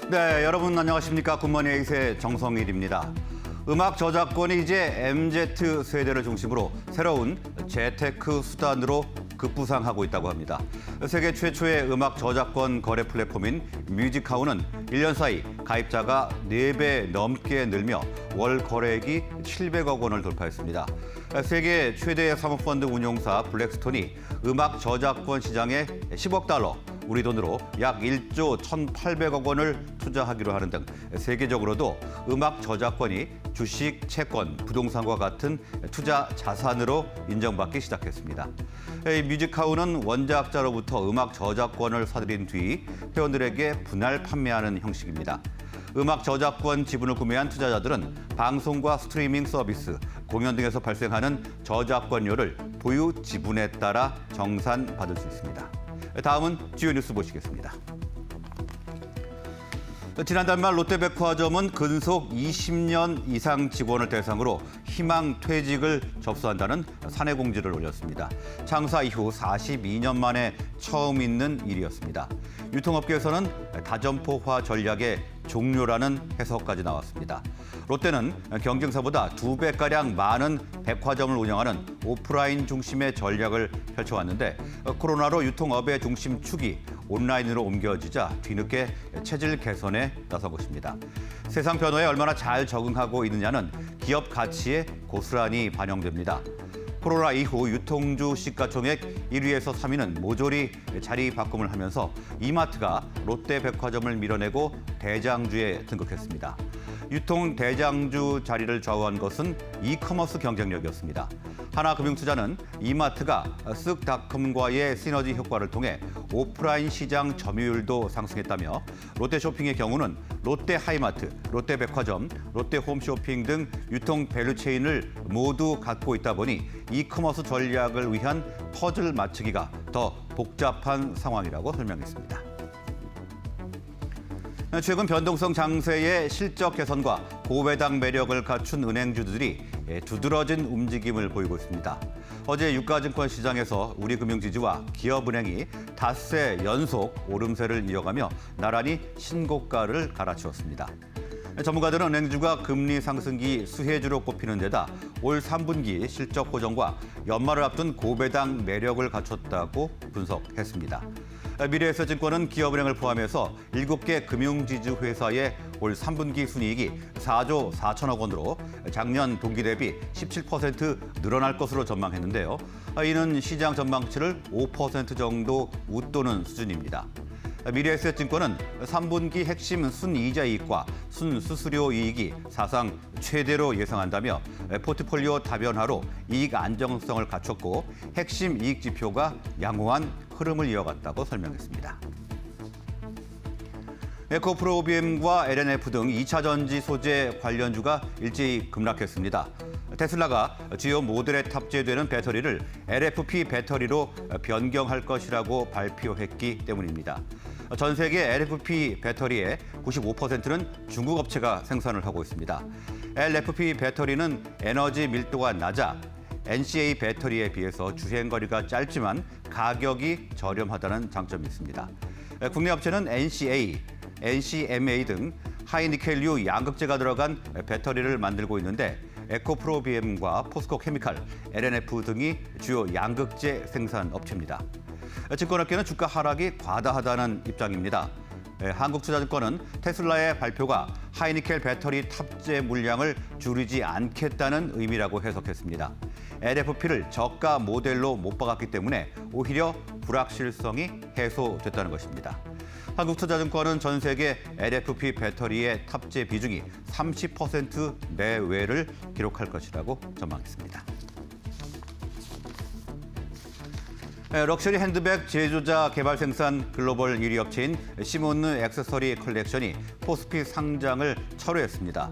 네, 여러분 안녕하십니까? 굿모닝 에잇의 정성일입니다. 음악 저작권이 이제 MZ 세대를 중심으로 새로운 재테크 수단으로 급부상하고 있다고 합니다. 세계 최초의 음악 저작권 거래 플랫폼인 뮤직하우는 1년 사이 가입자가 4배 넘게 늘며 월 거래액이 700억 원을 돌파했습니다. 세계 최대의 사모펀드 운용사 블랙스톤이 음악 저작권 시장에 10억 달러, 우리 돈으로 약 1조 1,800억 원을 투자하기로 하는 등 세계적으로도 음악 저작권이 주식, 채권, 부동산과 같은 투자 자산으로 인정받기 시작했습니다. 이 뮤직하우는 원작자로부터 음악 저작권을 사들인 뒤 회원들에게 분할 판매하는 형식입니다. 음악 저작권 지분을 구매한 투자자들은 방송과 스트리밍 서비스, 공연 등에서 발생하는 저작권료를 보유 지분에 따라 정산받을 수 있습니다. 다음은 주요 뉴스 보시겠습니다. 지난달 말 롯데백화점은 근속 20년 이상 직원을 대상으로 희망 퇴직을 접수한다는 사내 공지를 올렸습니다. 창사 이후 42년 만에 처음 있는 일이었습니다. 유통업계에서는 다점포화 전략의 종료라는 해석까지 나왔습니다. 롯데는 경쟁사보다 2배가량 많은 백화점을 운영하는 오프라인 중심의 전략을 펼쳐왔는데 코로나로 유통업의 중심축이 온라인으로 옮겨지자 뒤늦게 체질 개선에 나선 것입니다. 세상 변화에 얼마나 잘 적응하고 있느냐는 기업 가치에 고스란히 반영됩니다. 코로나 이후 유통주 시가총액 1위에서 3위는 모조리 자리 바꿈을 하면서 이마트가 롯데백화점을 밀어내고 대장주에 등극했습니다. 유통 대장주 자리를 좌우한 것은 이커머스 경쟁력이었습니다. 하나금융투자는 이마트가 쓱닷컴과의 시너지 효과를 통해 오프라인 시장 점유율도 상승했다며 롯데쇼핑의 경우는 롯데하이마트, 롯데백화점, 롯데홈쇼핑 등 유통 밸류체인을 모두 갖고 있다 보니 이커머스 전략을 위한 퍼즐 맞추기가 더 복잡한 상황이라고 설명했습니다. 최근 변동성 장세의 실적 개선과 고배당 매력을 갖춘 은행주들이 두드러진 움직임을 보이고 있습니다. 어제 유가증권 시장에서 우리금융지주와 기업은행이 닷새 연속 오름세를 이어가며 나란히 신고가를 갈아치웠습니다. 전문가들은 은행주가 금리 상승기 수혜주로 꼽히는 데다 올 3분기 실적 고정과 연말을 앞둔 고배당 매력을 갖췄다고 분석했습니다. 미래에셋증권은 기업은행을 포함해서 7개 금융지주 회사의 올 3분기 순이익이 4조 4천억 원으로 작년 동기 대비 17% 늘어날 것으로 전망했는데요. 이는 시장 전망치를 5% 정도 웃도는 수준입니다. 미래에셋증권은 3분기 핵심 순이자 이익과 순수수료 이익이 사상 최대로 예상한다며 포트폴리오 다변화로 이익 안정성을 갖췄고 핵심 이익 지표가 양호한 흐름을 이어갔다고 설명했습니다. 에코프로비엠과 LNF 등 2차 전지 소재 관련주가 일제히 급락했습니다. 테슬라가 주요 모델에 탑재되는 배터리를 LFP 배터리로 변경할 것이라고 발표했기 때문입니다. 전 세계 LFP 배터리의 95%는 중국 업체가 생산을 하고 있습니다. LFP 배터리는 에너지 밀도가 낮아 NCA 배터리에 비해서 주행거리가 짧지만 가격이 저렴하다는 장점이 있습니다. 국내 업체는 NCA, NCMA 등 하이니켈류 양극재가 들어간 배터리를 만들고 있는데 에코프로비엠과 포스코 케미칼, LNF 등이 주요 양극재 생산 업체입니다. 증권업계는 주가 하락이 과다하다는 입장입니다. 한국투자증권은 테슬라의 발표가 하이니켈 배터리 탑재 물량을 줄이지 않겠다는 의미라고 해석했습니다. LFP를 저가 모델로 못 박았기 때문에 오히려 불확실성이 해소됐다는 것입니다. 한국투자증권은 전 세계 LFP 배터리의 탑재 비중이 30% 내외를 기록할 것이라고 전망했습니다. 럭셔리 핸드백 제조자 개발 생산 글로벌 1위 업체인 시몬느 액세서리 컬렉션이 코스피 상장을 철회했습니다.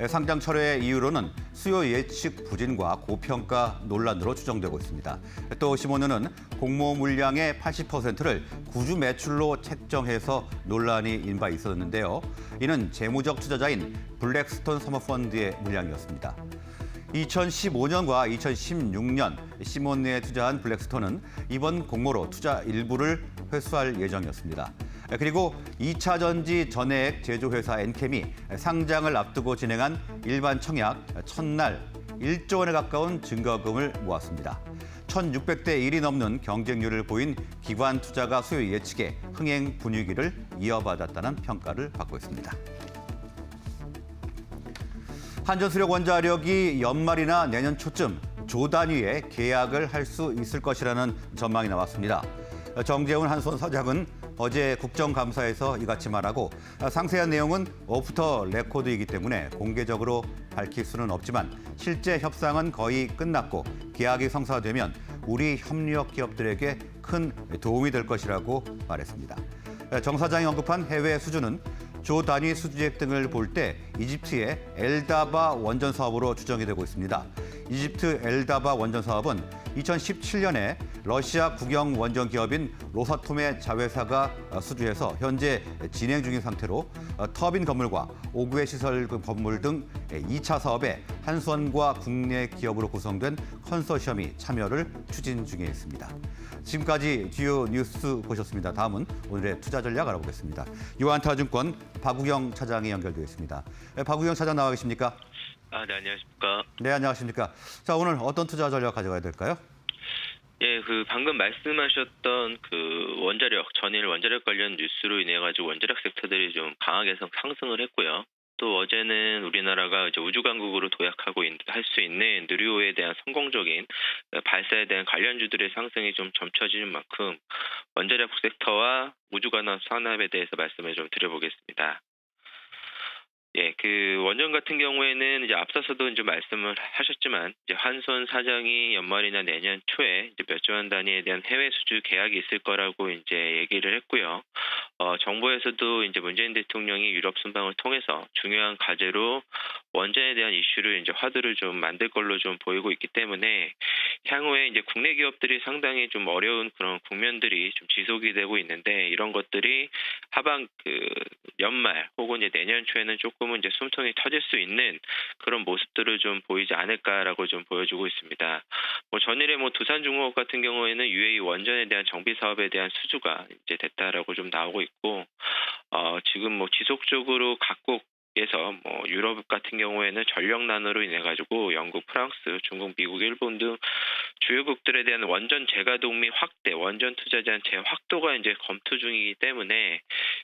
상장 철회 이유로는 수요 예측 부진과 고평가 논란으로 추정되고 있습니다. 또 시몬느는 공모 물량의 80%를 구주 매출로 책정해서 논란이 인바 있었는데요. 이는 재무적 투자자인 블랙스톤 사모펀드의 물량이었습니다. 2015년과 2016년 시몬느에 투자한 블랙스톤은 이번 공모로 투자 일부를 회수할 예정이었습니다. 그리고 2차 전지 전해액 제조회사 엔캠이 상장을 앞두고 진행한 일반 청약 첫날 1조 원에 가까운 증거금을 모았습니다. 1,600대 1이 넘는 경쟁률을 보인 기관 투자가 수요 예측에 흥행 분위기를 이어받았다는 평가를 받고 있습니다. 한전수력 원자력이 연말이나 내년 초쯤 조 단위의 계약을 할 수 있을 것이라는 전망이 나왔습니다. 정재훈 한수원 사장은 어제 국정감사에서 이같이 말하고 상세한 내용은 오프터 레코드이기 때문에 공개적으로 밝힐 수는 없지만 실제 협상은 거의 끝났고 계약이 성사되면 우리 협력 기업들에게 큰 도움이 될 것이라고 말했습니다. 정 사장이 언급한 해외 수주는 조 단위 수주액 등을 볼 때 이집트의 엘다바 원전 사업으로 추정이 되고 있습니다. 이집트 엘다바 원전 사업은 2017년에 러시아 국영 원전 기업인 로사톰의 자회사가 수주해서 현재 진행 중인 상태로 터빈 건물과 5구의 시설 건물 등 2차 사업에 한수원과 국내 기업으로 구성된 컨소시엄이 참여를 추진 중에 있습니다. 지금까지 주요 뉴스 보셨습니다. 다음은 오늘의 투자 전략 알아보겠습니다. 유한타증권 박우경 차장이 연결되어 있습니다. 박우경 차장 나와 계십니까? 네, 안녕하십니까. 네, 안녕하십니까. 자, 오늘 어떤 투자 전략 가져가야 될까요? 예, 방금 말씀하셨던 원자력, 전일 원자력 관련 뉴스로 인해 가지고 원자력 섹터들이 좀 강하게 상승을 했고요. 또 어제는 우리나라가 이제 우주 강국으로 도약하고 할 수 있는 누리호에 대한 성공적인 발사에 대한 관련주들의 상승이 좀 점쳐지는 만큼 원자력 섹터와 우주관합 산업에 대해서 말씀을 좀 드려보겠습니다. 예, 원전 같은 경우에는 이제 앞서서도 이제 말씀을 하셨지만 이제 한수원 사장이 연말이나 내년 초에 이제 몇 조 원 단위에 대한 해외 수주 계약이 있을 거라고 이제 얘기를 했고요. 정부에서도 이제 문재인 대통령이 유럽 순방을 통해서 중요한 과제로 원전에 대한 이슈를 이제 화두를 좀 만들 걸로 좀 보이고 있기 때문에 향후에 이제 국내 기업들이 상당히 좀 어려운 그런 국면들이 좀 지속이 되고 있는데 이런 것들이 하반 연말 혹은 이제 내년 초에는 조금은 이제 숨통이 터질 수 있는 그런 모습들을 좀 보이지 않을까라고 좀 보여주고 있습니다. 전일에 두산중공업 같은 경우에는 UAE 원전에 대한 정비 사업에 대한 수주가 이제 됐다라고 좀 나오고 있고, 지금 지속적으로 각국 에서 유럽 같은 경우에는 전력난으로 인해 가지고 영국, 프랑스, 중국, 미국, 일본 등 주요국들에 대한 원전 재가동 및 확대, 원전 투자에 대한 재확도가 이제 검토 중이기 때문에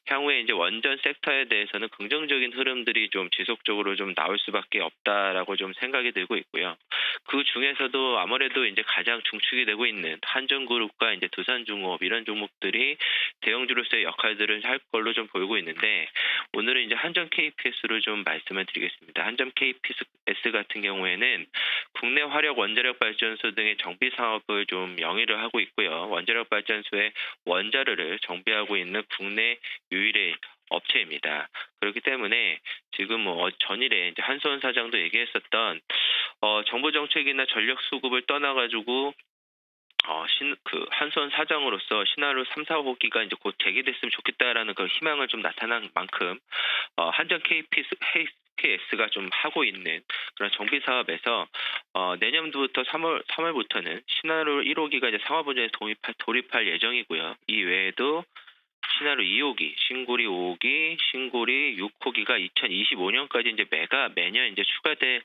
향후에 이제 원전 섹터에 대해서는 긍정적인 흐름들이 좀 지속적으로 좀 나올 수밖에 없다라고 좀 생각이 들고 있고요. 그 중에서도 아무래도 이제 가장 중축이 되고 있는 한전그룹과 이제 두산중공업 이런 종목들이 대형주로서의 역할들을 할 걸로 좀 보이고 있는데 오늘은 이제 한전 KPS로 좀 말씀을 드리겠습니다. 한전 KPS 같은 경우에는 국내 화력 원자력 발전소 등의 정비 사업을 좀 영위를 하고 있고요. 원자력 발전소의 원자로를 정비하고 있는 국내 유일의 업체입니다. 그렇기 때문에 지금 전일에 이제 한수원 사장도 얘기했었던 정부 정책이나 전력 수급을 떠나가지고 한수원 사장으로서 시나리오 3, 4호기가 이제 곧 재개됐으면 좋겠다라는 그 희망을 좀 나타난 만큼 한전 KPS가 좀 하고 있는 그런 정비 사업에서 내년도부터 3월부터는 시나리오 1호기가 이제 상업운전에 돌입할 예정이고요. 이 외에도 시나리오 2호기, 신고리 5호기, 신고리 6호기가 2025년까지 이제 매년 이제 추가될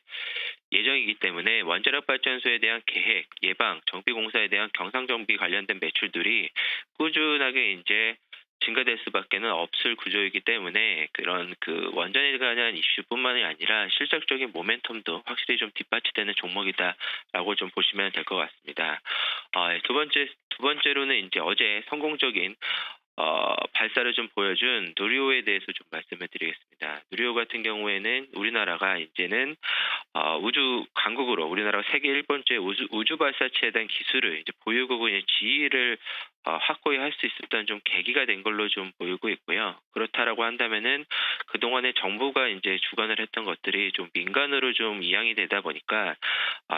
예정이기 때문에 원자력 발전소에 대한 계획, 예방, 정비 공사에 대한 경상 정비 관련된 매출들이 꾸준하게 이제 증가될 수밖에는 없을 구조이기 때문에 그런 원전에 관한 이슈뿐만이 아니라 실질적인 모멘텀도 확실히 좀 뒷받침되는 종목이다라고 좀 보시면 될 것 같습니다. 두 번째로는 이제 어제 성공적인 발사를 좀 보여준 누리호에 대해서 좀 말씀을 드리겠습니다. 누리호 같은 경우에는 우리나라가 이제는 우주 강국으로 우리나라가 세계 1번째 우주 발사체에 대한 기술을 이제 보유국은 지위를 확고히 할 수 있었던 좀 계기가 된 걸로 좀 보이고 있고요. 그렇다라고 한다면은 그동안에 정부가 이제 주관을 했던 것들이 좀 민간으로 좀 이양이 되다 보니까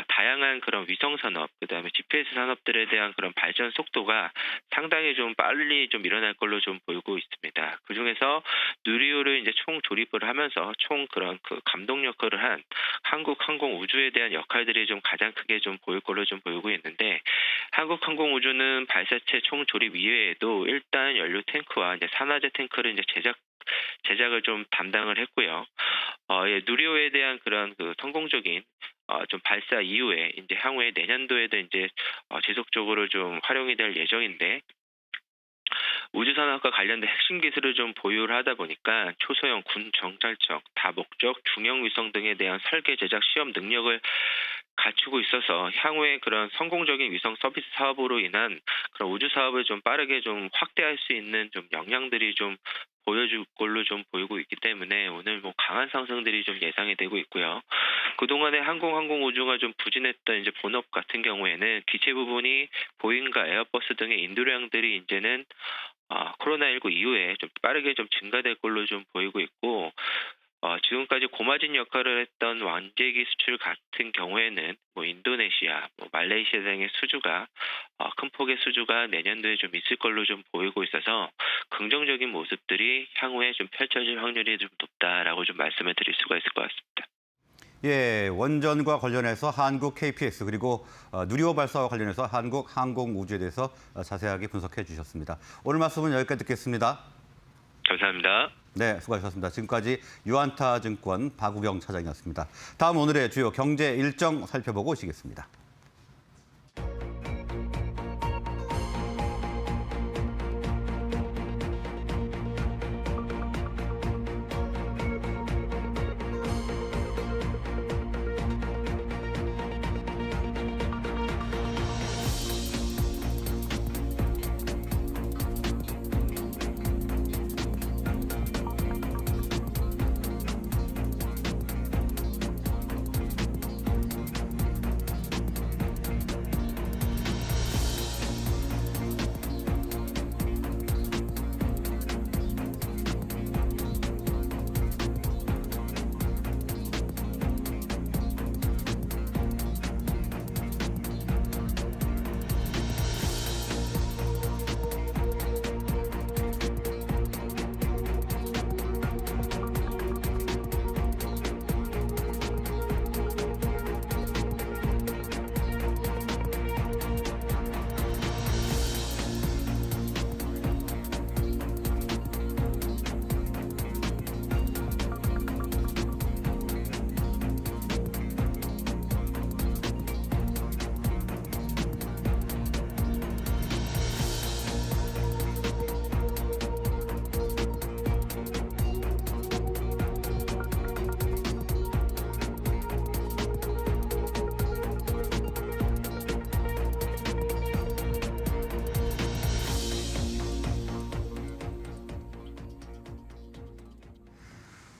다양한 그런 위성 산업, 그다음에 GPS 산업들에 대한 그런 발전 속도가 상당히 좀 빨리 좀 일어날 걸로 좀 보이고 있습니다. 그중에서 누리호를 이제 총 조립을 하면서 총 그런 그 감독 역할을 한 한국항공우주에 대한 역할들이 좀 가장 크게 좀 보일 걸로 좀 보이고 있는데, 한국항공우주는 발사체 총 조립 이외에도 일단 연료 탱크와 이제 산화제 탱크를 이제 제작을 좀 담당을 했고요. 누리호에 대한 그런 그 성공적인 좀 발사 이후에 이제 향후에 내년도에도 이제 지속적으로 좀 활용이 될 예정인데, 우주산업과 관련된 핵심 기술을 좀 보유를 하다 보니까 초소형 군 정찰청, 다목적 중형 위성 등에 대한 설계 제작 시험 능력을 갖추고 있어서 향후에 그런 성공적인 위성 서비스 사업으로 인한 그런 우주 사업을 좀 빠르게 좀 확대할 수 있는 좀 역량들이 좀 보여줄 걸로 좀 보이고 있기 때문에 오늘 뭐 강한 상승들이 좀 예상이 되고 있고요. 그동안에 항공우주가 좀 부진했던 이제 본업 같은 경우에는 기체 부분이 보잉과 에어버스 등의 인도량들이 이제는 코로나19 이후에 좀 빠르게 좀 증가될 걸로 좀 보이고 있고, 지금까지 고마진 역할을 했던 완제기 수출 같은 경우에는 뭐 인도네시아, 뭐 말레이시아 등의 수주가 큰 폭의 수주가 내년도에 좀 있을 걸로 좀 보이고 있어서 긍정적인 모습들이 향후에 좀 펼쳐질 확률이 좀 높다라고 좀 말씀을 드릴 수가 있을 것 같습니다. 예, 원전과 관련해서 한국 KPS 그리고 누리호 발사와 관련해서 한국항공우주에 대해서 자세하게 분석해 주셨습니다. 오늘 말씀은 여기까지 듣겠습니다. 감사합니다. 네, 수고하셨습니다. 지금까지 유안타증권 박우경 차장이었습니다. 다음 오늘의 주요 경제 일정 살펴보고 오시겠습니다.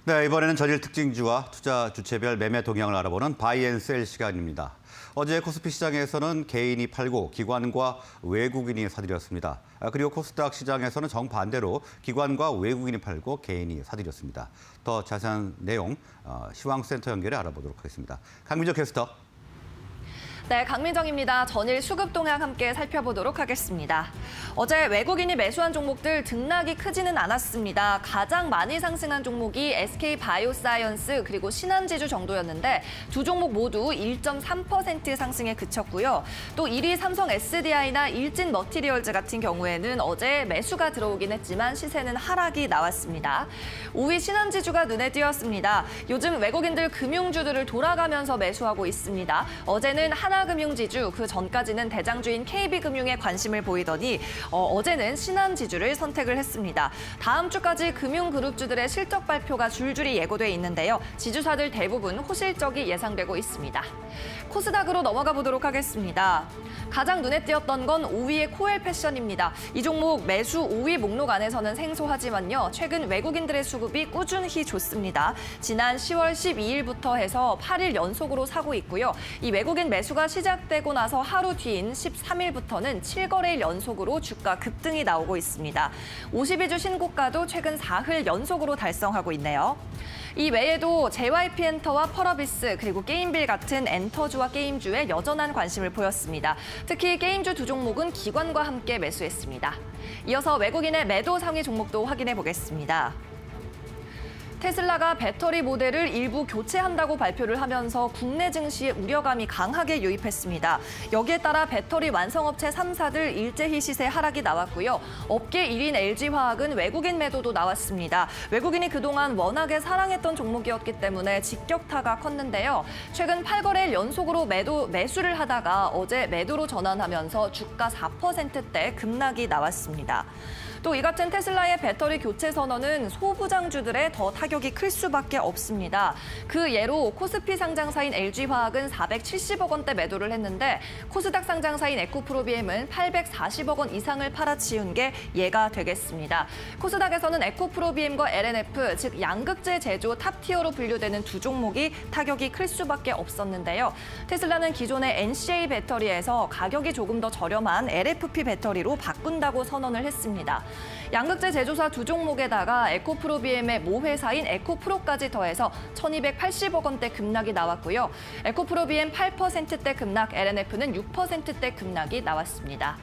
네, 이번에는 전일 특징주와 투자 주체별 매매 동향을 알아보는 바이앤셀 시간입니다. 어제 코스피 시장에서는 개인이 팔고 기관과 외국인이 사들였습니다. 그리고 코스닥 시장에서는 정반대로 기관과 외국인이 팔고 개인이 사들였습니다. 더 자세한 내용 시황센터 연결해 알아보도록 하겠습니다. 강민정 캐스터. 네, 강민정입니다. 전일 수급 동향 함께 살펴보도록 하겠습니다. 어제 외국인이 매수한 종목들 등락이 크지는 않았습니다. 가장 많이 상승한 종목이 SK바이오사이언스 그리고 신한지주 정도였는데 두 종목 모두 1.3% 상승에 그쳤고요. 또 1위 삼성 SDI나 일진 머티리얼즈 같은 경우에는 어제 매수가 들어오긴 했지만 시세는 하락이 나왔습니다. 5위 신한지주가 눈에 띄었습니다. 요즘 외국인들 금융주들을 돌아가면서 매수하고 있습니다. 어제는 하나금융지주, 그 전까지는 대장주인 KB금융에 관심을 보이더니 어제는 신한지주를 선택을 했습니다. 다음 주까지 금융그룹주들의 실적 발표가 줄줄이 예고돼 있는데요. 지주사들 대부분 호실적이 예상되고 있습니다. 코스닥으로 넘어가 보도록 하겠습니다. 가장 눈에 띄었던 건 5위의 코엘패션입니다. 이 종목 매수 5위 목록 안에서는 생소하지만요. 최근 외국인들의 수급이 꾸준히 좋습니다. 지난 10월 12일부터 해서 8일 연속으로 사고 있고요. 이 외국인 매수가 주가 시작되고 나서 하루 뒤인 13일부터는 7거래일 연속으로 주가 급등이 나오고 있습니다. 52주 신고가도 최근 4흘 연속으로 달성하고 있네요. 이 외에도 JYP엔터와 펄어비스 그리고 게임빌 같은 엔터주와 게임주에 여전한 관심을 보였습니다. 특히 게임주 두 종목은 기관과 함께 매수했습니다. 이어서 외국인의 매도 상위 종목도 확인해 보겠습니다. 테슬라가 배터리 모델을 일부 교체한다고 발표를 하면서 국내 증시에 우려감이 강하게 유입했습니다. 여기에 따라 배터리 완성업체 3사들 일제히 시세 하락이 나왔고요. 업계 1인 LG화학은 외국인 매도도 나왔습니다. 외국인이 그동안 워낙에 사랑했던 종목이었기 때문에 직격타가 컸는데요. 최근 8거래일 연속으로 매수를 하다가 어제 매도로 전환하면서 주가 4%대 급락이 나왔습니다. 또 이 같은 테슬라의 배터리 교체 선언은 소부장주들의 더 타격이 클 수밖에 없습니다. 그 예로 코스피 상장사인 LG화학은 470억 원대 매도를 했는데 코스닥 상장사인 에코프로비엠은 840억 원 이상을 팔아치운 게 예가 되겠습니다. 코스닥에서는 에코프로비엠과 LNF, 즉 양극재 제조 탑티어로 분류되는 두 종목이 타격이 클 수밖에 없었는데요. 테슬라는 기존의 NCA 배터리에서 가격이 조금 더 저렴한 LFP 배터리로 바꾼다고 선언을 했습니다. 양극재 제조사 두 종목에다가 에코프로비엠의 모회사인 에코프로까지 더해서 1,280억 원대 급락이 나왔고요. 에코프로비엠 8%대 급락, LNF는 6%대 급락이 나왔습니다.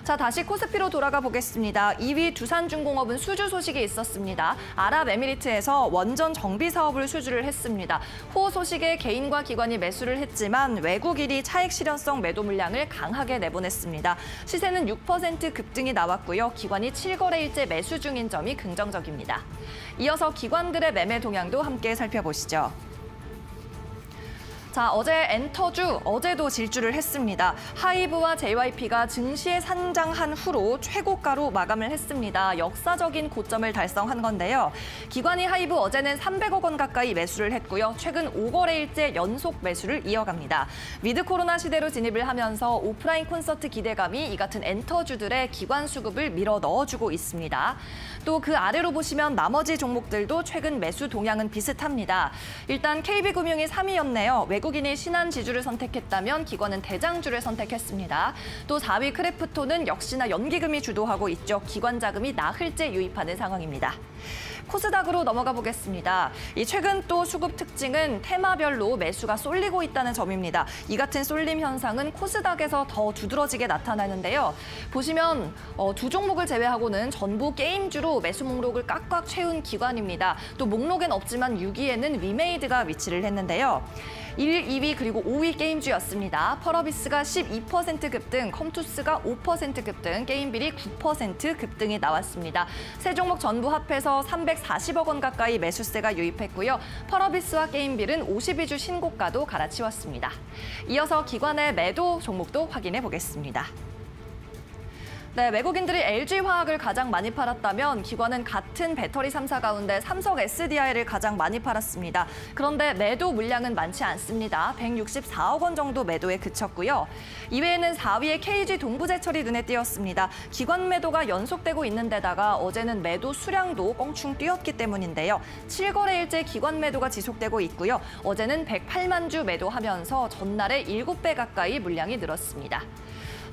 자, 다시 코스피로 돌아가 보겠습니다. 2위 두산중공업은 수주 소식이 있었습니다. 아랍에미리트에서 원전 정비 사업을 수주를 했습니다. 호호 소식에 개인과 기관이 매수를 했지만 외국인이 차익 실현성 매도 물량을 강하게 내보냈습니다. 시세는 6% 급등이 나왔고요. 기관이 7거래일째 매수 중인 점이 긍정적입니다. 이어서 기관들의 매매 동향도 함께 살펴보시죠. 자, 어제 엔터주, 어제도 질주를 했습니다. 하이브와 JYP가 증시에 상장한 후로 최고가로 마감을 했습니다. 역사적인 고점을 달성한 건데요. 기관이 하이브 어제는 300억 원 가까이 매수를 했고요. 최근 5거래일째 연속 매수를 이어갑니다. 위드 코로나 시대로 진입을 하면서 오프라인 콘서트 기대감이 이 같은 엔터주들의 기관 수급을 밀어 넣어주고 있습니다. 또 그 아래로 보시면 나머지 종목들도 최근 매수 동향은 비슷합니다. 일단 KB금융이 3위였네요. 외국인이 신한지주를 선택했다면 기관은 대장주를 선택했습니다. 또 4위 크래프톤은 역시나 연기금이 주도하고 있죠. 기관 자금이 나흘째 유입하는 상황입니다. 코스닥으로 넘어가 보겠습니다. 이 최근 또 수급 특징은 테마별로 매수가 쏠리고 있다는 점입니다. 이 같은 쏠림 현상은 코스닥에서 더 두드러지게 나타나는데요. 보시면 두 종목을 제외하고는 전부 게임주로 매수 목록을 꽉꽉 채운 기관입니다. 또 목록엔 없지만 6위에는 위메이드가 위치를 했는데요. 1, 2위 그리고 5위 게임주였습니다. 펄어비스가 12% 급등, 컴투스가 5% 급등, 게임빌이 9% 급등이 나왔습니다. 세 종목 전부 합해서 340억 원 가까이 매수세가 유입했고요. 펄어비스와 게임빌은 52주 신고가도 갈아치웠습니다. 이어서 기관의 매도 종목도 확인해 보겠습니다. 네, 외국인들이 LG화학을 가장 많이 팔았다면 기관은 같은 배터리 3사 가운데 삼성 SDI를 가장 많이 팔았습니다. 그런데 매도 물량은 많지 않습니다. 164억 원 정도 매도에 그쳤고요. 이외에는 4위의 KG 동부제철이 눈에 띄었습니다. 기관 매도가 연속되고 있는 데다가 어제는 매도 수량도 껑충 뛰었기 때문인데요. 7거래일째 기관 매도가 지속되고 있고요. 어제는 108만 주 매도하면서 전날에 7배 가까이 물량이 늘었습니다.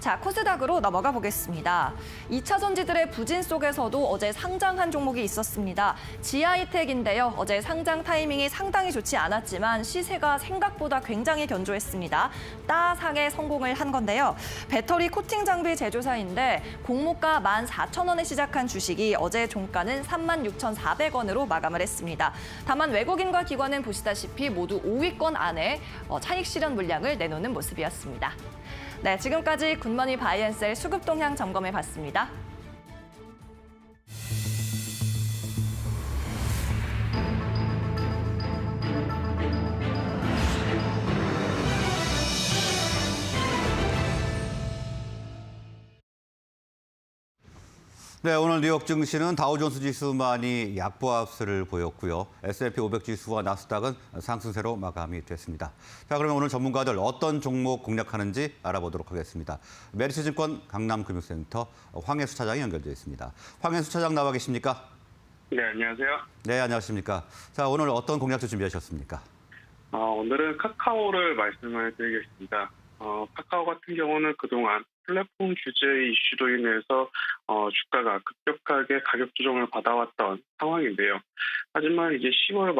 자, 코스닥으로 넘어가 보겠습니다. 2차 전지들의 부진 속에서도 어제 상장한 종목이 있었습니다. 지하이텍인데요. 어제 상장 타이밍이 상당히 좋지 않았지만 시세가 생각보다 굉장히 견조했습니다. 따상에 성공을 한 건데요. 배터리 코팅 장비 제조사인데 공모가 14,000원에 시작한 주식이 어제 종가는 36,400원으로 마감을 했습니다. 다만 외국인과 기관은 보시다시피 모두 5위권 안에 차익 실현 물량을 내놓는 모습이었습니다. 네, 지금까지 굿모닝 바이앤셀 수급 동향 점검해 봤습니다. 네, 오늘 뉴욕 증시는 다우존스 지수만이 약보합세를 보였고요. S&P 500 지수와 나스닥은 상승세로 마감이 됐습니다. 자, 그러면 오늘 전문가들 어떤 종목 공략하는지 알아보도록 하겠습니다. 메리츠증권 강남금융센터 황혜수 차장이 연결되어 있습니다. 황혜수 차장 나와 계십니까? 네, 안녕하세요. 네, 안녕하십니까. 자, 오늘 어떤 공략도 준비하셨습니까? 오늘은 카카오를 말씀을 드리겠습니다. 카카오 같은 경우는 그동안 플랫폼 규제 이슈로 인해서 주가가 급격하게 가격 조정을 받아왔던 상황인데요. 하지만 이제 10월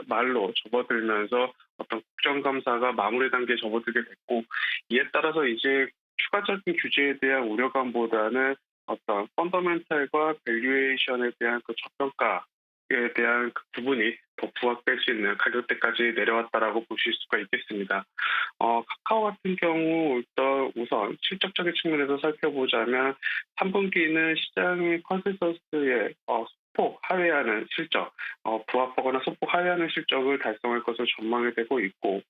말로 접어들면서 어떤 국정감사가 마무리 단계에 접어들게 됐고, 이에 따라서 이제 추가적인 규제에 대한 우려감보다는 어떤 펀더멘탈과 밸류에이션에 대한 그 저평가에 대한 그 부분이 더 부각될 수 있는 가격대까지 내려왔다라고 보실 수가 있겠습니다. 카카오 같은 경우 우선 실적적인 측면에서 살펴보자면 3분기는 시장의 컨센서스에 소폭 하회하는 실적, 부합하거나 소폭 하회하는 실적을 달성할 것으로 전망이 되고 있고,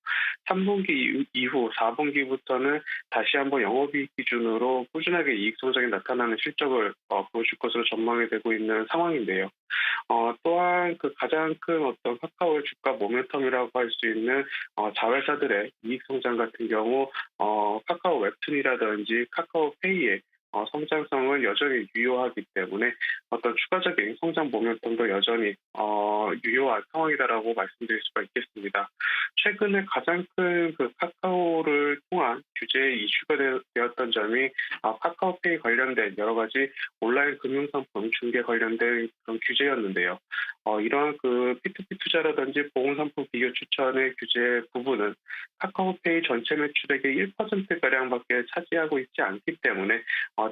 3분기 이후 4분기부터는 다시 한번 영업이익 기준으로 꾸준하게 이익 성장이 나타나는 실적을 보여줄 것으로 전망이 되고 있는 상황인데요. 또한 그 가장 큰 어떤 카카오의 주가 모멘텀이라고 할 수 있는 자회사들의 이익 성장 같은 경우 카카오 웹툰이라든지 카카오페이의 성장성을 여전히 유효하기 때문에 어떤 추가적인 성장 모멘텀도 여전히 유효한 상황이다라고 말씀드릴 수가 있겠습니다. 최근에 가장 큰 그 카카오를 통한 규제 이슈가 되었던 점이 카카오페이 관련된 여러 가지 온라인 금융상품 중개 관련된 그런 규제였는데요. 이러한 그 P2P 투자라든지 보험상품 비교 추천의 규제 부분은 카카오페이 전체 매출액의 1%가량밖에 차지하고 있지 않기 때문에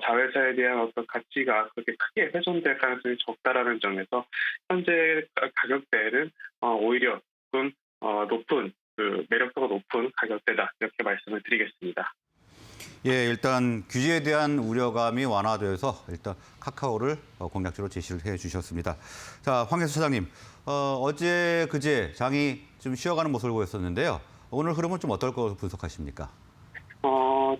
자회사에 대한 어떤 가치가 그렇게 크게 훼손될 가능성이 적다라는 점에서 현재 가격대는 오히려 조금 높은 매력도가 높은 가격대다 이렇게 말씀을 드리겠습니다. 예, 일단 규제에 대한 우려감이 완화돼서 일단 카카오를 공략적으로 제시를 해주셨습니다. 자, 황혜수 차장님, 어제 그제 장이 좀 쉬어가는 모습을 보였었는데요. 오늘 흐름은 좀 어떨 것으로 분석하십니까?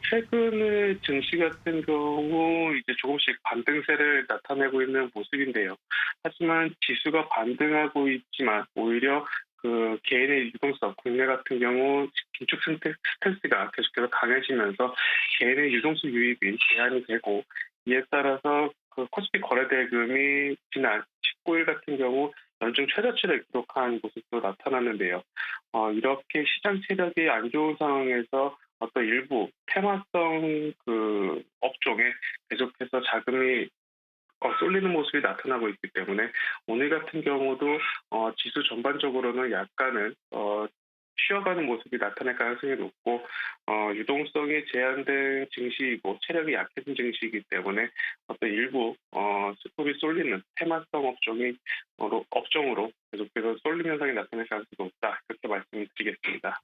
최근에 증시 같은 경우 이제 조금씩 반등세를 나타내고 있는 모습인데요. 하지만 지수가 반등하고 있지만 오히려 그 개인의 유동성, 국내 같은 경우 긴축 스탠스가 계속해서 강해지면서 개인의 유동성 유입이 제한이 되고, 이에 따라서 그 코스피 거래대금이 지난 19일 같은 경우 연중 최저치를 기록한 모습도 나타났는데요. 이렇게 시장 체력이 안 좋은 상황에서 어떤 일부 테마성 그 업종에 계속해서 자금이 쏠리는 모습이 나타나고 있기 때문에 오늘 같은 경우도 지수 전반적으로는 약간은 쉬어가는 모습이 나타날 가능성이 높고, 유동성이 제한된 증시이고 체력이 약해진 증시이기 때문에 어떤 일부 수급이 쏠리는 테마성 업종으로 계속해서 쏠림 현상이 나타날 가능성이 높다 이렇게 말씀을 드리겠습니다.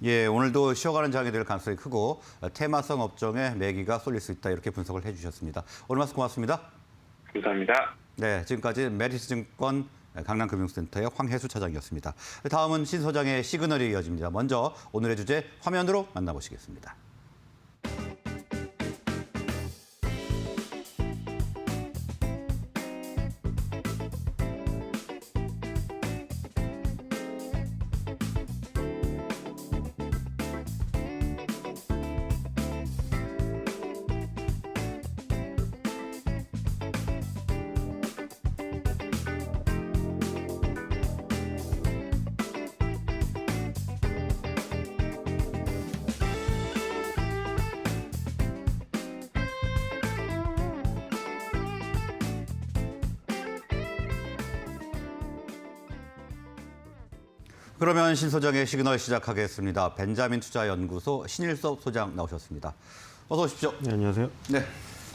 예, 오늘도 쉬어가는 장이 될 가능성이 크고 테마성 업종에 매기가 쏠릴 수 있다 이렇게 분석을 해주셨습니다. 오늘 말씀 고맙습니다. 감사합니다. 네, 지금까지 메리츠증권 강남금융센터의 황혜수 차장이었습니다. 다음은 신 소장의 시그널이 이어집니다. 먼저 오늘의 주제 화면으로 만나보시겠습니다. 그러면 신 소장의 시그널 시작하겠습니다. 벤자민 투자연구소 신일섭 소장 나오셨습니다. 어서 오십시오. 네, 안녕하세요. 네.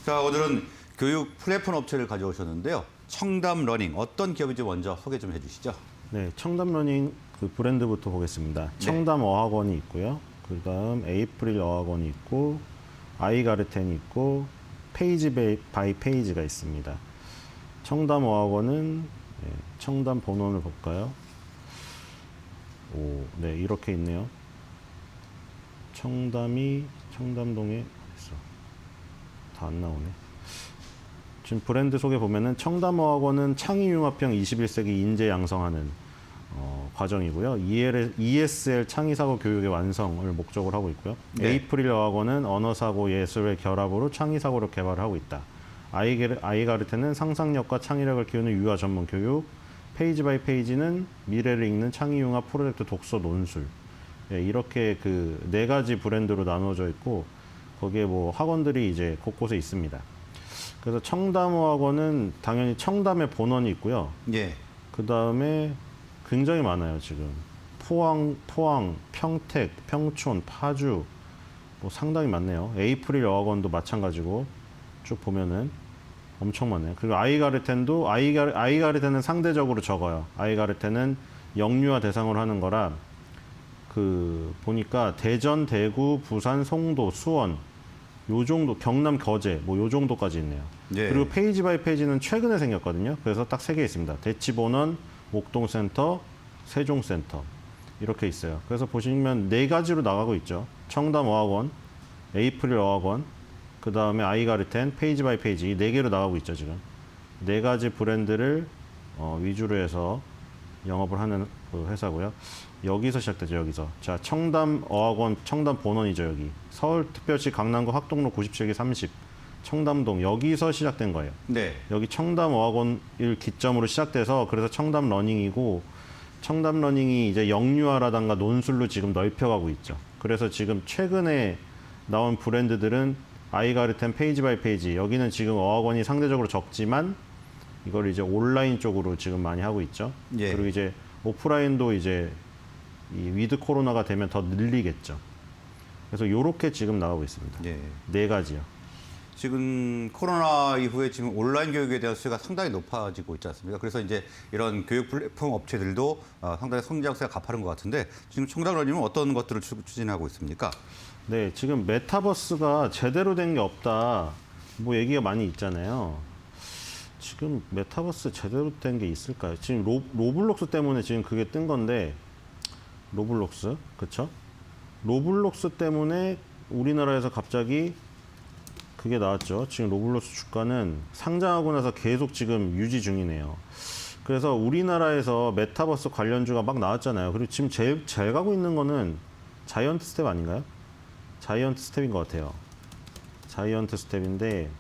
자, 오늘은 교육 플랫폼 업체를 가져오셨는데요. 청담러닝 어떤 기업인지 먼저 소개 좀 해주시죠. 네, 청담러닝 그 브랜드부터 보겠습니다. 청담 어학원이 있고요. 그다음 에이프릴 어학원이 있고 아이가르텐이 있고 페이지 바이 페이지가 있습니다. 청담 어학원은 청담 본원을 볼까요? 오, 네, 이렇게 있네요. 청담이 청담동에 있어. 다 안 나오네. 지금 브랜드 소개 보면은 청담어학원은 창의융합형 21세기 인재 양성하는 과정이고요. ESL 창의사고 교육의 완성을 목적으로 하고 있고요. 네. 에이프릴 어학원은 언어사고 예술의 결합으로 창의사고를 개발하고 있다. 아이가르텐은 상상력과 창의력을 키우는 유아 전문 교육. 페이지 바이 페이지는 미래를 읽는 창의융합 프로젝트 독서 논술. 예, 이렇게 그 4가지 브랜드로 나누어져 있고 거기에 뭐 학원들이 이제 곳곳에 있습니다. 그래서 청담어학원은 당연히 청담의 본원이 있고요. 예. 그 다음에 굉장히 많아요, 지금. 포항, 평택, 평촌, 파주, 뭐 상당히 많네요. 에이프릴 어학원도 마찬가지고 쭉 보면은 엄청 많네요. 그리고 아이가르텐도 아이가르텐은 상대적으로 적어요. 아이가르텐은 영유아 대상으로 하는 거라 그 보니까 대전, 대구, 부산, 송도, 수원 요 정도, 경남, 거제 뭐 요 정도까지 있네요. 예. 그리고 페이지 바이 페이지는 최근에 생겼거든요. 그래서 딱 3개 있습니다. 대치본원, 목동센터, 세종센터 이렇게 있어요. 그래서 보시면 4가지로 나가고 있죠. 청담어학원, 에이프릴 어학원, 그 다음에 아이가르텐, 페이지 바이 페이지 이 4개로 나가고 있죠. 지금 4가지 브랜드를 위주로 해서 영업을 하는 그 회사고요. 여기서 시작되죠. 여기서. 자, 청담어학원, 청담본원이죠. 여기. 서울특별시 강남구 학동로 97기 30 청담동 여기서 시작된 거예요. 네. 여기 청담어학원을 기점으로 시작돼서 그래서 청담러닝이고 청담러닝이 이제 영유아라든가 논술로 지금 넓혀가고 있죠. 그래서 지금 최근에 나온 브랜드들은 아이가르텐, 페이지 바이 페이지 여기는 지금 어학원이 상대적으로 적지만 이걸 이제 온라인 쪽으로 지금 많이 하고 있죠. 예. 그리고 이제 오프라인도 이제 이 위드 코로나가 되면 더 늘리겠죠. 그래서 요렇게 지금 나가고 있습니다. 예. 4가지요. 지금 코로나 이후에 지금 온라인 교육에 대한 수요가 상당히 높아지고 있지 않습니까? 그래서 이제 이런 교육 플랫폼 업체들도 상당히 성장세가 가파른 것 같은데 지금 청담러닝은 어떤 것들을 추진하고 있습니까? 네, 지금 메타버스가 제대로 된 게 없다. 뭐 얘기가 많이 있잖아요. 지금 메타버스 제대로 된 게 있을까요? 지금 로블록스 때문에 지금 그게 뜬 건데 로블록스, 그쵸? 로블록스 때문에 우리나라에서 갑자기 그게 나왔죠. 지금 로블록스 주가는 상장하고 나서 계속 지금 유지 중이네요. 그래서 우리나라에서 메타버스 관련주가 막 나왔잖아요. 그리고 지금 제일 잘 가고 있는 거는 자이언트 스텝 아닌가요? 자이언트 스텝인 것 같아요. 자이언트 스텝인데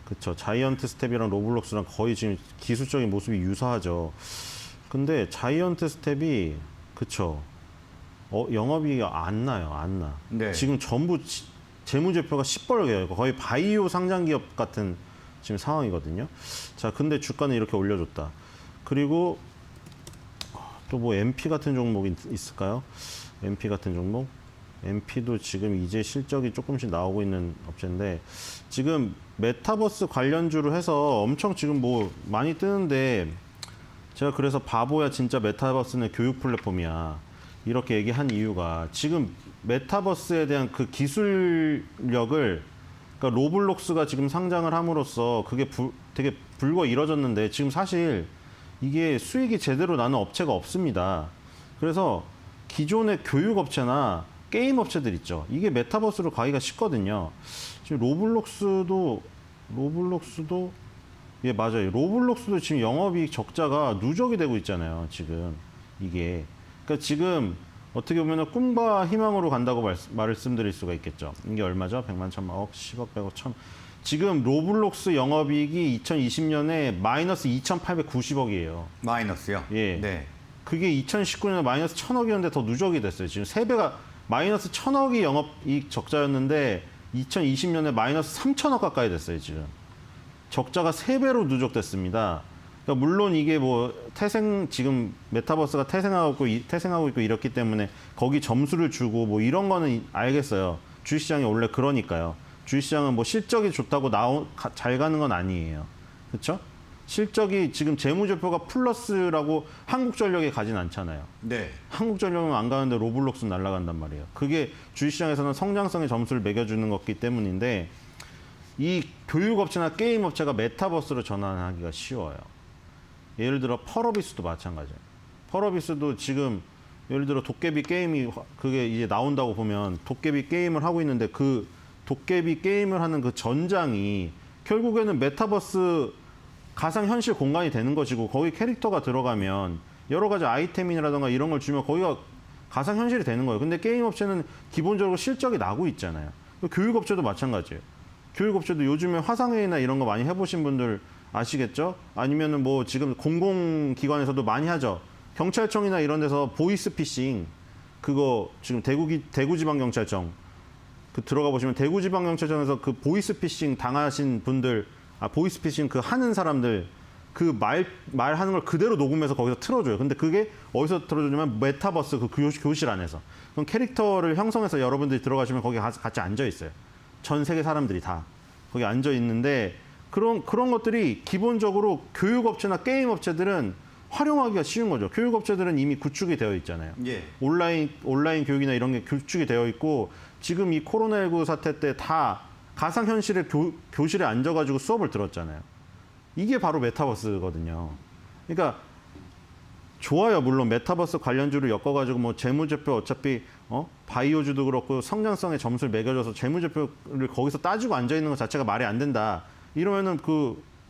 그쵸. 자이언트 스텝이랑 로블록스랑 거의 지금 기술적인 모습이 유사하죠. 근데 자이언트 스텝이 그쵸. 영업이익이 안 나요. 안 나. 네. 지금 전부 재무제표가 시뻘개요. 거의 바이오 상장 기업 같은 지금 상황이거든요. 자, 근데 주가는 이렇게 올려줬다. 그리고 또 뭐 MP 같은 종목이 있을까요? MP 같은 종목? MP도 지금 이제 실적이 조금씩 나오고 있는 업체인데 지금 메타버스 관련주로 해서 엄청 지금 뭐 많이 뜨는데 제가 그래서 바보야 진짜 메타버스는 교육 플랫폼이야 이렇게 얘기한 이유가 지금 메타버스에 대한 그 기술력을 그러니까 로블록스가 지금 상장을 함으로써 그게 되게 불과 이뤄졌는데 지금 사실 이게 수익이 제대로 나는 업체가 없습니다. 그래서 기존의 교육 업체나 게임 업체들 있죠. 이게 메타버스로 가기가 쉽거든요. 지금 로블록스도 예, 맞아요. 로블록스도 지금 영업이익 적자가 누적이 되고 있잖아요. 지금 이게 그러니까 지금 어떻게 보면 꿈과 희망으로 간다고 말씀드릴 수가 있겠죠. 이게 얼마죠? 100만, 1000만, 억, 10억, 100억, 1000. 지금 로블록스 영업이익이 2020년에 마이너스 2,890억이에요. 마이너스요? 예. 네. 그게 2019년에 마이너스 1,000억이었는데 더 누적이 됐어요. 지금 3배가 마이너스 1,000억이 영업이익 적자였는데 2020년에 마이너스 3,000억 가까이 됐어요. 지금 적자가 3배로 누적됐습니다. 그러니까 물론 이게 뭐 지금 메타버스가 태생하고 있고 이렇기 때문에 거기 점수를 주고 뭐 이런 거는 알겠어요. 주식시장이 원래 그러니까요. 주식시장은 뭐 실적이 좋다고 잘 가는 건 아니에요. 그렇죠? 실적이 지금 재무제표가 플러스라고 한국전력에 가진 않잖아요. 네. 한국전력은 안 가는데 로블록스는 날아간단 말이에요. 그게 주식시장에서는 성장성의 점수를 매겨주는 것이기 때문인데 이 교육업체나 게임업체가 메타버스로 전환하기가 쉬워요. 예를 들어 펄어비스도 마찬가지예요. 펄어비스도 지금 예를 들어 도깨비 게임이 그게 이제 나온다고 보면 도깨비 게임을 하고 있는데 그 도깨비 게임을 하는 그 전장이 결국에는 메타버스 가상현실 공간이 되는 것이고 거기 캐릭터가 들어가면 여러 가지 아이템이라든가 이런 걸 주면 거기가 가상현실이 되는 거예요. 근데 게임업체는 기본적으로 실적이 나고 있잖아요. 교육업체도 마찬가지예요. 교육업체도 요즘에 화상회의나 이런 거 많이 해보신 분들 아시겠죠? 아니면은 뭐 지금 공공기관에서도 많이 하죠. 경찰청이나 이런 데서 보이스피싱 그거 지금 대구지방경찰청 그 들어가 보시면 대구지방경찰청에서 그 보이스피싱 당하신 분들, 보이스피싱 그 하는 사람들 그 말하는 걸 그대로 녹음해서 거기서 틀어줘요. 근데 그게 어디서 틀어주냐면 메타버스 그 교실 안에서. 그럼 캐릭터를 형성해서 여러분들이 들어가시면 거기 가서 같이 앉아 있어요. 전 세계 사람들이 다 거기 앉아 있는데 그런 것들이 기본적으로 교육업체나 게임업체들은 활용하기가 쉬운 거죠. 교육업체들은 이미 구축이 되어 있잖아요. 예. 온라인 교육이나 이런 게 구축이 되어 있고 지금 이 코로나19 사태 때 다 가상현실의 교실에 앉아가지고 수업을 들었잖아요. 이게 바로 메타버스거든요. 그러니까 좋아요. 물론 메타버스 관련주를 엮어가지고 뭐 재무제표 어차피 바이오주도 그렇고 성장성에 점수를 매겨줘서 재무제표를 거기서 따지고 앉아있는 것 자체가 말이 안 된다. 이러면은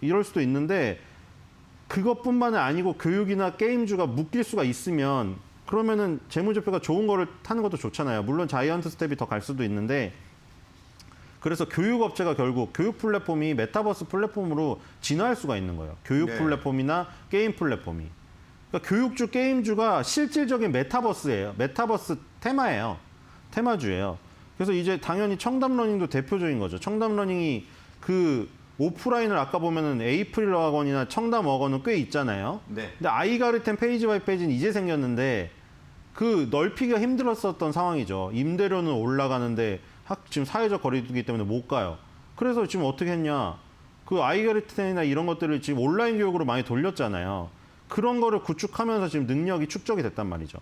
이럴 수도 있는데 그것뿐만이 아니고 교육이나 게임주가 묶일 수가 있으면 그러면은 재무제표가 좋은 거를 타는 것도 좋잖아요. 물론 자이언트 스텝이 더 갈 수도 있는데 그래서 교육업체가 결국 교육 플랫폼이 메타버스 플랫폼으로 진화할 수가 있는 거예요. 교육 네. 플랫폼이나 게임 플랫폼이. 그러니까 교육주, 게임주가 실질적인 메타버스예요. 메타버스 테마예요. 테마주예요. 그래서 이제 당연히 청담러닝도 대표적인 거죠. 청담러닝이 그 오프라인을 아까 보면은 에이프릴 어학원이나 청담 어학원은 꽤 있잖아요. 네. 근데 아이가르텐 페이지 바이 페이지는 이제 생겼는데 그 넓히기가 힘들었었던 상황이죠. 임대료는 올라가는데 지금 사회적 거리두기 때문에 못 가요. 그래서 지금 어떻게 했냐. 그 아이가르텐이나 이런 것들을 지금 온라인 교육으로 많이 돌렸잖아요. 그런 거를 구축하면서 지금 능력이 축적이 됐단 말이죠.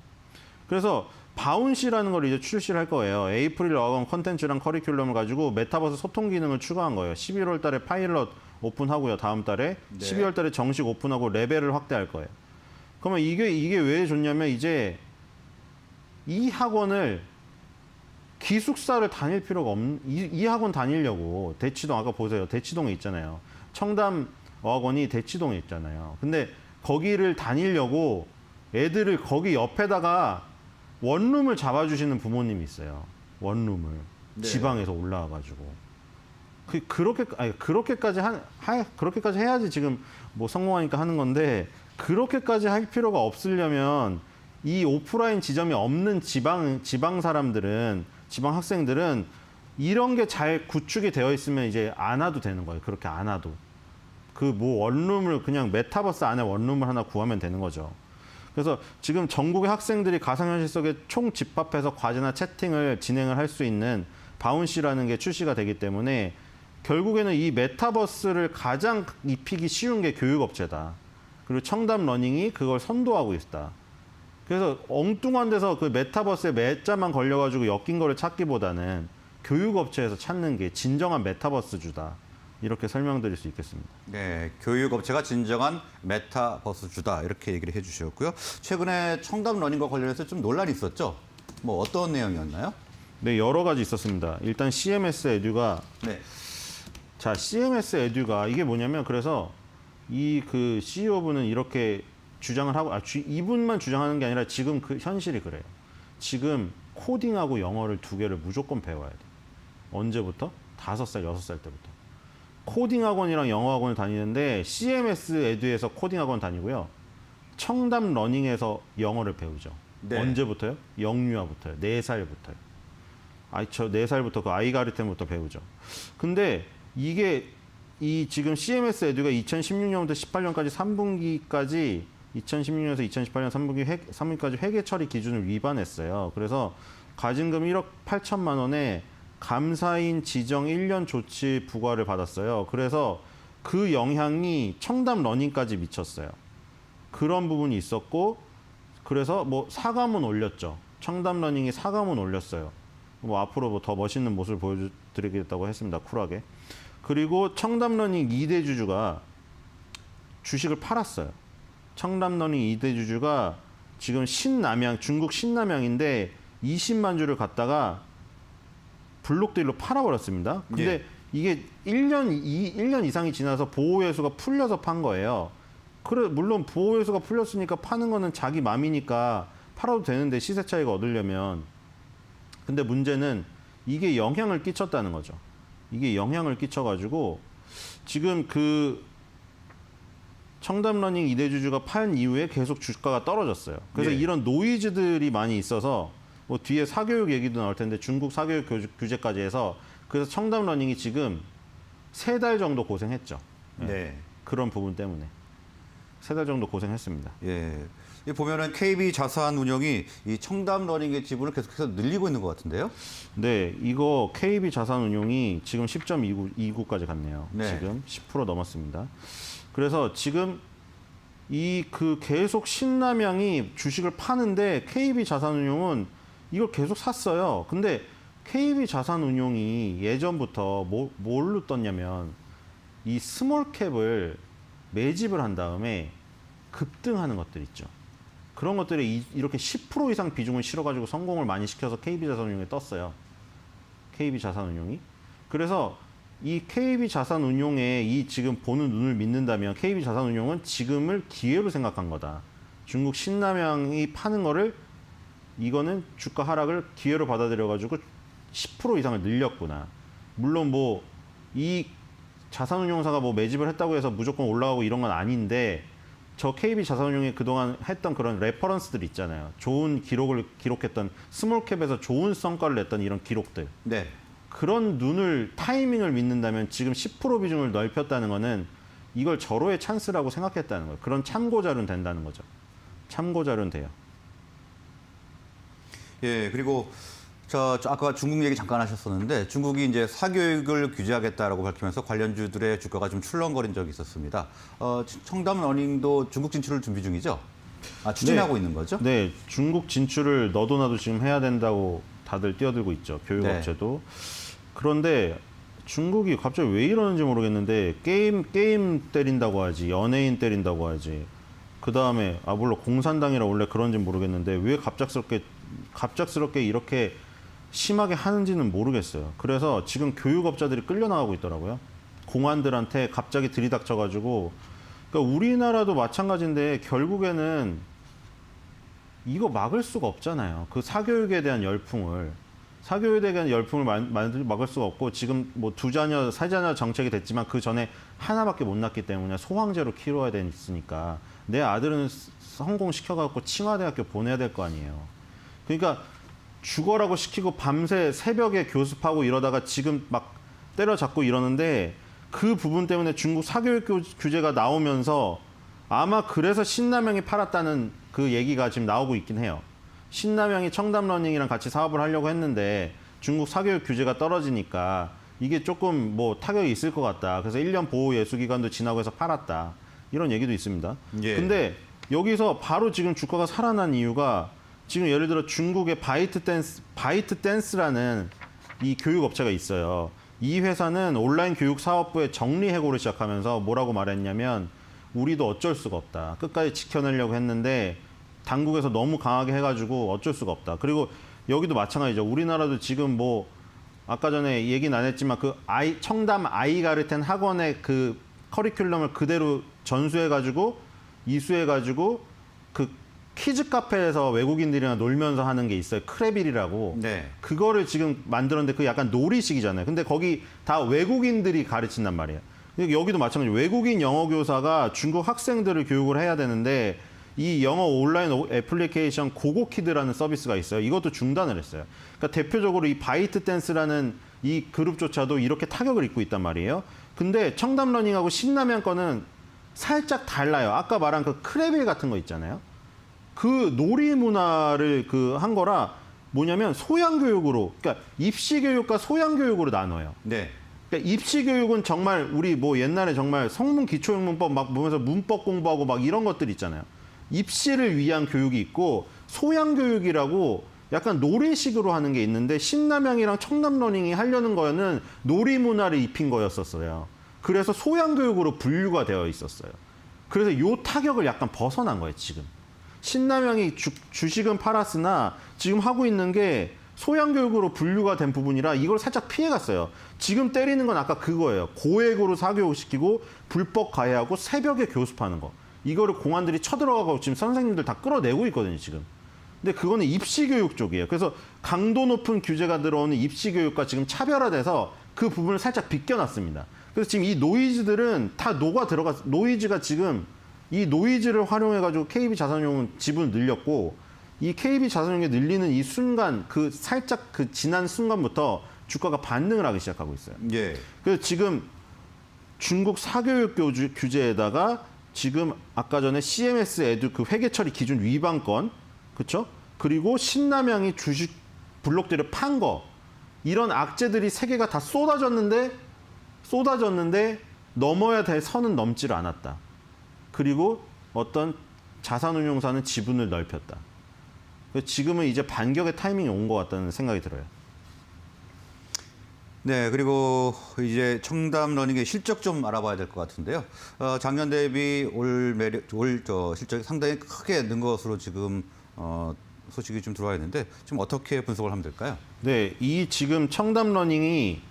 그래서 바운시라는 걸 이제 출시를 할 거예요. 에이프릴 어학원 컨텐츠랑 커리큘럼을 가지고 메타버스 소통 기능을 추가한 거예요. 11월 달에 파일럿 오픈하고요. 다음 달에. 네. 12월 달에 정식 오픈하고 레벨을 확대할 거예요. 그러면 이게 왜 좋냐면 이제 이 학원을 기숙사를 다닐 필요가 없는, 이 학원 다니려고 대치동, 아까 보세요. 대치동에 있잖아요. 청담 어학원이 대치동에 있잖아요. 근데 거기를 다니려고 애들을 거기 옆에다가 원룸을 잡아주시는 부모님이 있어요. 원룸을. 네. 지방에서 올라와가지고. 그렇게까지 해야지 지금 뭐 성공하니까 하는 건데, 그렇게까지 할 필요가 없으려면 이 오프라인 지점이 없는 지방 사람들은, 지방 학생들은 이런 게 잘 구축이 되어 있으면 이제 안 와도 되는 거예요. 그렇게 안 와도. 그 뭐 원룸을 그냥 메타버스 안에 원룸을 하나 구하면 되는 거죠. 그래서 지금 전국의 학생들이 가상현실 속에 총 집합해서 과제나 채팅을 진행을 할 수 있는 바운시라는 게 출시가 되기 때문에 결국에는 이 메타버스를 가장 입히기 쉬운 게 교육업체다. 그리고 청담러닝이 그걸 선도하고 있다. 그래서 엉뚱한 데서 그 메타버스에 매자만 걸려가지고 엮인 거를 찾기보다는 교육업체에서 찾는 게 진정한 메타버스주다. 이렇게 설명드릴 수 있겠습니다. 네, 교육업체가 진정한 메타버스주다 이렇게 얘기를 해주셨고요. 최근에 청담러닝과 관련해서 좀 논란이 있었죠? 뭐 어떤 내용이었나요? 네, 여러 가지 있었습니다. 일단 CMS 에듀가 네. 자, CMS 에듀가 이게 뭐냐면 그래서 이 그 CEO분은 이렇게 주장을 하고 이분만 주장하는 게 아니라 지금 그 현실이 그래요. 지금 코딩하고 영어를 두 개를 무조건 배워야 돼. 언제부터? 5살, 6살 때부터. 코딩 학원이랑 영어 학원을 다니는데 CMS 에듀에서 코딩 학원 다니고요. 청담 러닝에서 영어를 배우죠. 네. 언제부터요? 영유아부터요. 4살부터요. 저 4살부터 그 아이가르텐부터 배우죠. 근데 이게 이 지금 CMS 에듀가 2016년부터 18년까지 3분기까지 2016년에서 2018년 3분기까지 회계 처리 기준을 위반했어요. 그래서 가진금 1억 8천만 원에 감사인 지정 1년 조치 부과를 받았어요. 그래서 그 영향이 청담 러닝까지 미쳤어요. 그런 부분이 있었고, 그래서 뭐 사과문 올렸죠. 청담 러닝이 사과문 올렸어요. 뭐 앞으로 뭐 더 멋있는 모습을 보여드리겠다고 했습니다. 쿨하게. 그리고 청담 러닝 2대 주주가 주식을 팔았어요. 청담 러닝 2대 주주가 지금 중국 신남양인데 20만 주를 갖다가 블록데일로 팔아버렸습니다. 근데 예. 이게 1년 이상이 지나서 보호회수가 풀려서 판 거예요. 물론 보호회수가 풀렸으니까 파는 거는 자기 맘이니까 팔아도 되는데 시세 차익을 얻으려면. 근데 문제는 이게 영향을 끼쳤다는 거죠. 이게 영향을 끼쳐가지고 지금 그 청담러닝 2대 주주가 판 이후에 계속 주가가 떨어졌어요. 그래서 예. 이런 노이즈들이 많이 있어서 뭐 뒤에 사교육 얘기도 나올 텐데 중국 사교육 규제까지 해서 그래서 청담 러닝이 지금 3달 정도 고생했죠. 네. 그런 부분 때문에 3달 정도 고생했습니다. 예. 이 보면은 KB 자산운용이 이 청담 러닝의 지분을 계속해서 늘리고 있는 것 같은데요. 네, 이거 KB 자산운용이 지금 10.29까지 갔네요. 네. 지금 10% 넘었습니다. 그래서 지금 이 계속 신남양이 주식을 파는데 KB 자산운용은 이걸 계속 샀어요. 근데 KB 자산운용이 예전부터 뭘로 떴냐면 이 스몰캡을 매집을 한 다음에 급등하는 것들 있죠. 그런 것들이 이렇게 10% 이상 비중을 실어가지고 성공을 많이 시켜서 KB 자산운용에 떴어요. KB 자산운용이. 그래서 이 KB 자산운용에 이 지금 보는 눈을 믿는다면 KB 자산운용은 지금을 기회로 생각한 거다. 중국 신남양이 파는 거를 이거는 주가 하락을 기회로 받아들여가지고 10% 이상을 늘렸구나. 물론 뭐 이 자산운용사가 뭐 매집을 했다고 해서 무조건 올라가고 이런 건 아닌데 저 KB 자산운용이 그동안 했던 그런 레퍼런스들 있잖아요. 좋은 기록을 기록했던 스몰캡에서 좋은 성과를 냈던 이런 기록들. 네. 그런 타이밍을 믿는다면 지금 10% 비중을 넓혔다는 거는 이걸 절호의 찬스라고 생각했다는 거예요. 그런 참고 자료는 된다는 거죠. 참고 자료는 돼요. 예, 그리고 저 아까 중국 얘기 잠깐 하셨었는데 중국이 이제 사교육을 규제하겠다라고 밝히면서 관련주들의 주가가 좀 출렁거린 적이 있었습니다. 청담 러닝도 중국 진출을 준비 중이죠? 추진하고 있는 거죠? 네, 중국 진출을 너도 나도 지금 해야 된다고 다들 뛰어들고 있죠. 교육업체도. 그런데 중국이 갑자기 왜 이러는지 모르겠는데 게임 때린다고 하지, 연예인 때린다고 하지. 그 다음에 물론 공산당이라 원래 그런지 모르겠는데 왜 갑작스럽게 이렇게 심하게 하는지는 모르겠어요. 그래서 지금 교육업자들이 끌려나가고 있더라고요. 공안들한테 갑자기 들이닥쳐가지고. 그러니까 우리나라도 마찬가지인데 결국에는 이거 막을 수가 없잖아요. 그 사교육에 대한 열풍을. 사교육에 대한 열풍을 막을 수가 없고 지금 뭐 2자녀, 3자녀 정책이 됐지만 그 전에 하나밖에 못 낳기 때문에 소황제로 키워야 되니까 내 아들은 성공시켜갖고 칭화대학교 보내야 될 거 아니에요. 그러니까 죽어라고 시키고 밤새 새벽에 교습하고 이러다가 지금 막 때려잡고 이러는데 그 부분 때문에 중국 사교육 규제가 나오면서 아마 그래서 신남양이 팔았다는 그 얘기가 지금 나오고 있긴 해요. 신남양이 청담러닝이랑 같이 사업을 하려고 했는데 중국 사교육 규제가 떨어지니까 이게 조금 뭐 타격이 있을 것 같다. 그래서 1년 보호 예수 기간도 지나고 해서 팔았다. 이런 얘기도 있습니다. 예. 근데 여기서 바로 지금 주가가 살아난 이유가 지금 예를 들어 중국의 바이트 댄스라는 이 교육 업체가 있어요. 이 회사는 온라인 교육 사업부의 정리해고를 시작하면서 뭐라고 말했냐면 우리도 어쩔 수가 없다. 끝까지 지켜내려고 했는데 당국에서 너무 강하게 해가지고 어쩔 수가 없다. 그리고 여기도 마찬가지죠. 우리나라도 지금 뭐 아까 전에 얘기는 안 했지만 그 청담 아이가르텐 학원의 그 커리큘럼을 그대로 전수해가지고 이수해가지고 그 키즈 카페에서 외국인들이랑 놀면서 하는 게 있어요. 크레빌이라고. 네. 그거를 지금 만들었는데 그 약간 놀이식이잖아요. 근데 거기 다 외국인들이 가르친단 말이에요. 여기도 마찬가지로 외국인 영어 교사가 중국 학생들을 교육을 해야 되는데 이 영어 온라인 애플리케이션 고고키드라는 서비스가 있어요. 이것도 중단을 했어요. 그러니까 대표적으로 이 바이트 댄스라는 이 그룹조차도 이렇게 타격을 입고 있단 말이에요. 근데 청담 러닝하고 신남양 거는 살짝 달라요. 아까 말한 그 크레빌 같은 거 있잖아요. 그 놀이 문화를 한 거라 뭐냐면 소양 교육으로, 그러니까 입시 교육과 소양 교육으로 나눠요. 네. 그러니까 입시 교육은 정말 우리 뭐 옛날에 정말 성문 기초문법 막 보면서 문법 공부하고 막 이런 것들 있잖아요. 입시를 위한 교육이 있고 소양 교육이라고 약간 놀이식으로 하는 게 있는데 신남양이랑 청담 러닝이 하려는 거는 놀이 문화를 입힌 거였었어요. 그래서 소양 교육으로 분류가 되어 있었어요. 그래서 요 타격을 약간 벗어난 거예요, 지금. 신남양이 주식은 팔았으나 지금 하고 있는 게 소양교육으로 분류가 된 부분이라 이걸 살짝 피해갔어요. 지금 때리는 건 아까 그거예요. 고액으로 사교육시키고 불법 가해하고 새벽에 교습하는 거. 이거를 공안들이 쳐들어가고 지금 선생님들 다 끌어내고 있거든요, 지금. 근데 그거는 입시교육 쪽이에요. 그래서 강도 높은 규제가 들어오는 입시교육과 지금 차별화돼서 그 부분을 살짝 비껴놨습니다. 그래서 지금 이 노이즈들은 다 노이즈가 지금 이 노이즈를 활용해가지고 KB 자산운용은 지분을 늘렸고 이 KB 자산운용이 늘리는 이 순간, 그 살짝 그 지난 순간부터 주가가 반등을 하기 시작하고 있어요. 예. 그래서 지금 중국 사교육 규제에다가 지금 아까 전에 CMS 에듀 그 회계 처리 기준 위반건, 그렇죠? 그리고 신남향이 주식 블록들을 판 거, 이런 악재들이 세 개가 다 쏟아졌는데 넘어야 될 선은 넘지를 않았다. 그리고 어떤 자산운용사는 지분을 넓혔다. 그래서 지금은 이제 반격의 타이밍이 온 것 같다는 생각이 들어요. 네, 그리고 이제 청담러닝의 실적 좀 알아봐야 될 것 같은데요. 작년 대비 올 실적이 상당히 크게 는 것으로 지금 소식이 좀 들어와 있는데 지금 어떻게 분석을 하면 될까요? 네, 이 지금 청담러닝이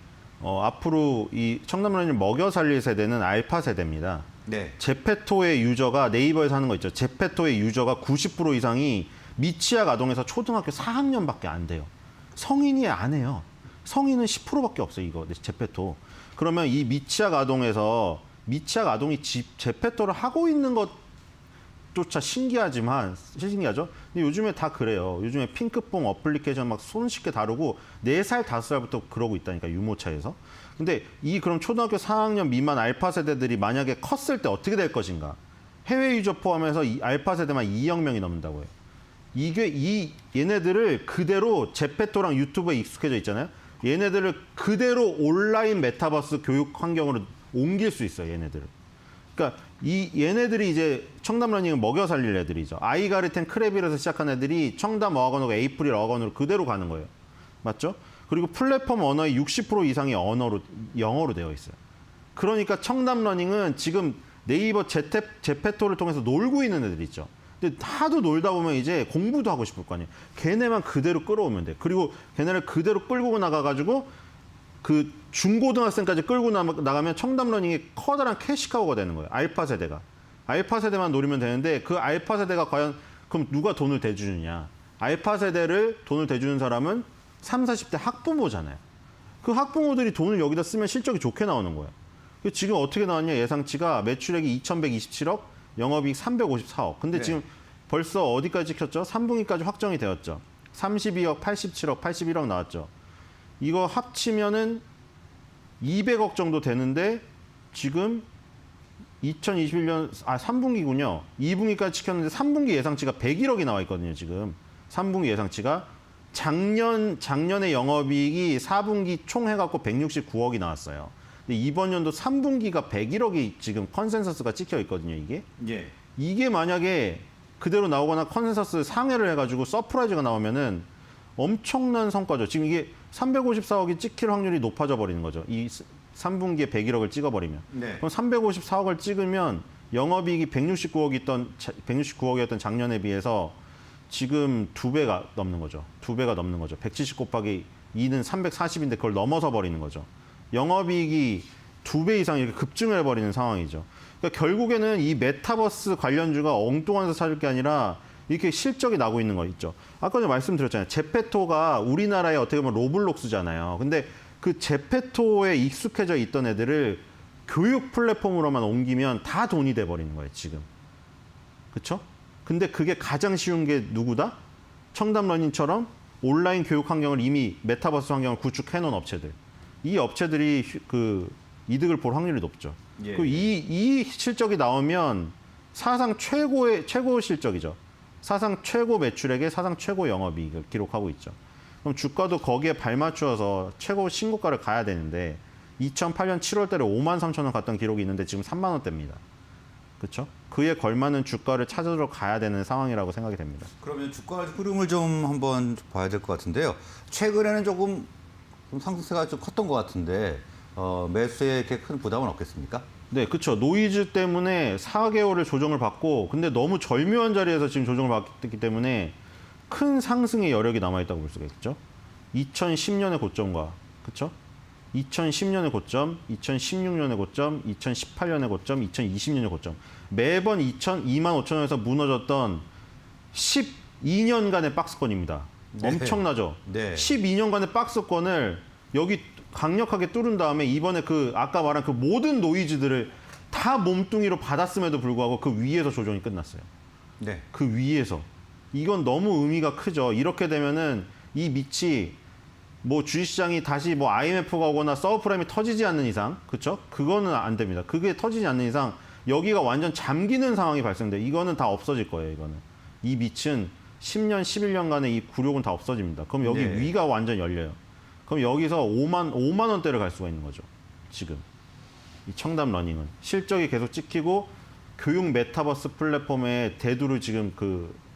앞으로 이 청담러닝을 먹여 살릴 세대는 알파 세대입니다. 네. 제페토의 유저가 네이버에서 하는 거 있죠. 제페토의 유저가 90% 이상이 미취학 아동에서 초등학교 4학년밖에 안 돼요. 성인이 안 해요. 성인은 10%밖에 없어요. 이거 제페토. 그러면 이 미취학 아동에서 미취학 아동이 제페토를 하고 있는 것조차 신기하죠. 근데 요즘에 다 그래요. 요즘에 핑크퐁 어플리케이션 막 손쉽게 다루고 4살, 5살부터 그러고 있다니까, 유모차에서. 근데 이 그럼 초등학교 4학년 미만 알파 세대들이 만약에 컸을 때 어떻게 될 것인가? 해외 유저 포함해서 이 알파 세대만 2억 명이 넘는다고 해요. 얘네들을 그대로 제페토랑 유튜브에 익숙해져 있잖아요. 얘네들을 그대로 온라인 메타버스 교육 환경으로 옮길 수 있어요, 얘네들을. 그러니까 얘네들이 이제 청담러닝을 먹여 살릴 애들이죠. 아이가르텐 크레빌에서 시작한 애들이 청담 어학원하고 에이프릴 어학원으로 그대로 가는 거예요. 맞죠? 그리고 플랫폼 언어의 60% 이상이 영어로 되어 있어요. 그러니까 청담러닝은 지금 네이버 제페토를 통해서 놀고 있는 애들 있죠. 근데 하도 놀다 보면 이제 공부도 하고 싶을 거 아니에요. 걔네만 그대로 끌어오면 돼. 그리고 걔네를 그대로 끌고 나가가지고 그 중고등학생까지 끌고 나가면 청담러닝이 커다란 캐시카우가 되는 거예요. 알파 세대가. 알파 세대만 노리면 되는데 그 알파 세대가 과연 그럼 누가 돈을 대주느냐. 알파 세대를 돈을 대주는 사람은 30, 40대 학부모잖아요. 그 학부모들이 돈을 여기다 쓰면 실적이 좋게 나오는 거예요. 지금 어떻게 나왔냐. 예상치가 매출액이 2,127억, 영업이익 354억. 근데 네. 지금 벌써 어디까지 찍혔죠? 3분기까지 확정이 되었죠. 32억, 87억, 81억 나왔죠. 이거 합치면은 200억 정도 되는데 지금 2021년 3분기군요. 2분기까지 찍혔는데 3분기 예상치가 101억이 나와 있거든요, 지금. 3분기 예상치가 작년에 영업이익이 4분기 총 해갖고 169억이 나왔어요. 근데 이번 연도 3분기가 101억이 지금 컨센서스가 찍혀 있거든요, 이게. 예. 이게 만약에 그대로 나오거나 컨센서스 상회를 해가지고 서프라이즈가 나오면은 엄청난 성과죠. 지금 이게 354억이 찍힐 확률이 높아져 버리는 거죠. 이 3분기에 101억을 찍어버리면. 네. 그럼 354억을 찍으면 영업이익이 169억이었던 작년에 비해서 지금 2배가 넘는 거죠. 2배가 넘는 거죠. 170 곱하기 2는 340인데 그걸 넘어서 버리는 거죠. 영업이익이 2배 이상 이렇게 급증을 해버리는 상황이죠. 그러니까 결국에는 이 메타버스 관련주가 엉뚱한 데서 찾을 게 아니라 이렇게 실적이 나고 있는 거 있죠. 아까 전에 말씀드렸잖아요. 제페토가 우리나라의 어떻게 보면 로블록스잖아요. 근데 그 제페토에 익숙해져 있던 애들을 교육 플랫폼으로만 옮기면 다 돈이 돼버리는 거예요, 지금. 그렇죠? 근데 그게 가장 쉬운 게 누구다? 청담러닝처럼 온라인 교육 환경을 이미 메타버스 환경을 구축해 놓은 업체들. 이 업체들이 그 이득을 볼 확률이 높죠. 예. 그 이 실적이 나오면 사상 최고 실적이죠. 사상 최고 매출액에 사상 최고 영업이익을 기록하고 있죠. 그럼 주가도 거기에 발맞추어서 최고 신고가를 가야 되는데 2008년 7월 달에 5만 3천 원 갔던 기록이 있는데 지금 3만 원대입니다. 그렇죠? 그에 걸맞는 주가를 찾으러 가야 되는 상황이라고 생각이 됩니다. 그러면 주가 흐름을 좀 한번 봐야 될 것 같은데요. 최근에는 조금 상승세가 좀 컸던 것 같은데 매수에 이렇게 큰 부담은 없겠습니까? 네, 그렇죠. 노이즈 때문에 4개월을 조정을 받고 근데 너무 절묘한 자리에서 지금 조정을 받기 때문에 큰 상승의 여력이 남아있다고 볼 수가 있죠. 2010년의 고점과 그렇죠? 2010년의 고점, 2016년의 고점, 2018년의 고점, 2020년의 고점. 매번 2만 5천 원에서 무너졌던 12년간의 박스권입니다. 네. 엄청나죠? 네. 12년간의 박스권을 여기 강력하게 뚫은 다음에 이번에 그 아까 말한 그 모든 노이즈들을 다 몸뚱이로 받았음에도 불구하고 그 위에서 조정이 끝났어요. 네. 그 위에서. 이건 너무 의미가 크죠. 이렇게 되면은 이 밑이 뭐 주식시장이 다시 뭐 IMF가 오거나 서브프라임이 터지지 않는 이상, 그렇죠? 그거는 안 됩니다. 그게 터지지 않는 이상 여기가 완전 잠기는 상황이 발생돼. 이거는 다 없어질 거예요. 이거는 이 밑은 10년, 11년간의 이 굴욕은 다 없어집니다. 그럼 여기 네. 위가 완전 열려요. 그럼 여기서 5만 원대를 갈 수가 있는 거죠. 지금 이 청담 러닝은 실적이 계속 찍히고 교육 메타버스 플랫폼에 대두를 지금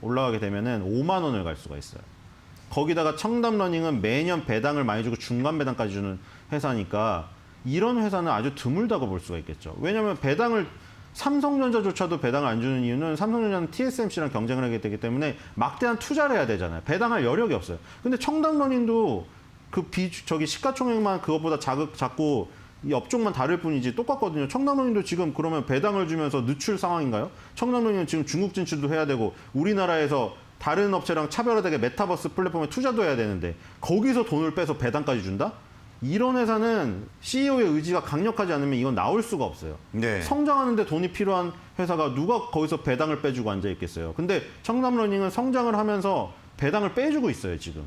올라가게 되면은 5만 원을 갈 수가 있어요. 거기다가 청담 러닝은 매년 배당을 많이 주고 중간 배당까지 주는 회사니까 이런 회사는 아주 드물다고 볼 수가 있겠죠. 왜냐하면 배당을 삼성전자조차도 배당을 안 주는 이유는 삼성전자는 TSMC랑 경쟁을 하게 되기 때문에 막대한 투자를 해야 되잖아요. 배당할 여력이 없어요. 근데 청담 러닝도 시가총액만 그것보다 작고 이 업종만 다를 뿐이지 똑같거든요. 청담 러닝도 지금 그러면 배당을 주면서 늦출 상황인가요? 청담 러닝은 지금 중국 진출도 해야 되고 우리나라에서 다른 업체랑 차별화되게 메타버스 플랫폼에 투자도 해야 되는데 거기서 돈을 빼서 배당까지 준다? 이런 회사는 CEO의 의지가 강력하지 않으면 이건 나올 수가 없어요. 네. 성장하는데 돈이 필요한 회사가 누가 거기서 배당을 빼주고 앉아 있겠어요. 근데 청담러닝은 성장을 하면서 배당을 빼주고 있어요, 지금.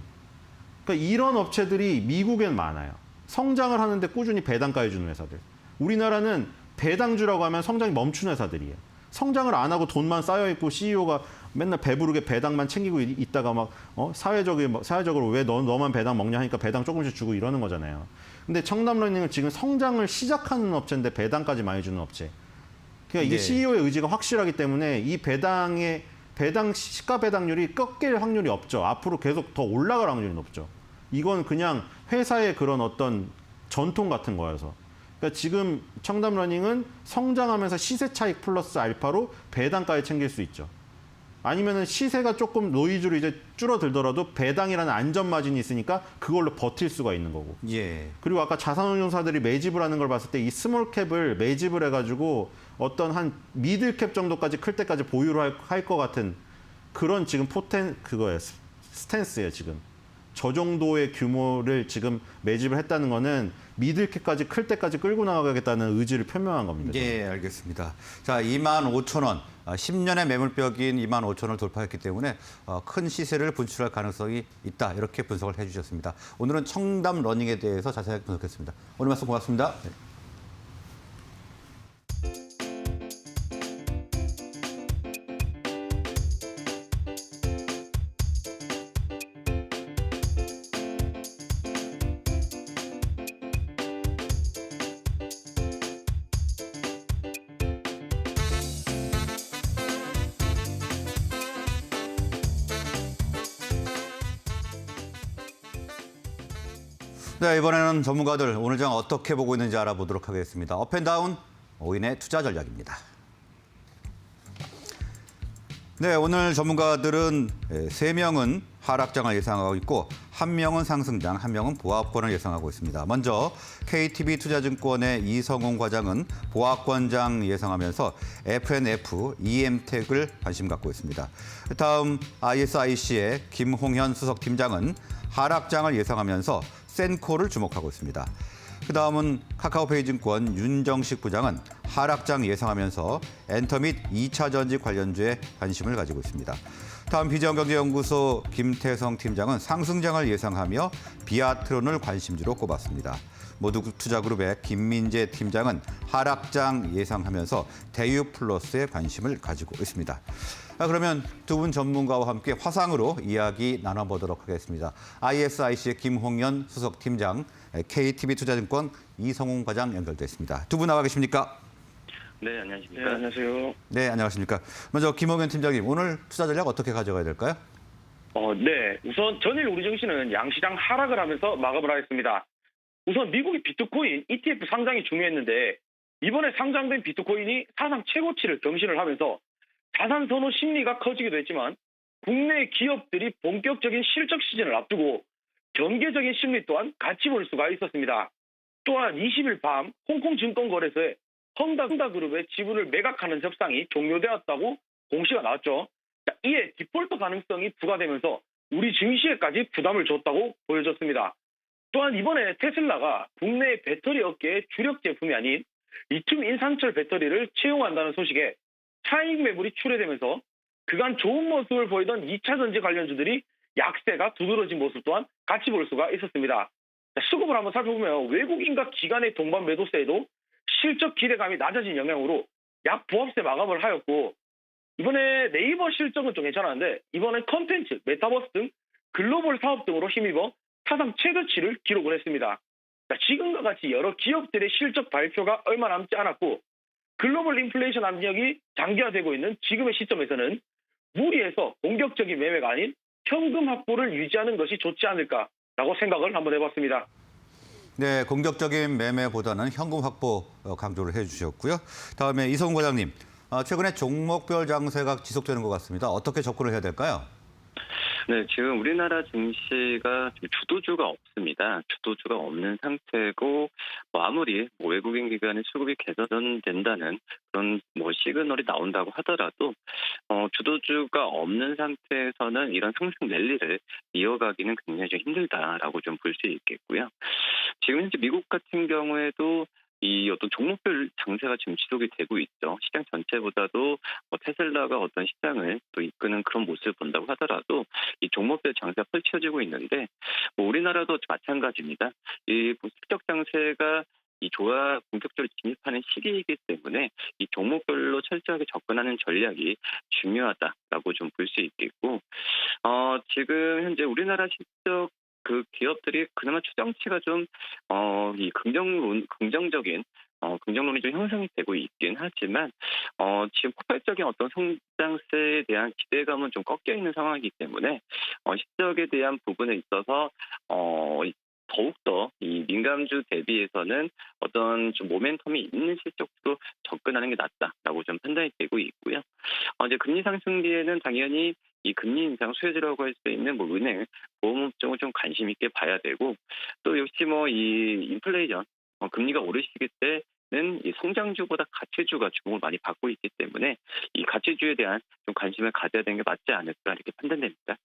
그러니까 이런 업체들이 미국엔 많아요. 성장을 하는데 꾸준히 배당까지 주는 회사들. 우리나라는 배당주라고 하면 성장이 멈춘 회사들이에요. 성장을 안 하고 돈만 쌓여 있고 CEO가 맨날 배부르게 배당만 챙기고 있다가 막 사회적으로 왜 너만 배당 먹냐 하니까 배당 조금씩 주고 이러는 거잖아요. 근데 청담러닝은 지금 성장을 시작하는 업체인데 배당까지 많이 주는 업체. 그러니까 이게 네. CEO의 의지가 확실하기 때문에 이 시가 배당률이 꺾일 확률이 없죠. 앞으로 계속 더 올라갈 확률이 높죠. 이건 그냥 회사의 그런 어떤 전통 같은 거여서. 그러니까 지금 청담러닝은 성장하면서 시세 차익 플러스 알파로 배당까지 챙길 수 있죠. 아니면은 시세가 조금 노이즈로 이제 줄어들더라도 배당이라는 안전 마진이 있으니까 그걸로 버틸 수가 있는 거고. 예. 그리고 아까 자산운용사들이 매집을 하는 걸 봤을 때 이 스몰캡을 매집을 해가지고 어떤 한 미들캡 정도까지 클 때까지 보유를 할 것 같은 그런 지금 스탠스예요, 지금. 저 정도의 규모를 지금 매집을 했다는 거는 미들캡까지 클 때까지 끌고 나가겠다는 의지를 표명한 겁니다. 예, 알겠습니다. 자, 25,000원. 10년의 매물벽인 25,000원을 돌파했기 때문에 큰 시세를 분출할 가능성이 있다. 이렇게 분석을 해주셨습니다. 오늘은 청담 러닝에 대해서 자세하게 분석했습니다. 오늘 말씀 고맙습니다. 네. 네, 이번에는 전문가들 오늘 장 어떻게 보고 있는지 알아보도록 하겠습니다. 업앤다운 5인의 투자 전략입니다. 네, 오늘 전문가들은 3명은 하락장을 예상하고 있고 1명은 상승장, 1명은 보합권을 예상하고 있습니다. 먼저 KTB 투자증권의 이성훈 과장은 보합권장 예상하면서 FNF, EM텍을 관심 갖고 있습니다. 다음 ISIC의 김홍현 수석팀장은 하락장을 예상하면서 센코를 주목하고 있습니다. 그다음은 카카오페이증권 윤정식 부장은 하락장 예상하면서 엔터 및 2차 전지 관련주에 관심을 가지고 있습니다. 다음 비전경제연구소 김태성 팀장은 상승장을 예상하며 비아트론을 관심주로 꼽았습니다. 모두투자그룹의 김민재 팀장은 하락장 예상하면서 대유플러스에 관심을 가지고 있습니다. 그러면 두 분 전문가와 함께 화상으로 이야기 나눠보도록 하겠습니다. ISIC의 김홍현 수석팀장, KTB 투자증권 이성훈 과장 연결됐습니다. 두 분 나와 계십니까? 네, 안녕하십니까. 네, 안녕하세요. 네, 안녕하십니까. 먼저 김홍현 팀장님, 오늘 투자 전략 어떻게 가져가야 될까요? 네. 우선 전일 우리 증시는 양시장 하락을 하면서 마감을 하였습니다. 우선 미국의 비트코인 ETF 상장이 중요했는데 이번에 상장된 비트코인이 사상 최고치를 경신을 하면서 자산 선호 심리가 커지기도 했지만 국내 기업들이 본격적인 실적 시즌을 앞두고 경계적인 심리 또한 같이 볼 수가 있었습니다. 또한 20일 밤 홍콩 증권거래소에 헝다그룹의 지분을 매각하는 협상이 종료되었다고 공시가 나왔죠. 이에 디폴트 가능성이 부과되면서 우리 증시에까지 부담을 줬다고 보여졌습니다. 또한 이번에 테슬라가 국내 배터리 업계의 주력 제품이 아닌 리튬 인산철 배터리를 채용한다는 소식에 차익 매물이 출회되면서 그간 좋은 모습을 보이던 2차 전지 관련주들이 약세가 두드러진 모습 또한 같이 볼 수가 있었습니다. 자, 수급을 한번 살펴보면 외국인과 기관의 동반 매도세에도 실적 기대감이 낮아진 영향으로 약 부합세 마감을 하였고, 이번에 네이버 실적은 좀 괜찮았는데 이번엔 컨텐츠, 메타버스 등 글로벌 사업 등으로 힘입어 사상 최저치를 기록을 했습니다. 자, 지금과 같이 여러 기업들의 실적 발표가 얼마 남지 않았고 글로벌 인플레이션 압력이 장기화되고 있는 지금의 시점에서는 무리해서 공격적인 매매가 아닌 현금 확보를 유지하는 것이 좋지 않을까라고 생각을 한번 해봤습니다. 네, 공격적인 매매보다는 현금 확보 강조를 해주셨고요. 다음에 이성훈 과장님, 최근에 종목별 장세가 지속되는 것 같습니다. 어떻게 접근을 해야 될까요? 네, 지금 우리나라 증시가 주도주가 없습니다. 주도주가 없는 상태고, 아무리 외국인 기관의 수급이 개선된다는 그런 시그널이 나온다고 하더라도, 주도주가 없는 상태에서는 이런 상승 랠리를 이어가기는 굉장히 좀 힘들다라고 좀 볼 수 있겠고요. 지금 현재 미국 같은 경우에도 이 어떤 종목별 장세가 지금 지속이 되고 있죠. 시장 전체보다도 테슬라가 어떤 시장을 또 이끄는 그런 모습을 본다고 하더라도 이 종목별 장세가 펼쳐지고 있는데, 우리나라도 마찬가지입니다. 이 실적 장세가 이 조화 본격적으로 진입하는 시기이기 때문에 이 종목별로 철저하게 접근하는 전략이 중요하다라고 좀 볼 수 있겠고, 지금 현재 우리나라 실적 그 기업들이 그나마 추정치가 좀 이 긍정적인 긍정론이 좀 형성이 되고 있긴 하지만 지금 폭발적인 어떤 성장세에 대한 기대감은 좀 꺾여 있는 상황이기 때문에 실적에 대한 부분에 있어서 더욱더 이 민감주 대비해서는 어떤 좀 모멘텀이 있는 실적도 접근하는 게 낫다라고 좀 판단이 되고 있고요. 이제 금리 상승기에는 당연히 이 금리 인상 수혜주라고 할 수 있는 은행, 보험업종을 좀 관심 있게 봐야 되고, 또 역시 이 인플레이션, 금리가 오르시기 때는 이 성장주보다 가치주가 주목을 많이 받고 있기 때문에 이 가치주에 대한 좀 관심을 가져야 되는 게 맞지 않을까 이렇게 판단됩니다.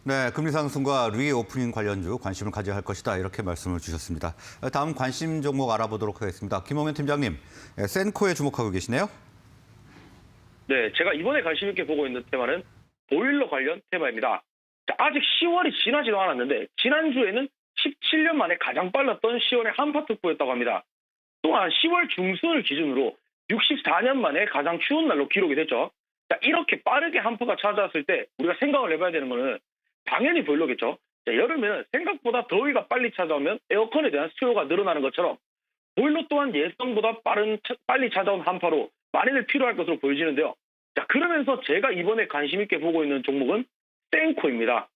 네, 금리 상승과 리오프닝 관련주 관심을 가져야 할 것이다 이렇게 말씀을 주셨습니다. 다음 관심 종목 알아보도록 하겠습니다. 김홍현 팀장님, 센코에 주목하고 계시네요. 네, 제가 이번에 관심 있게 보고 있는 테마는 보일러 관련 테마입니다. 자, 아직 10월이 지나지도 않았는데 지난주에는 17년 만에 가장 빨랐던 10월의 한파 특보였다고 합니다. 또한 10월 중순을 기준으로 64년 만에 가장 추운 날로 기록이 됐죠. 자, 이렇게 빠르게 한파가 찾아왔을 때 우리가 생각을 해봐야 되는 거는 당연히 보일러겠죠. 자, 여름에는 생각보다 더위가 빨리 찾아오면 에어컨에 대한 수요가 늘어나는 것처럼 보일러 또한 예상보다 빨리 찾아온 한파로 많이들 필요할 것으로 보여지는데요. 자, 그러면서 제가 이번에 관심 있게 보고 있는 종목은 센코입니다.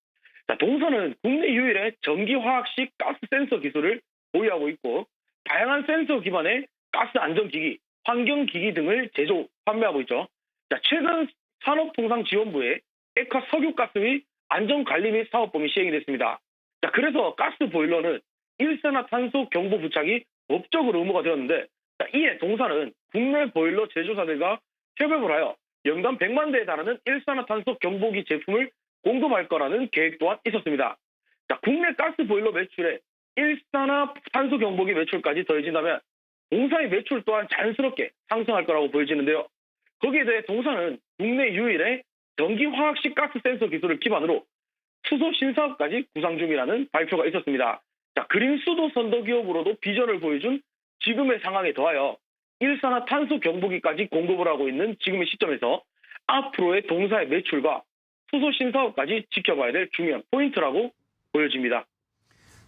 자, 동사는 국내 유일의 전기화학식 가스 센서 기술을 보유하고 있고 다양한 센서 기반의 가스 안전기기, 환경기기 등을 제조, 판매하고 있죠. 자, 최근 산업통상지원부의 액화 석유가스 및 안전관리 및 사업범위 시행이 됐습니다. 자, 그래서 가스 보일러는 일산화탄소 경보 부착이 법적으로 의무가 되었는데, 자, 이에 동사는 국내 보일러 제조사들과 협업을 하여 연간 100만 대에 달하는 일산화탄소 경보기 제품을 공급할 거라는 계획 또한 있었습니다. 자, 국내 가스 보일러 매출에 일산화탄소 경보기 매출까지 더해진다면 동사의 매출 또한 자연스럽게 상승할 거라고 보여지는데요. 거기에 대해 동사는 국내 유일의 전기화학식 가스 센서 기술을 기반으로 수소 신사업까지 구상 중이라는 발표가 있었습니다. 자, 그린 수도 선도 기업으로도 비전을 보여준 지금의 상황에 더하여 일산화탄소 경보기까지 공급을 하고 있는 지금의 시점에서 앞으로의 동사의 매출과 수소 신사업까지 지켜봐야 될 중요한 포인트라고 보여집니다.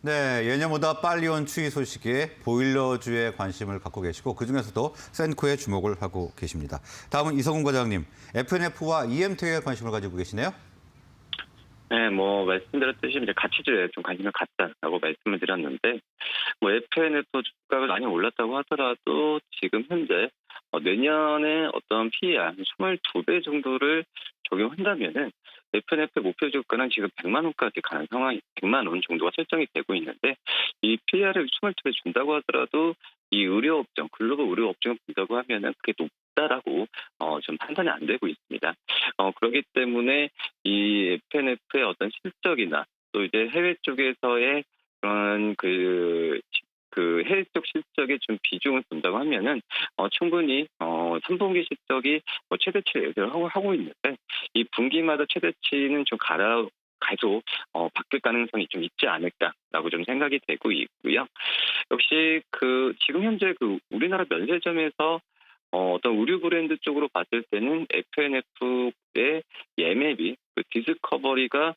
네, 예년보다 빨리 온 추위 소식에 보일러주에 관심을 갖고 계시고 그중에서도 센코에 주목을 하고 계십니다. 다음은 이성훈 과장님, FNF와 EMT에 관심을 가지고 계시네요. 네, 말씀드렸듯이 이제 가치주에 좀 관심을 갖다라고 말씀을 드렸는데, FNF 주가가 많이 올랐다고 하더라도 지금 현재 내년에 어떤 PER 22배 정도를 적용한다면은 FNF 목표 주가는 지금 100만 원까지 가는 상황이 100만 원 정도가 설정이 되고 있는데, 이 PER을 22배 준다고 하더라도 이 의료업종, 글로벌 의료업종을 본다고 하면은 그게 높다라고 좀 판단이 안 되고 있습니다. 그렇기 때문에 이 FNF의 어떤 실적이나 또 이제 해외 쪽에서의 그런 그 그 해외 쪽 실적의 좀 비중을 본다고 하면은 충분히 3분기 실적이 최대치를 예상하고 있는데 이 분기마다 최대치는 좀 가도 바뀔 가능성이 좀 있지 않을까라고 좀 생각이 되고 있고요. 역시 그 지금 현재 그 우리나라 면세점에서 어떤 의류 브랜드 쪽으로 봤을 때는 F&F의 예매비, 그 디스커버리가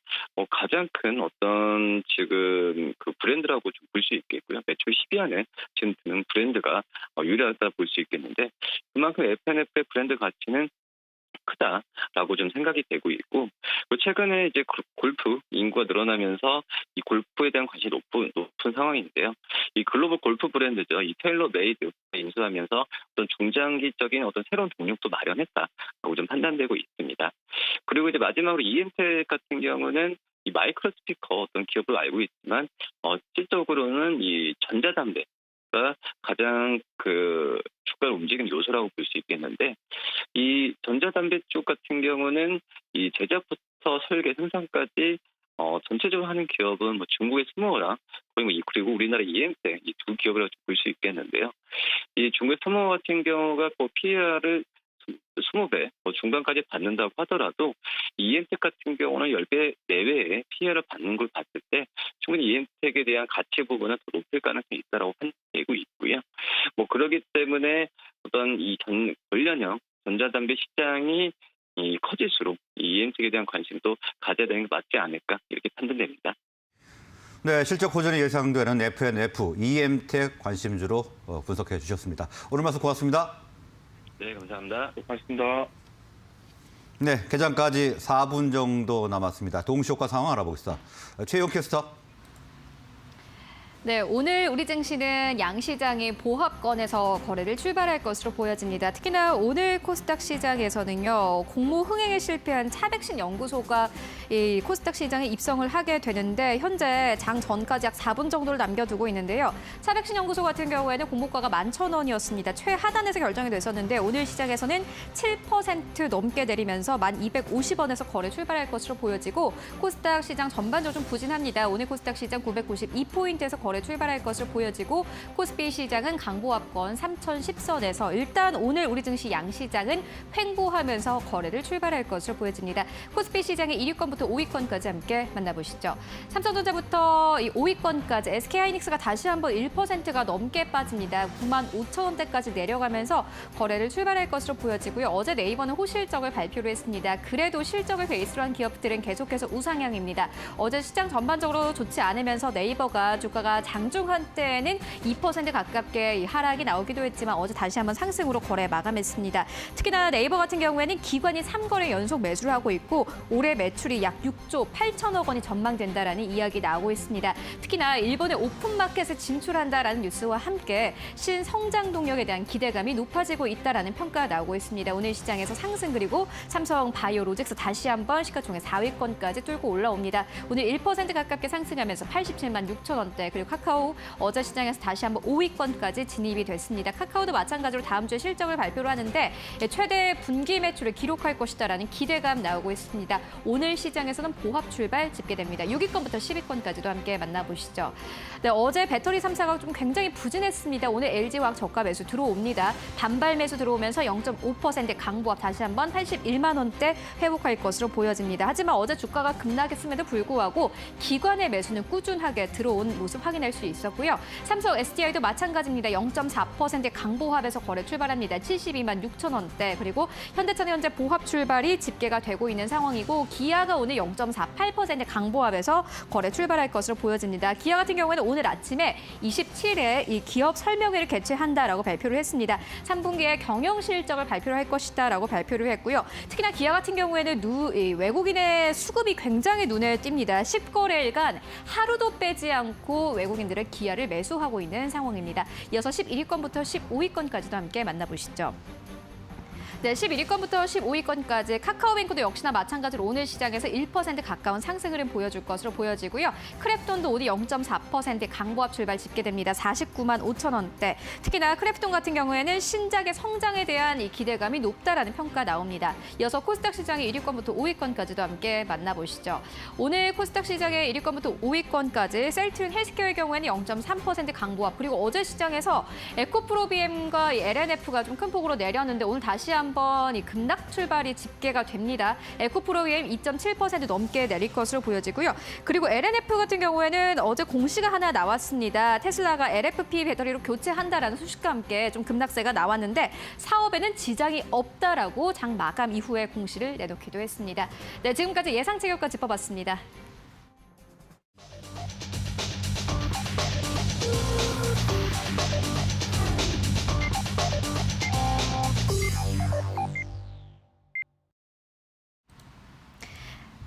가장 큰 어떤 지금 그 브랜드라고 좀 볼 수 있겠고요. 매출 10위 안에 지금 드는 브랜드가 유일하다 볼 수 있겠는데 그만큼 F&F의 브랜드 가치는 크다라고 좀 생각이 되고 있고 최근에 이제 골프 인구가 늘어나면서 이 골프에 대한 관심이 높은 상황인데요. 이 글로벌 골프 브랜드죠. 이 테일러 메이드가 인수하면서 어떤 중장기적인 어떤 새로운 동력도 마련했다라고 좀 판단되고 있습니다. 그리고 이제 마지막으로 EM텍 같은 경우는 이 마이크로 스피커 어떤 기업으로 알고 있지만 실질적으로는 이 전자담배 가 가장 그 주가를 움직이는 요소라고 볼 수 있겠는데 이 전자담배 쪽 같은 경우는 이 제작부터 설계, 생산까지 전체적으로 하는 기업은 뭐 중국의 스모어랑 그리고 우리나라 EM텍 이 두 기업이라고 볼 수 있겠는데요. 이 중국의 스모어 같은 경우가 PER을 20배 중간까지 받는다고 하더라도 EM텍 같은 경우는 10배 내외의 피해를 받는 걸 봤을 때 충분히 EM텍에 대한 가치 부분은 더 높을 가능성이 있다고 판단되고 있고요. 그러기 때문에 어떤 이 전련형 전자담배 시장이 커질수록 이 EM텍에 대한 관심도 가져야 되는 게 맞지 않을까 이렇게 판단됩니다. 네, 실적 호전이 예상되는 F&F, EM텍 관심주로 분석해 주셨습니다. 오늘 말씀 고맙습니다. 네, 감사합니다. 고맙습니다. 네, 개장까지 4분 정도 남았습니다. 동시효과 상황 알아보겠습니다. 최영 캐스터. 네, 오늘 우리 증시는 양시장이 보합권에서 거래를 출발할 것으로 보여집니다. 특히나 오늘 코스닥 시장에서는요, 공모 흥행에 실패한 차백신 연구소가 이 코스닥 시장에 입성을 하게 되는데 현재 장 전까지 약 4분 정도를 남겨두고 있는데요. 차백신 연구소 같은 경우에는 공모가가 11,000원이었습니다. 최하단에서 결정이 됐었는데 오늘 시장에서는 7% 넘게 내리면서 1,250원에서 거래 출발할 것으로 보여지고 코스닥 시장 전반적으로 좀 부진합니다. 오늘 코스닥 시장 992포인트에서 거래 출발할 것으로 보여지고 코스피 시장은 강보합권 3,010선에서 일단 오늘 우리 증시 양시장은 횡보하면서 거래를 출발할 것으로 보여집니다. 코스피 시장의 1위권부터 5위권까지 함께 만나보시죠. 삼성전자부터 이 5위권까지 SK하이닉스가 다시 한번 1%가 넘게 빠집니다. 95,000원대까지 내려가면서 거래를 출발할 것으로 보여지고요. 어제 네이버는 호실적을 발표를 했습니다. 그래도 실적을 베이스로 한 기업들은 계속해서 우상향입니다. 어제 시장 전반적으로 좋지 않으면서 네이버가 주가가 장중 한때는 2% 가깝게 하락이 나오기도 했지만 어제 다시 한번 상승으로 거래 마감했습니다. 특히나 네이버 같은 경우에는 기관이 3거래 연속 매수를 하고 있고 올해 매출이 약 6조 8천억 원이 전망된다라는 이야기 나오고 있습니다. 특히나 일본의 오픈마켓에 진출한다라는 뉴스와 함께 신성장 동력에 대한 기대감이 높아지고 있다라는 평가가 나오고 있습니다. 오늘 시장에서 상승 그리고 삼성 바이오로직스 다시 한번 시가총액 4위권까지 뚫고 올라옵니다. 오늘 1% 가깝게 상승하면서 87만 6천 원대 그리고 카카오 어제 시장에서 다시 한번 5위권까지 진입이 됐습니다. 카카오도 마찬가지로 다음 주에 실적을 발표를 하는데 최대 분기 매출을 기록할 것이다라는 기대감 나오고 있습니다. 오늘 시장에서는 보합 출발 집계됩니다. 6위권부터 10위권까지도 함께 만나보시죠. 네, 어제 배터리 3사가 좀 굉장히 부진했습니다. 오늘 LG화학 저가 매수 들어옵니다. 반발 매수 들어오면서 0.5% 강보합 다시 한번 81만 원대 회복할 것으로 보여집니다. 하지만 어제 주가가 급락했음에도 불구하고 기관의 매수는 꾸준하게 들어온 모습 확인할 수 있었고요. 삼성 SDI도 마찬가지입니다. 0.4% 강보합에서 거래 출발합니다. 72만 6천 원대 그리고 현대차는 현재 보합 출발이 집계가 되고 있는 상황이고 기아가 오늘 0.48% 강보합에서 거래 출발할 것으로 보여집니다. 기아 같은 경우에는 오늘 아침에 27일 이 기업 설명회를 개최한다라고 발표를 했습니다. 3분기에 경영 실적을 발표를 할 것이다라고 발표를 했고요. 특히나 기아 같은 경우에는 외국인의 수급이 굉장히 눈에 띕니다. 10거래일간 하루도 빼지 않고 외국인들의 기아를 매수하고 있는 상황입니다. 이어서 11위권부터 15위권까지도 함께 만나보시죠. 네, 11위권부터 15위권까지 카카오뱅크도 역시나 마찬가지로 오늘 시장에서 1% 가까운 상승 흐름 보여줄 것으로 보여지고요. 크랩톤도 오늘 0.4% 강보합 출발 집계 됩니다. 49만 5천 원대. 특히나 크랩톤 같은 경우에는 신작의 성장에 대한 이 기대감이 높다라는 평가 나옵니다. 이어서 코스닥 시장의 1위권부터 5위권까지도 함께 만나보시죠. 오늘 코스닥 시장의 1위권부터 5위권까지 셀트리온 헬스케어의 경우에는 0.3% 강보합, 그리고 어제 시장에서 에코프로비엠과 LNF가 좀 큰 폭으로 내렸는데 오늘 다시 한번 이 급락 출발이 집계가 됩니다. 에코프로비엠 2.7% 넘게 내릴 것으로 보여지고요. 그리고 LNF 같은 경우에는 어제 공시가 하나 나왔습니다. 테슬라가 LFP 배터리로 교체한다라는 소식과 함께 좀 급락세가 나왔는데 사업에는 지장이 없다라고 장 마감 이후에 공시를 내놓기도 했습니다. 네, 지금까지 예상 체결가 짚어봤습니다.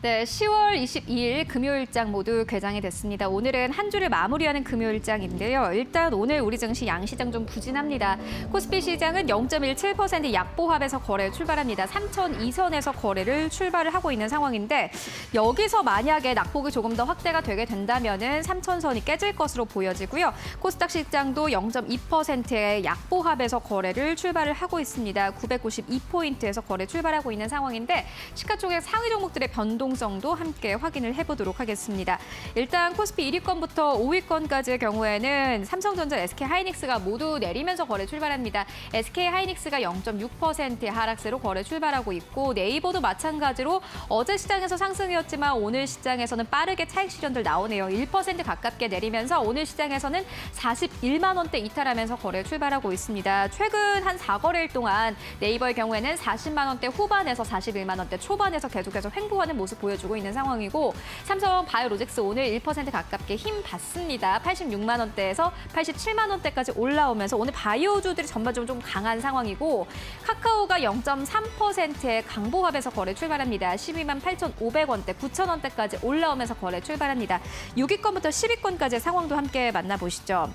네, 10월 22일 금요일장 모두 개장이 됐습니다. 오늘은 한 주를 마무리하는 금요일장인데요. 일단 오늘 우리 증시 양시장 좀 부진합니다. 코스피 시장은 0.17% 약보합에서 거래 출발합니다. 3,002선에서 거래를 출발을 하고 있는 상황인데 여기서 만약에 낙폭이 조금 더 확대가 되게 된다면은 3,000선이 깨질 것으로 보여지고요. 코스닥 시장도 0.2%의 약보합에서 거래를 출발을 하고 있습니다. 992포인트에서 거래 출발하고 있는 상황인데 시가총액 상위 종목들의 변동 정도 함께 확인을 해보도록 하겠습니다. 일단 코스피 1위권부터 5위권까지의 경우에는 삼성전자, SK하이닉스가 모두 내리면서 거래 출발합니다. SK하이닉스가 0.6%의 하락세로 거래 출발하고 있고 네이버도 마찬가지로 어제 시장에서 상승이었지만 오늘 시장에서는 빠르게 차익 실현들 나오네요. 1% 가깝게 내리면서 오늘 시장에서는 41만 원대 이탈하면서 거래 출발하고 있습니다. 최근 한 4거래일 동안 네이버의 경우에는 40만 원대 후반에서 41만 원대 초반에서 계속해서 횡보하는 모습 보여주고 있는 상황이고 삼성 바이오로직스 오늘 1% 가깝게 힘 받습니다. 86만 원대에서 87만 원대까지 올라오면서 오늘 바이오주들이 전반적으로 좀 강한 상황이고 카카오가 0.3%의 강보합에서 거래 출발합니다. 12만 8,500원대, 9천 원대까지 올라오면서 거래 출발합니다. 6위권부터 10위권까지의 상황도 함께 만나보시죠.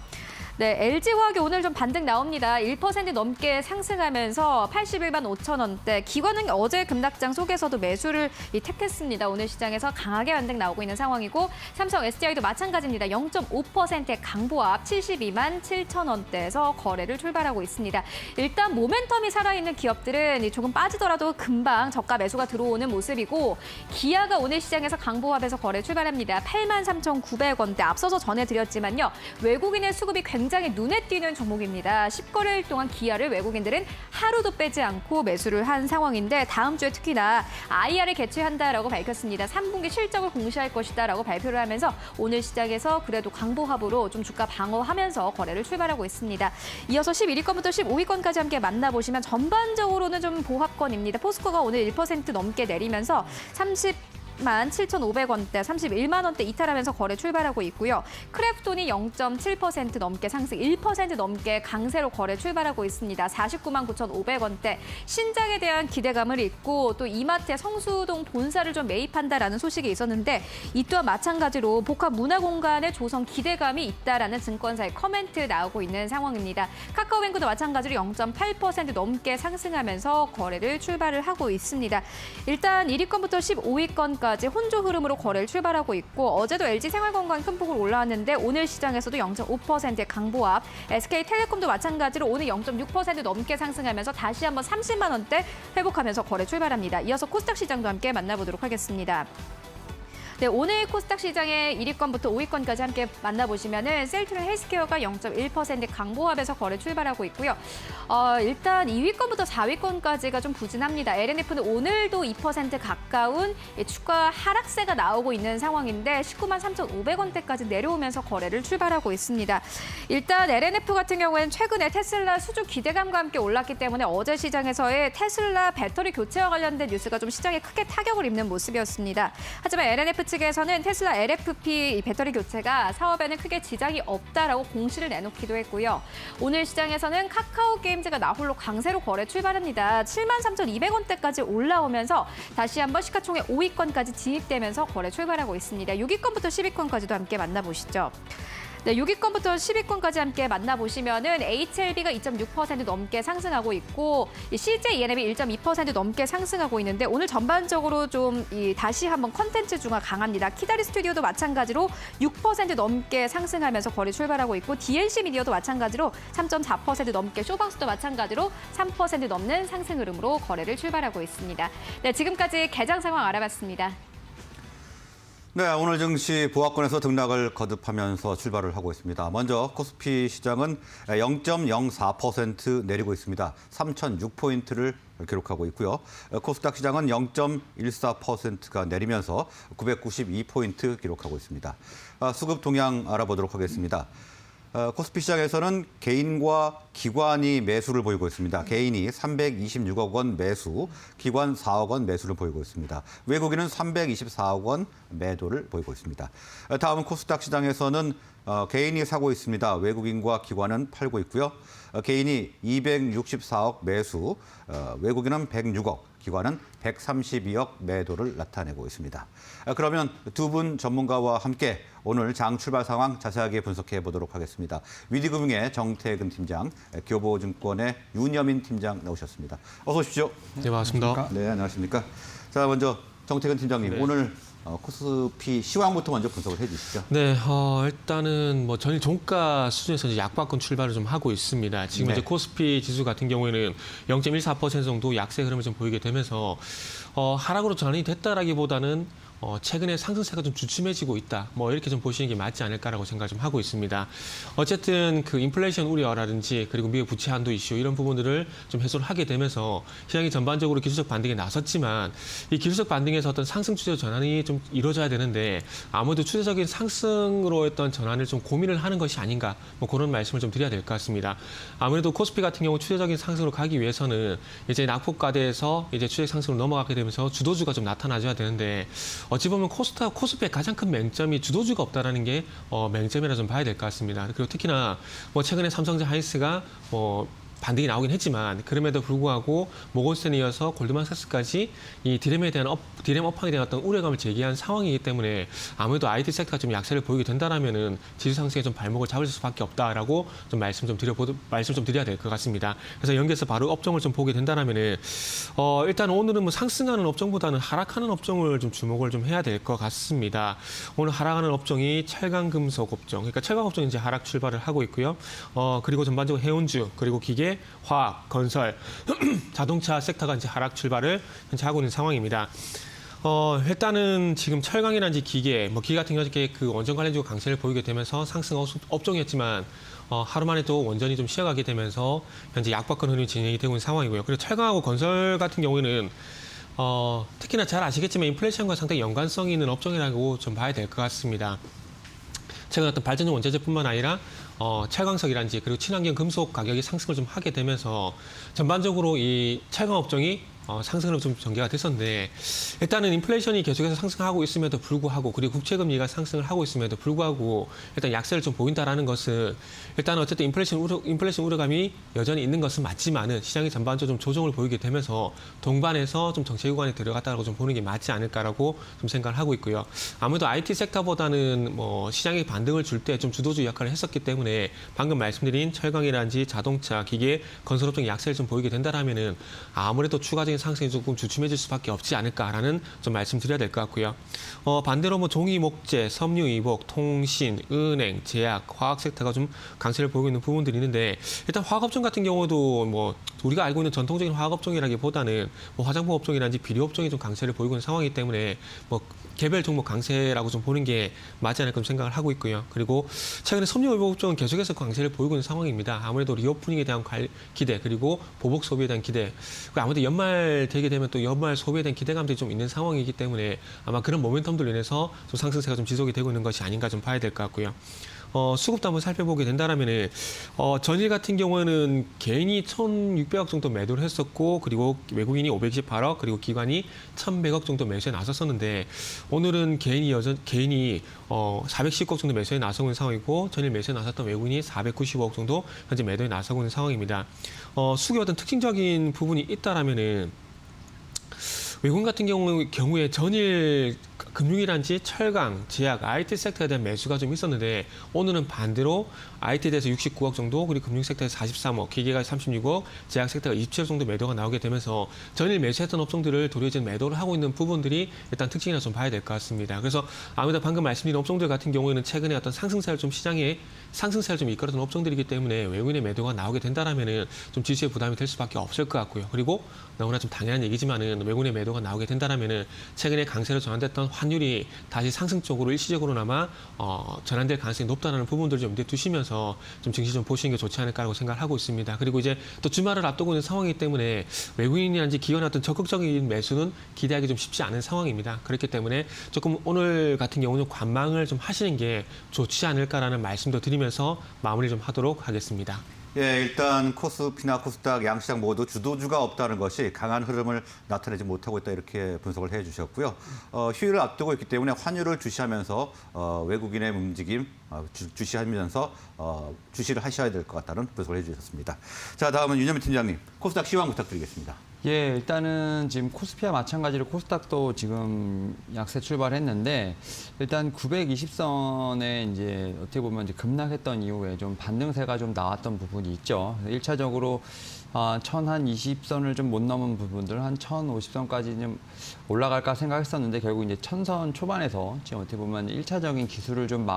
네, LG화학이 오늘 좀 반등 나옵니다. 1% 넘게 상승하면서 81만 5천 원대. 기관은 어제 급락장 속에서도 매수를 택했습니다. 오늘 시장에서 강하게 반등 나오고 있는 상황이고 삼성 SDI도 마찬가지입니다. 0.5%의 강보합 72만 7천 원대에서 거래를 출발하고 있습니다. 일단 모멘텀이 살아있는 기업들은 조금 빠지더라도 금방 저가 매수가 들어오는 모습이고 기아가 오늘 시장에서 강보합에서 거래 출발합니다. 8만 3,900원대. 앞서서 전해드렸지만요. 외국인의 수급이 굉장히 눈에 띄는 종목입니다. 10거래일 동안 기아를 외국인들은 하루도 빼지 않고 매수를 한 상황인데 다음 주에 특히나 IR을 개최한다라고 밝혔습니다. 3분기 실적을 공시할 것이다라고 발표를 하면서 오늘 시장에서 그래도 강보합으로 좀 주가 방어하면서 거래를 출발하고 있습니다. 이어서 11위권부터 15위권까지 함께 만나보시면 전반적으로는 좀 보합권입니다. 포스코가 오늘 1% 넘게 내리면서 30만 7,500원대, 31만 원대 이탈하면서 거래 출발하고 있고요. 크랩톤이 0.7% 넘게 상승, 1% 넘게 강세로 거래 출발하고 있습니다. 49만 9,500원대. 신작에 대한 기대감을 잊고 또 이마트의 성수동 본사를 좀 매입한다라는 소식이 있었는데 이 또한 마찬가지로 복합 문화공간의 조성 기대감이 있다라는 증권사의 커멘트 나오고 있는 상황입니다. 카카오뱅크도 마찬가지로 0.8% 넘게 상승하면서 거래를 출발을 하고 있습니다. 일단 1위권부터 15위권까지 혼조 흐름으로 거래를 출발하고 있고 어제도 LG생활건강 큰 폭으로 올라왔는데 오늘 시장에서도 0.5%의 강보합, SK텔레콤도 마찬가지로 오늘 0.6% 넘게 상승하면서 다시 한번 30만 원대 회복하면서 거래 출발합니다. 이어서 코스닥 시장도 함께 만나보도록 하겠습니다. 네, 오늘 코스닥 시장의 1위권부터 5위권까지 함께 만나보시면은 셀트리온 헬스케어가 0.1% 강보합에서 거래 출발하고 있고요. 일단 2위권부터 4위권까지가 좀 부진합니다. LNF는 오늘도 2% 가까운 주가 하락세가 나오고 있는 상황인데 19만 3,500원대까지 내려오면서 거래를 출발하고 있습니다. 일단 LNF 같은 경우에는 최근에 테슬라 수주 기대감과 함께 올랐기 때문에 어제 시장에서의 테슬라 배터리 교체와 관련된 뉴스가 좀 시장에 크게 타격을 입는 모습이었습니다. 하지만 LNF 측에서는 테슬라 LFP 배터리 교체가 사업에는 크게 지장이 없다라고 공시를 내놓기도 했고요. 오늘 시장에서는 카카오 게임즈가 나홀로 강세로 거래 출발합니다. 7만 3,200원대까지 올라오면서 다시 한번 시가총액 5위권까지 진입되면서 거래 출발하고 있습니다. 6위권부터 10위권까지도 함께 만나보시죠. 네, 6위권부터 10위권까지 함께 만나보시면은 HLB가 2.6% 넘게 상승하고 있고 이 CJENM이 1.2% 넘게 상승하고 있는데 오늘 전반적으로 좀 다시 한번 컨텐츠 중화 강합니다. 키다리 스튜디오도 마찬가지로 6% 넘게 상승하면서 거래 출발하고 있고 DNC 미디어도 마찬가지로 3.4% 넘게, 쇼방스도 마찬가지로 3% 넘는 상승 흐름으로 거래를 출발하고 있습니다. 네, 지금까지 개장 상황 알아봤습니다. 네, 오늘 증시 보합권에서 등락을 거듭하면서 출발을 하고 있습니다. 먼저 코스피 시장은 0.04% 내리고 있습니다. 3,006포인트를 기록하고 있고요. 코스닥 시장은 0.14%가 내리면서 992포인트 기록하고 있습니다. 수급 동향 알아보도록 하겠습니다. 코스피 시장에서는 개인과 기관이 매수를 보이고 있습니다. 개인이 326억 원 매수, 기관 4억 원 매수를 보이고 있습니다. 외국인은 324억 원 매도를 보이고 있습니다. 다음은 코스닥 시장에서는 개인이 사고 있습니다. 외국인과 기관은 팔고 있고요. 개인이 264억 매수, 외국인은 106억, 기관은 132억 매도를 나타내고 있습니다. 그러면 두 분 전문가와 함께 오늘 장 출발 상황 자세하게 분석해 보도록 하겠습니다. 위디금융의 정태근 팀장, 교보증권의 윤여민 팀장 나오셨습니다. 어서 오십시오. 네, 반갑습니다. 네, 안녕하십니까. 자, 먼저 정태근 팀장님, 네. 오늘 코스피 시황부터 먼저 분석을 해주시죠. 네, 일단은 뭐 전일 종가 수준에서 이제 약박권 출발을 좀 하고 있습니다. 지금 네. 이제 코스피 지수 같은 경우에는 0.14% 정도 약세 흐름을 좀 보이게 되면서 하락으로 전환이 됐다라기보다는 최근에 상승세가 좀 주춤해지고 있다. 뭐 이렇게 좀 보시는 게 맞지 않을까라고 생각을 좀 하고 있습니다. 어쨌든 그 인플레이션 우려라든지 그리고 미국 부채 한도 이슈 이런 부분들을 좀 해소를 하게 되면서 시장이 전반적으로 기술적 반등에 나섰지만 이 기술적 반등에서 어떤 상승 추세 전환이 좀 이루어져야 되는데 아무래도 추세적인 상승으로 했던 전환을 좀 고민을 하는 것이 아닌가 뭐 그런 말씀을 좀 드려야 될 것 같습니다. 아무래도 코스피 같은 경우 추세적인 상승으로 가기 위해서는 이제 낙폭가대에서 이제 추세 상승으로 넘어가게 되면서 주도주가 좀 나타나줘야 되는데 어찌 보면 코스피의 가장 큰 맹점이 주도주가 없다라는 게 맹점이라 좀 봐야 될 것 같습니다. 그리고 특히나 뭐 최근에 삼성전자 하이닉스가 반등이 나오긴 했지만 그럼에도 불구하고 모건스탠에 이어서 골드만삭스까지 이 디램에 대한 디램 업황에 대한 어떤 우려감을 제기한 상황이기 때문에 아무래도 IT 섹터가 좀 약세를 보이게 된다라면은 지수 상승에 좀 발목을 잡을 수밖에 없다라고 좀 말씀 좀 드려야 될 것 같습니다. 그래서 연계해서 바로 업종을 좀 보게 된다라면은 일단 오늘은 뭐 상승하는 업종보다는 하락하는 업종을 좀 주목을 좀 해야 될 것 같습니다. 오늘 하락하는 업종이 철강금속 업종, 그러니까 철강 업종이 이제 하락 출발을 하고 있고요. 그리고 전반적으로 해운주 그리고 기계 화학, 건설, 자동차 섹터가 이제 하락 출발을 현재 하고 있는 상황입니다. 일단은 지금 철강이라든지 기계, 기계 같은 경우 그 원전 관련주가 강세를 보이게 되면서 상승 업종이었지만 하루 만에 또 원전이 좀 쉬어가게 되면서 현재 약박권 흐름이 진행이 되고 있는 상황이고요. 그리고 철강하고 건설 같은 경우에는 특히나 잘 아시겠지만 인플레이션과 상당히 연관성이 있는 업종이라고 좀 봐야 될 것 같습니다. 최근 어떤 발전용 원자재뿐만 아니라 철강석이라든지 그리고 친환경 금속 가격이 상승을 좀 하게 되면서 전반적으로 이 철강 업종이 상승으로 좀 전개가 됐었는데 일단은 인플레이션이 계속해서 상승하고 있음에도 불구하고 그리고 국채금리가 상승을 하고 있음에도 불구하고 일단 약세를 좀 보인다라는 것은 일단 어쨌든 인플레이션 우려감이 여전히 있는 것은 맞지만은 시장이 전반적으로 좀 조정을 보이게 되면서 동반해서 좀 정체 구간에 들어갔다고 좀 보는 게 맞지 않을까라고 좀 생각을 하고 있고요. 아무래도 IT 섹터보다는 시장이 반등을 줄 때 좀 주도주 역할을 했었기 때문에 방금 말씀드린 철강이라든지 자동차, 기계, 건설 업종의 약세를 좀 보이게 된다라면은 아무래도 추가적인 상승이 조금 주춤해질 수밖에 없지 않을까라는 좀 말씀드려야 될 것 같고요. 반대로 종이 목재, 섬유 이복, 통신, 은행, 제약, 화학 섹터가 좀 강세를 보이고 있는 부분들이 있는데 일단 화학업종 같은 경우도 우리가 알고 있는 전통적인 화학업종이라기보다는 화장품 업종이라든지 비료 업종이 좀 강세를 보이고 있는 상황이기 때문에 개별 종목 강세라고 좀 보는 게 맞지 않을까 좀 생각을 하고 있고요. 그리고 최근에 섬유 이복 업종은 계속해서 강세를 보이고 있는 상황입니다. 아무래도 리오프닝에 대한 기대 그리고 보복 소비에 대한 기대 그리고 아무래도 연말 되게 되면 또 연말 소비에 대한 기대감들이 좀 있는 상황이기 때문에 아마 그런 모멘텀들로 인해서 좀 상승세가 좀 지속이 되고 있는 것이 아닌가 좀 봐야 될 것 같고요. 수급도 한번 살펴보게 된다라면은 전일 같은 경우에는 개인이 1,600억 정도 매도를 했었고 그리고 외국인이 528억 그리고 기관이 1,100억 정도 매수에 나섰었는데 오늘은 개인이 410억 정도 매수에 나서고 있는 상황이고 전일 매수에 나섰던 외국인이 495억 정도 현재 매도에 나서고 있는 상황입니다. 수급의 어떤 특징적인 부분이 있다라면은 외국인 같은 경우에 전일 금융이란지 철강, 제약, IT 섹터에 대한 매수가 좀 있었는데 오늘은 반대로 IT에 대해서 69억 정도, 그리고 금융 섹터에서 43억, 기계가 36억, 제약 섹터가 27억 정도 매도가 나오게 되면서 전일 매수했던 업종들을 도리어 이제 매도를 하고 있는 부분들이 일단 특징이라 좀 봐야 될 것 같습니다. 그래서 아무래도 방금 말씀드린 업종들 같은 경우에는 최근에 어떤 상승세를 좀 시장에 상승세를 좀 이끌었던 업종들이기 때문에 외국인의 매도가 나오게 된다라면은 좀 지수에 부담이 될 수밖에 없을 것 같고요. 그리고 너무나 좀 당연한 얘기지만은 외국인의 매도가 나오게 된다라면은 최근에 강세로 전환됐던 환율이 다시 상승 쪽으로 일시적으로나마 전환될 가능성이 높다는 부분들을 좀 염두에 두시면서 좀 증시 좀 보시는 게 좋지 않을까라고 생각을 하고 있습니다. 그리고 이제 또 주말을 앞두고 있는 상황이기 때문에 외국인이란지 기관의 어떤 적극적인 매수는 기대하기 좀 쉽지 않은 상황입니다. 그렇기 때문에 조금 오늘 같은 경우는 관망을 좀 하시는 게 좋지 않을까라는 말씀도 드리면서 마무리 좀 하도록 하겠습니다. 예, 일단 코스피나 코스닥 양시장 모두 주도주가 없다는 것이 강한 흐름을 나타내지 못하고 있다 이렇게 분석을 해주셨고요. 휴일을 앞두고 있기 때문에 환율을 주시하면서 외국인의 움직임 주시하면서 주시를 하셔야 될 것 같다는 분석을 해주셨습니다. 자, 다음은 윤여민 팀장님, 코스닥 시황 부탁드리겠습니다. 예, 일단은 지금 코스피와 마찬가지로 코스닥도 지금 약세 출발했는데 일단 920선에 이제 어떻게 보면 이제 급락했던 이후에 좀 반등세가 좀 나왔던 부분이 있죠. 1차적으로 1020선을 좀 못 넘은 부분들 한 1050선까지 좀 올라갈까 생각했었는데 결국 이제 1000선 초반에서 지금 어떻게 보면 1차적인 기술을 좀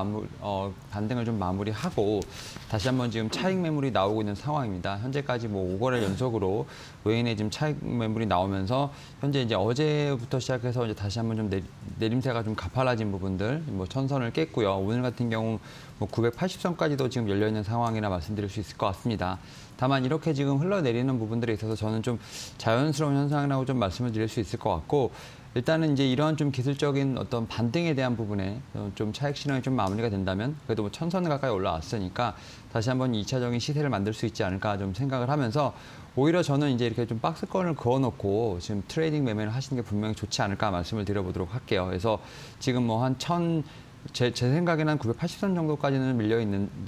반등을 좀 마무리하고 다시 한번 지금 차익 매물이 나오고 있는 상황입니다. 현재까지 뭐 5거래 연속으로 외인의 지금 차익 매물이 나오면서 현재 이제 어제부터 시작해서 이제 다시 한번 좀 내림세가 좀 가팔라진 부분들 뭐 1000선을 깼고요. 오늘 같은 경우 뭐 980선까지도 지금 열려 있는 상황이라 말씀드릴 수 있을 것 같습니다. 다만 이렇게 지금 흘러내리는 부분들에 있어서 저는 좀 자연스러운 현상이라고 좀 말씀을 드릴 수 있을 것 같고 일단은 이제 이런 좀 기술적인 어떤 반등에 대한 부분에 좀 차익 실현이 좀 마무리가 된다면 그래도 뭐 1000선 가까이 올라왔으니까 다시 한번 2차적인 시세를 만들 수 있지 않을까 좀 생각을 하면서 오히려 저는 이제 이렇게 좀 박스권을 그어놓고 지금 트레이딩 매매를 하시는 게 분명히 좋지 않을까 말씀을 드려보도록 할게요. 그래서 지금 뭐 한 제 생각에는 한 980선 정도까지는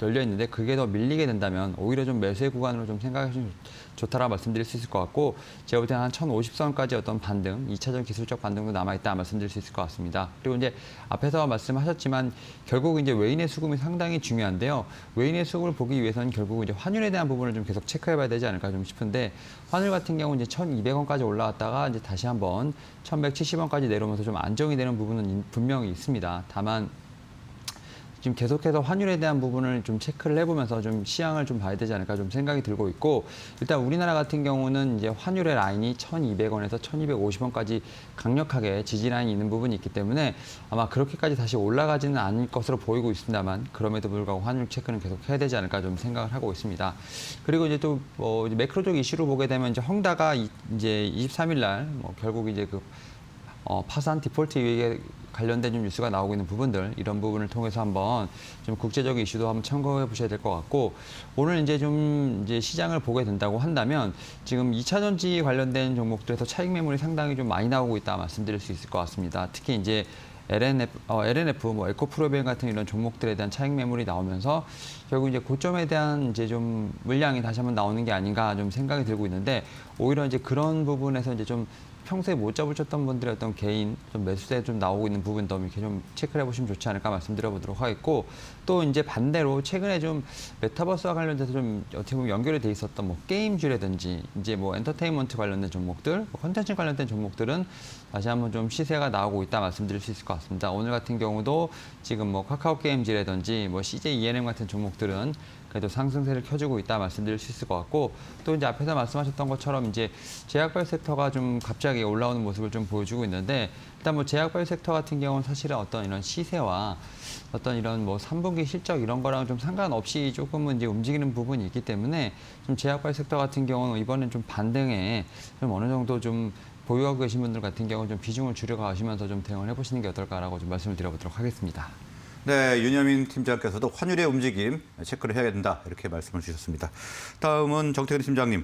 열려 있는데 그게 더 밀리게 된다면 오히려 좀 매수의 구간으로 좀 생각하시면 좋다라고 말씀드릴 수 있을 것 같고 제가 볼 때는 한 1050선까지 어떤 반등, 2차적 기술적 반등도 남아있다 말씀드릴 수 있을 것 같습니다. 그리고 이제 앞에서 말씀하셨지만 결국 이제 외인의 수급이 상당히 중요한데요. 외인의 수급을 보기 위해서는 결국 이제 환율에 대한 부분을 좀 계속 체크해봐야 되지 않을까 좀 싶은데 환율 같은 경우 이제 1,200원까지 올라왔다가 이제 다시 한번 1,170원까지 내려오면서 좀 안정이 되는 부분은 분명히 있습니다. 다만 지금 계속해서 환율에 대한 부분을 좀 체크를 해보면서 좀 시향을 좀 봐야 되지 않을까 좀 생각이 들고 있고 일단 우리나라 같은 경우는 이제 환율의 라인이 1,200원에서 1,250원까지 강력하게 지지 라인이 있는 부분이 있기 때문에 아마 그렇게까지 다시 올라가지는 않을 것으로 보이고 있습니다만 그럼에도 불구하고 환율 체크는 계속 해야 되지 않을까 좀 생각을 하고 있습니다. 그리고 이제 또 뭐 매크로적 이슈로 보게 되면 이제 헝다가 이제 23일 날 뭐 결국 이제 그 파산 디폴트 위에 관련된 좀 뉴스가 나오고 있는 부분들 이런 부분을 통해서 한번 좀 국제적인 이슈도 한번 참고해 보셔야 될 것 같고 오늘 이제 시장을 보게 된다고 한다면 지금 2차 전지 관련된 종목들에서 차익 매물이 상당히 좀 많이 나오고 있다 말씀드릴 수 있을 것 같습니다. 특히 이제 LNF, 뭐 에코프로벤 같은 이런 종목들에 대한 차익 매물이 나오면서 결국 이제 고점에 대한 이제 좀 물량이 다시 한번 나오는 게 아닌가 좀 생각이 들고 있는데 오히려 이제 그런 부분에서 이제 좀 평소에 못 잡으셨던 분들의 어떤 개인 좀 매수세 좀 나오고 있는 부분도 이렇게 좀 체크를 해보시면 좋지 않을까 말씀드려보도록 하겠고 또 이제 반대로 최근에 좀 메타버스와 관련돼서 좀 어떻게 보면 연결이 돼 있었던 뭐 게임주라든지 이제 뭐 엔터테인먼트 관련된 종목들, 뭐 콘텐츠 관련된 종목들은 다시 한번 좀 시세가 나오고 있다 말씀드릴 수 있을 것 같습니다. 오늘 같은 경우도 지금 뭐 카카오 게임즈라든지 뭐 CJ ENM 같은 종목들은 그래도 상승세를 켜주고 있다 말씀드릴 수 있을 것 같고 또 이제 앞에서 말씀하셨던 것처럼 이제 제약발 섹터가 좀 갑자기 올라오는 모습을 좀 보여주고 있는데 일단 뭐 제약발 섹터 같은 경우는 사실은 어떤 이런 시세와 어떤 이런 뭐 3분기 실적 이런 거랑 좀 상관없이 조금은 이제 움직이는 부분이 있기 때문에 좀 제약발 섹터 같은 경우는 이번엔 좀 반등에 좀 어느 정도 좀 보유하고 계신 분들 같은 경우는 좀 비중을 줄여가시면서 좀 대응을 해보시는 게 어떨까라고 좀 말씀을 드려보도록 하겠습니다. 네, 윤여민 팀장께서도 환율의 움직임 체크를 해야 된다 이렇게 말씀을 주셨습니다. 다음은 정태근 팀장님,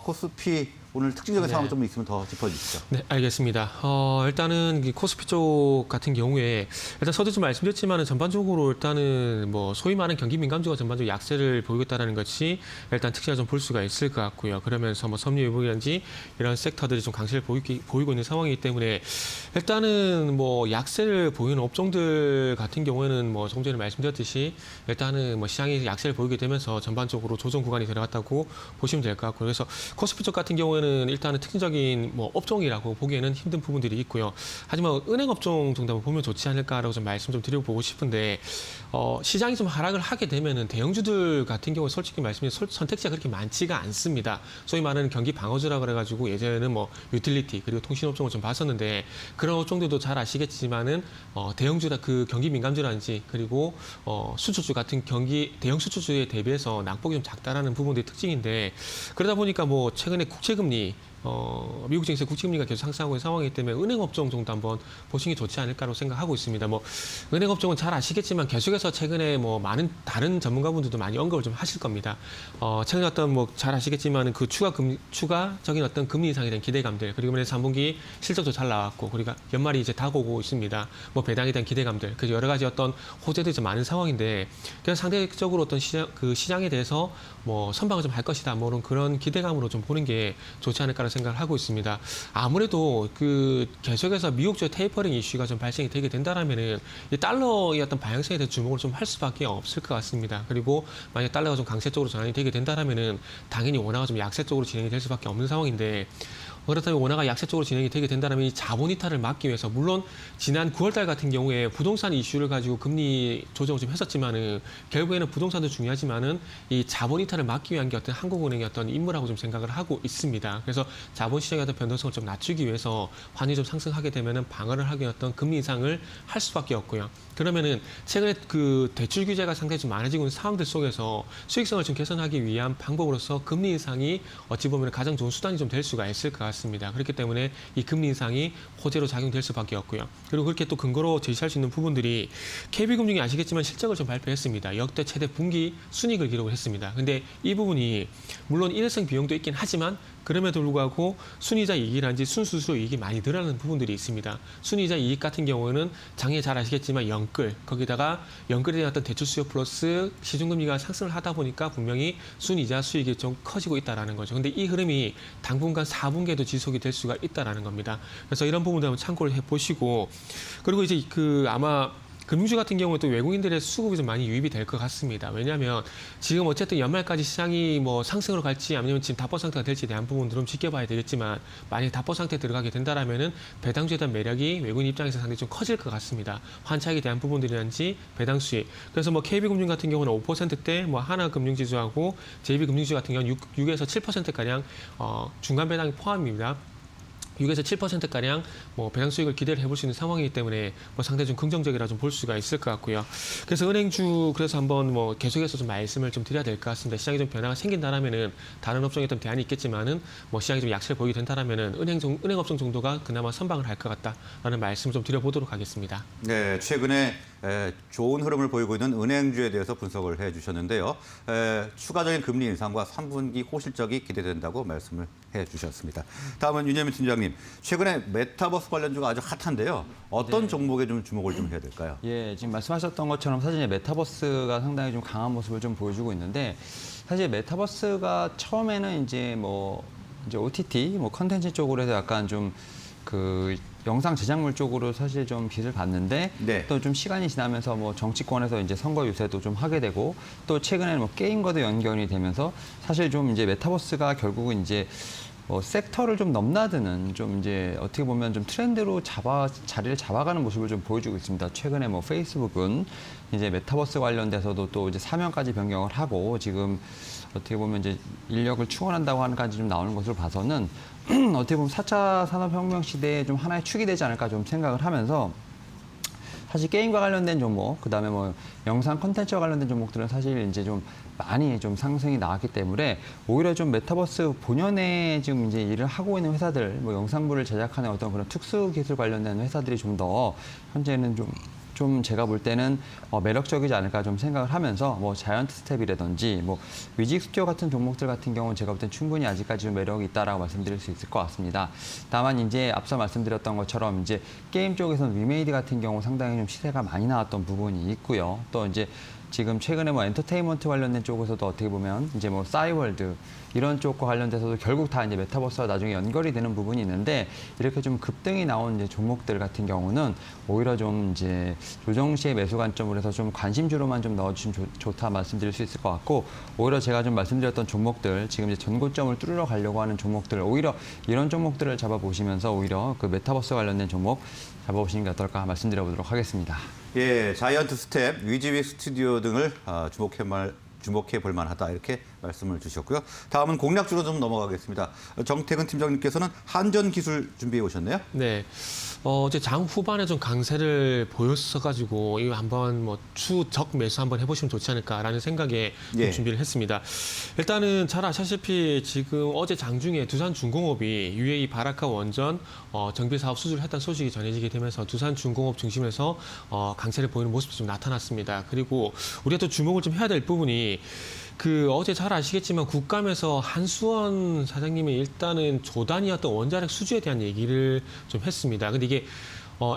코스피 오늘 특징적인 네. 상황 좀 있으면 더 짚어주시죠. 네, 알겠습니다. 일단은 이 코스피 쪽 같은 경우에 일단 서두에 말씀드렸지만은 전반적으로 일단은 뭐 소위 말하는 경기 민감주가 전반적으로 약세를 보이고 있다는 것이 일단 특징을 좀 볼 수가 있을 것 같고요. 그러면서 뭐 섬유 유목이라든지 이런 섹터들이 좀 강세를 보이고 있는 상황이기 때문에 일단은 뭐 약세를 보이는 업종들 같은 경우에는 뭐 조금 전에 말씀드렸듯이 일단은 뭐 시장이 약세를 보이게 되면서 전반적으로 조정 구간이 들어갔다고 보시면 될 것 같고요. 그래서 코스피 쪽 같은 경우에는 일단은 특징적인 뭐 업종이라고 보기에는 힘든 부분들이 있고요. 하지만 은행 업종 정도 보면 좋지 않을까라고 좀 말씀 좀 드려보고 싶은데 시장이 좀 하락을 하게 되면은 대형주들 같은 경우 솔직히 말씀드리면 선택지가 그렇게 많지가 않습니다. 소위 말하는 경기 방어주라 그래가지고 예전에는 뭐 유틸리티 그리고 통신업종을 좀 봤었는데 그런 업종들도 잘 아시겠지만은 대형주라 그 경기 민감주라든지 그리고 수출주 같은 대형 수출주에 대비해서 낙폭이 좀 작다라는 부분들이 특징인데 그러다 보니까 뭐 최근에 국채금리 미국 증시 국채금리가 계속 상승하고 있는 상황이기 때문에 은행 업종 정도 한번 보시는 게 좋지 않을까라고 생각하고 있습니다. 뭐 은행 업종은 잘 아시겠지만 계속해서 최근에 뭐 많은 다른 전문가분들도 많이 언급을 좀 하실 겁니다. 최근에 어떤 뭐 잘 아시겠지만 그 추가적인 어떤 금리 인상에 대한 기대감들 그리고 이번에 3분기 실적도 잘 나왔고 그리고 연말이 이제 다가오고 있습니다. 뭐 배당에 대한 기대감들 그래서 여러 가지 어떤 호재들이 좀 많은 상황인데 그냥 상대적으로 어떤 시장에 대해서 뭐 선방을 좀 할 것이다 뭐 그런 기대감으로 좀 보는 게 좋지 않을까라는 생각을 하고 있습니다. 아무래도 그 계속해서 미국적 테이퍼링 이슈가 좀 발생이 되게 된다라면은 이 달러의 어떤 방향성에 대해 주목을 좀 할 수밖에 없을 것 같습니다. 그리고 만약 달러가 좀 강세 쪽으로 전환이 되게 된다라면은 당연히 원화가 좀 약세 쪽으로 진행이 될 수밖에 없는 상황인데. 그렇다면 원화가 약세 쪽으로 진행이 되게 된다면 이 자본 이탈을 막기 위해서 물론 지난 9월달 같은 경우에 부동산 이슈를 가지고 금리 조정을 좀 했었지만은 결국에는 부동산도 중요하지만은 이 자본 이탈을 막기 위한 게 어떤 한국은행의 어떤 임무라고 좀 생각을 하고 있습니다. 그래서 자본 시장의 어떤 변동성을 좀 낮추기 위해서 환율이 좀 상승하게 되면은 방어를 하기 위한 어떤 금리 인상을 할 수밖에 없고요. 그러면은 최근에 그 대출 규제가 상당히 좀 많아지고 있는 상황들 속에서 수익성을 좀 개선하기 위한 방법으로서 금리 인상이 어찌 보면 가장 좋은 수단이 좀 될 수가 있을 것 같습니다. 그렇기 때문에 이 금리 인상이 호재로 작용될 수밖에 없고요. 그리고 그렇게 또 근거로 제시할 수 있는 부분들이 KB금융이 아시겠지만 실적을 좀 발표했습니다. 역대 최대 분기 순이익을 기록을 했습니다. 근데 이 부분이 물론 일회성 비용도 있긴 하지만 그럼에도 불구하고 순이자 이익이라든지 순수수료 이익이 많이 늘어나는 부분들이 있습니다. 순이자 이익 같은 경우는 장애 잘 아시겠지만 영끌, 거기다가 영끌에 대한 어떤 대출 수요 플러스 시중금리가 상승을 하다 보니까 분명히 순이자 수익이 좀 커지고 있다는 거죠. 근데 이 흐름이 당분간 4분기에도 지속이 될 수가 있다는 겁니다. 그래서 이런 부분들 한번 참고를 해보시고 그리고 이제 아마 금융주 같은 경우는 또 외국인들의 수급이 좀 많이 유입이 될 것 같습니다. 왜냐하면 지금 어쨌든 연말까지 시장이 뭐 상승으로 갈지 아니면 지금 답보 상태가 될지에 대한 부분들은 지켜봐야 되겠지만 만약 답보 상태에 들어가게 된다라면은 배당주에 대한 매력이 외국인 입장에서 상당히 좀 커질 것 같습니다. 환차익에 대한 부분들이라든지 배당 수익. 그래서 뭐 KB금융 같은 경우는 5%대 뭐 하나금융지주하고 JB금융지주 같은 경우는 6에서 7%가량 중간 배당이 포함입니다. 6에서 7%가량 뭐 배당 수익을 기대를 해볼 수 있는 상황이기 때문에 뭐 상당히 좀 긍정적이라 좀 볼 수가 있을 것 같고요. 그래서 은행주 그래서 한번 뭐 계속해서 좀 말씀을 좀 드려야 될 것 같습니다. 시장에 좀 변화가 생긴다라면은 다른 업종에 좀 대안이 있겠지만은 뭐 시장이 좀 약세를 보이게 된다라면은 은행 업종 정도가 그나마 선방을 할 것 같다라는 말씀을 좀 드려보도록 하겠습니다. 네, 최근에 좋은 흐름을 보이고 있는 은행주에 대해서 분석을 해주셨는데요. 추가적인 금리 인상과 3분기 호실적이 기대된다고 말씀을 해주셨습니다. 다음은 윤여민 팀장님, 최근에 메타버스 관련주가 아주 핫한데요. 어떤 종목에 좀 주목을 좀 해야 될까요? 예, 지금 말씀하셨던 것처럼 사실 이제 메타버스가 상당히 좀 강한 모습을 좀 보여주고 있는데 사실 메타버스가 처음에는 이제 OTT 컨텐츠 쪽으로 해서 약간 좀 그 영상 제작물 쪽으로 사실 좀 빛을 봤는데 네. 또 좀 시간이 지나면서 뭐 정치권에서 이제 선거 유세도 좀 하게 되고 또 최근에는 뭐 게임과도 연결이 되면서 사실 좀 이제 메타버스가 결국은 이제 섹터를 좀 넘나드는 좀 이제 어떻게 보면 좀 트렌드로 자리를 잡아가는 모습을 좀 보여주고 있습니다. 최근에 뭐 페이스북은 이제 메타버스 관련돼서도 또 이제 사명까지 변경을 하고 지금 어떻게 보면 이제 인력을 충원한다고 하는까지 좀 나오는 것을 봐서는 어떻게 보면 4차 산업혁명 시대에 좀 하나의 축이 되지 않을까 좀 생각을 하면서 사실 게임과 관련된 종목, 그다음에 뭐 영상 콘텐츠와 관련된 종목들은 사실 이제 좀 많이 좀 상승이 나왔기 때문에 오히려 좀 메타버스 본연에 지금 이제 일을 하고 있는 회사들, 뭐 영상물을 제작하는 어떤 그런 특수 기술 관련된 회사들이 좀 더 현재는 좀 좀 제가 볼 때는 매력적이지 않을까 좀 생각을 하면서 뭐 자이언트 스텝이라든지 뭐 위직 스튜어 같은 종목들 같은 경우는 제가 볼 땐 충분히 아직까지 좀 매력이 있다라고 말씀드릴 수 있을 것 같습니다. 다만 이제 앞서 말씀드렸던 것처럼 이제 게임 쪽에서는 위메이드 같은 경우 상당히 좀 시세가 많이 나왔던 부분이 있고요. 또 이제 지금 최근에 뭐 엔터테인먼트 관련된 쪽에서도 어떻게 보면 이제 뭐 싸이월드 이런 쪽과 관련돼서도 결국 다 이제 메타버스와 나중에 연결이 되는 부분이 있는데 이렇게 좀 급등이 나온 이제 종목들 같은 경우는 오히려 좀 이제 조정 시의 매수 관점으로 해서 좀 관심주로만 좀 넣어주시면 좋다 말씀드릴 수 있을 것 같고 오히려 제가 좀 말씀드렸던 종목들 지금 이제 전고점을 뚫으러 가려고 하는 종목들 오히려 이런 종목들을 잡아보시면서 오히려 그 메타버스 관련된 종목 잡아보시는 게 어떨까 말씀드려보도록 하겠습니다. 예, 자이언트 스텝, 위즈윅 스튜디오 등을 주목해 볼 만하다 이렇게 말씀을 주셨고요. 다음은 공략주로 좀 넘어가겠습니다. 정태근 팀장님께서는 한전기술 준비해 오셨네요. 네. 어제 장 후반에 좀 강세를 보였어가지고 이거 한번 뭐 추적 매수 한번 해보시면 좋지 않을까라는 생각에 예. 준비를 했습니다. 일단은 잘 아시다시피 지금 어제 장중에 두산중공업이 UAE 바라카 원전 정비 사업 수주를 했다는 소식이 전해지게 되면서 두산중공업 중심에서 강세를 보이는 모습이 좀 나타났습니다. 그리고 우리가 또 주목을 좀 해야 될 부분이 그 어제 잘 아시겠지만 국감에서 한수원 사장님이 일단은 조단위였던 원자력 수주에 대한 얘기를 좀 했습니다. 근데 이게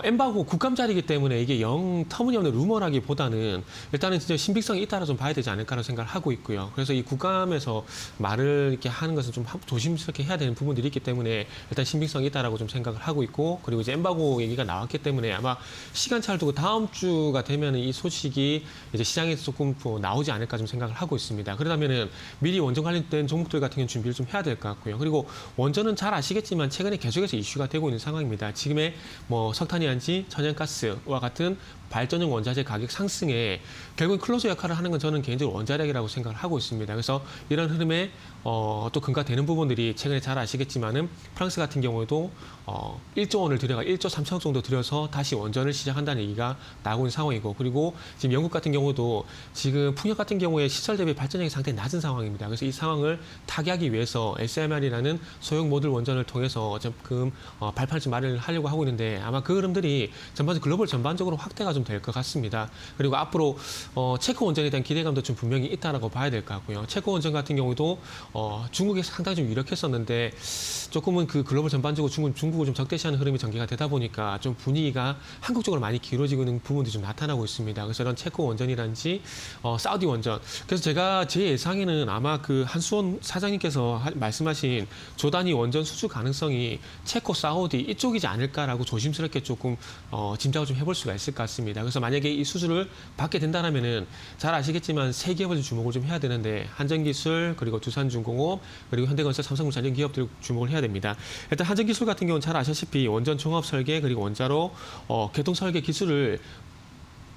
엠바고 국감 자리이기 때문에 이게 영 터무니없는 루머라기보다는 일단은 진짜 신빙성이 있다라 좀 봐야 되지 않을까라는 생각을 하고 있고요. 그래서 이 국감에서 말을 이렇게 하는 것은 좀 조심스럽게 해야 되는 부분들이 있기 때문에 일단 신빙성이 있다라고 좀 생각을 하고 있고 그리고 이제 엠바고 얘기가 나왔기 때문에 아마 시간차를 두고 다음 주가 되면 이 소식이 이제 시장에서 조금 나오지 않을까 좀 생각을 하고 있습니다. 그러다면은 미리 원전 관련된 종목들 같은 경우는 준비를 좀 해야 될 것 같고요. 그리고 원전은 잘 아시겠지만 최근에 계속해서 이슈가 되고 있는 상황입니다. 지금의 뭐 석탄이란지 천연가스와 같은 발전용 원자재 가격 상승에 결국은 클로저 역할을 하는 건 저는 개인적으로 원자력이라고 생각을 하고 있습니다. 그래서 이런 흐름에 또 근거되는 부분들이 최근에 잘 아시겠지만은 프랑스 같은 경우에도 1조 원을 들여가 1조 3천억 정도 들여서 다시 원전을 시작한다는 얘기가 나오고 있는 상황이고 그리고 지금 영국 같은 경우도 지금 풍력 같은 경우에 시설 대비 발전량이 상당히 낮은 상황입니다. 그래서 이 상황을 타개하기 위해서 SMR이라는 소형 모듈 원전을 통해서 지금 발판을 좀 마련하려고 하고 있는데 아마 그 흐름들이 글로벌 전반적으로 확대가 좀 될 것 같습니다. 그리고 앞으로 체코 원전에 대한 기대감도 좀 분명히 있다라고 봐야 될 것 같고요. 체코 원전 같은 경우도 중국이 상당히 좀 유력했었는데 조금은 그 글로벌 전반적으로 중국을 좀 적대시하는 흐름이 전개가 되다 보니까 좀 분위기가 한국 쪽으로 많이 기울어지고 있는 부분들이 좀 나타나고 있습니다. 그래서 이런 체코 원전이란지 사우디 원전. 그래서 제가 제 예상에는 아마 그 한수원 사장님께서 말씀하신 조단위 원전 수주 가능성이 체코, 사우디 이쪽이지 않을까라고 조심스럽게 조금 짐작을 좀 해볼 수가 있을 것 같습니다. 그래서 만약에 이 수주를 받게 된다면은 잘 아시겠지만 세 기업을 주목을 좀 해야 되는데 한전기술 그리고 두산중공업 그리고 현대건설, 삼성물산 이런 기업들 주목을 해야 됩니다. 일단 한전기술 같은 경우는 잘 아시다시피 원전 종합 설계 그리고 원자로 개통 설계 기술을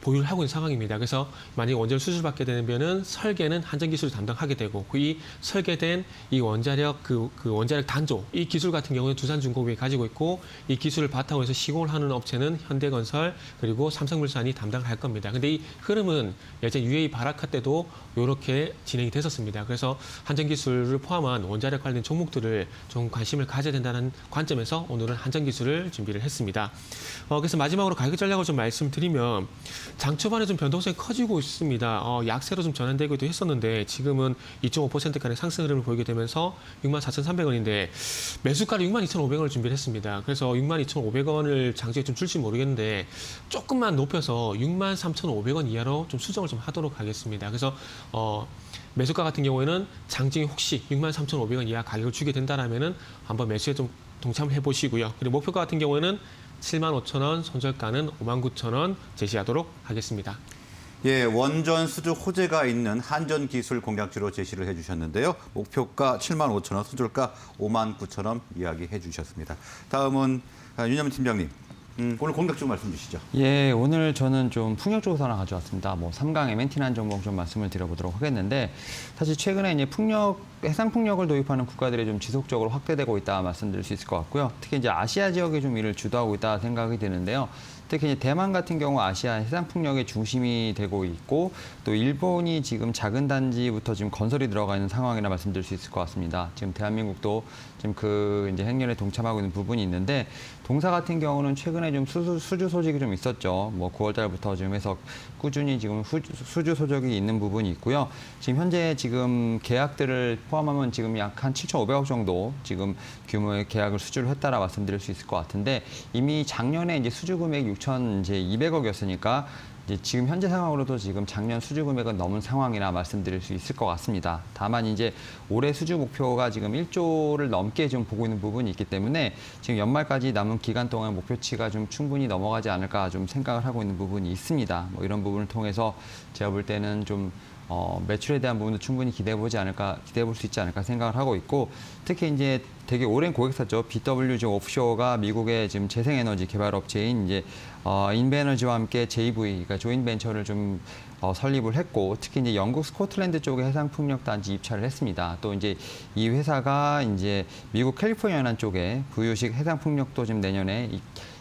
보유를 하고 있는 상황입니다. 그래서 만약에 원전을 수주를 받게 되면은 설계는 한전기술이 담당하게 되고 이 설계된 이 원자력 그 원자력 단조 이 기술 같은 경우는 두산중공업이 가지고 있고 이 기술을 바탕으로 해서 시공을 하는 업체는 현대건설 그리고 삼성물산이 담당할 겁니다. 근데 이 흐름은 예전 UAE 바라카 때도 이렇게 진행이 됐었습니다. 그래서 한전기술을 포함한 원자력 관련 종목들을 좀 관심을 가져야 된다는 관점에서 오늘은 한전기술을 준비를 했습니다. 그래서 마지막으로 가격 전략을 좀 말씀드리면 장 초반에 좀 변동성이 커지고 있습니다. 약세로 좀 전환되기도 했었는데 지금은 2.5%가량 상승 흐름을 보이게 되면서 64,300원인데 매수가를 62,500원을 준비를 했습니다. 그래서 62,500원을 장중에 좀 줄지 모르겠는데 조금만 높여서 63,500원 이하로 좀 수정을 좀 하도록 하겠습니다. 그래서 매수가 같은 경우에는 장중에 혹시 63,500원 이하 가격을 주게 된다라면은 한번 매수에 좀 동참을 해보시고요. 그리고 목표가 같은 경우에는 75,000원, 손절가는 59,000원 제시하도록 하겠습니다. 예, 원전 수주 호재가 있는 한전기술 공략지로 제시를 해주셨는데요. 목표가 75,000원, 손절가 59,000원 이야기해 주셨습니다. 다음은 윤여민 팀장님. 오늘 공략주 말씀 주시죠. 예, 오늘 저는 좀 풍력 쪽에서 하나 가져왔습니다. 뭐 3강 에멘티난 종목 좀 말씀을 드려보도록 하겠는데 사실 최근에 이제 해상 풍력을 도입하는 국가들이 좀 지속적으로 확대되고 있다 말씀드릴 수 있을 것 같고요. 특히 이제 아시아 지역에 좀 이를 주도하고 있다 생각이 드는데요. 특히 이제 대만 같은 경우 아시아 해상 풍력의 중심이 되고 있고 또 일본이 지금 작은 단지부터 지금 건설이 들어가 있는 상황이라 말씀드릴 수 있을 것 같습니다. 지금 대한민국도 지금 그 이제 행렬에 동참하고 있는 부분이 있는데 동사 같은 경우는 최근에 최근에 좀 수주 소식이 좀 있었죠. 뭐 9월 달부터 지금 해서 꾸준히 지금 수주 소식이 있는 부분이 있고요. 지금 현재 지금 계약들을 포함하면 지금 약 한 7,500억 정도 지금 규모의 계약을 수주를 했다라 말씀드릴 수 있을 것 같은데 이미 작년에 이제 수주 금액 6,200억이었으니까 이제 지금 현재 상황으로도 지금 작년 수주 금액은 넘은 상황이라 말씀드릴 수 있을 것 같습니다. 다만 이제 올해 수주 목표가 지금 1조를 넘게 좀 보고 있는 부분이 있기 때문에 지금 연말까지 남은 기간 동안 목표치가 좀 충분히 넘어가지 않을까 좀 생각을 하고 있는 부분이 있습니다. 뭐 이런 부분을 통해서 제가 볼 때는 좀 매출에 대한 부분도 충분히 기대해 볼 수 있지 않을까 생각을 하고 있고 특히 이제 되게 오랜 고객사죠. BWG 오프쇼어가 미국의 지금 재생에너지 개발 업체인 이제 인베너지와 함께 JV, 그러니까 조인벤처를 좀 설립을 했고 특히 이제 영국 스코틀랜드 쪽에 해상풍력 단지 입찰을 했습니다. 또 이제 이 회사가 이제 미국 캘리포니아 연안 쪽에 부유식 해상풍력도 지금 내년에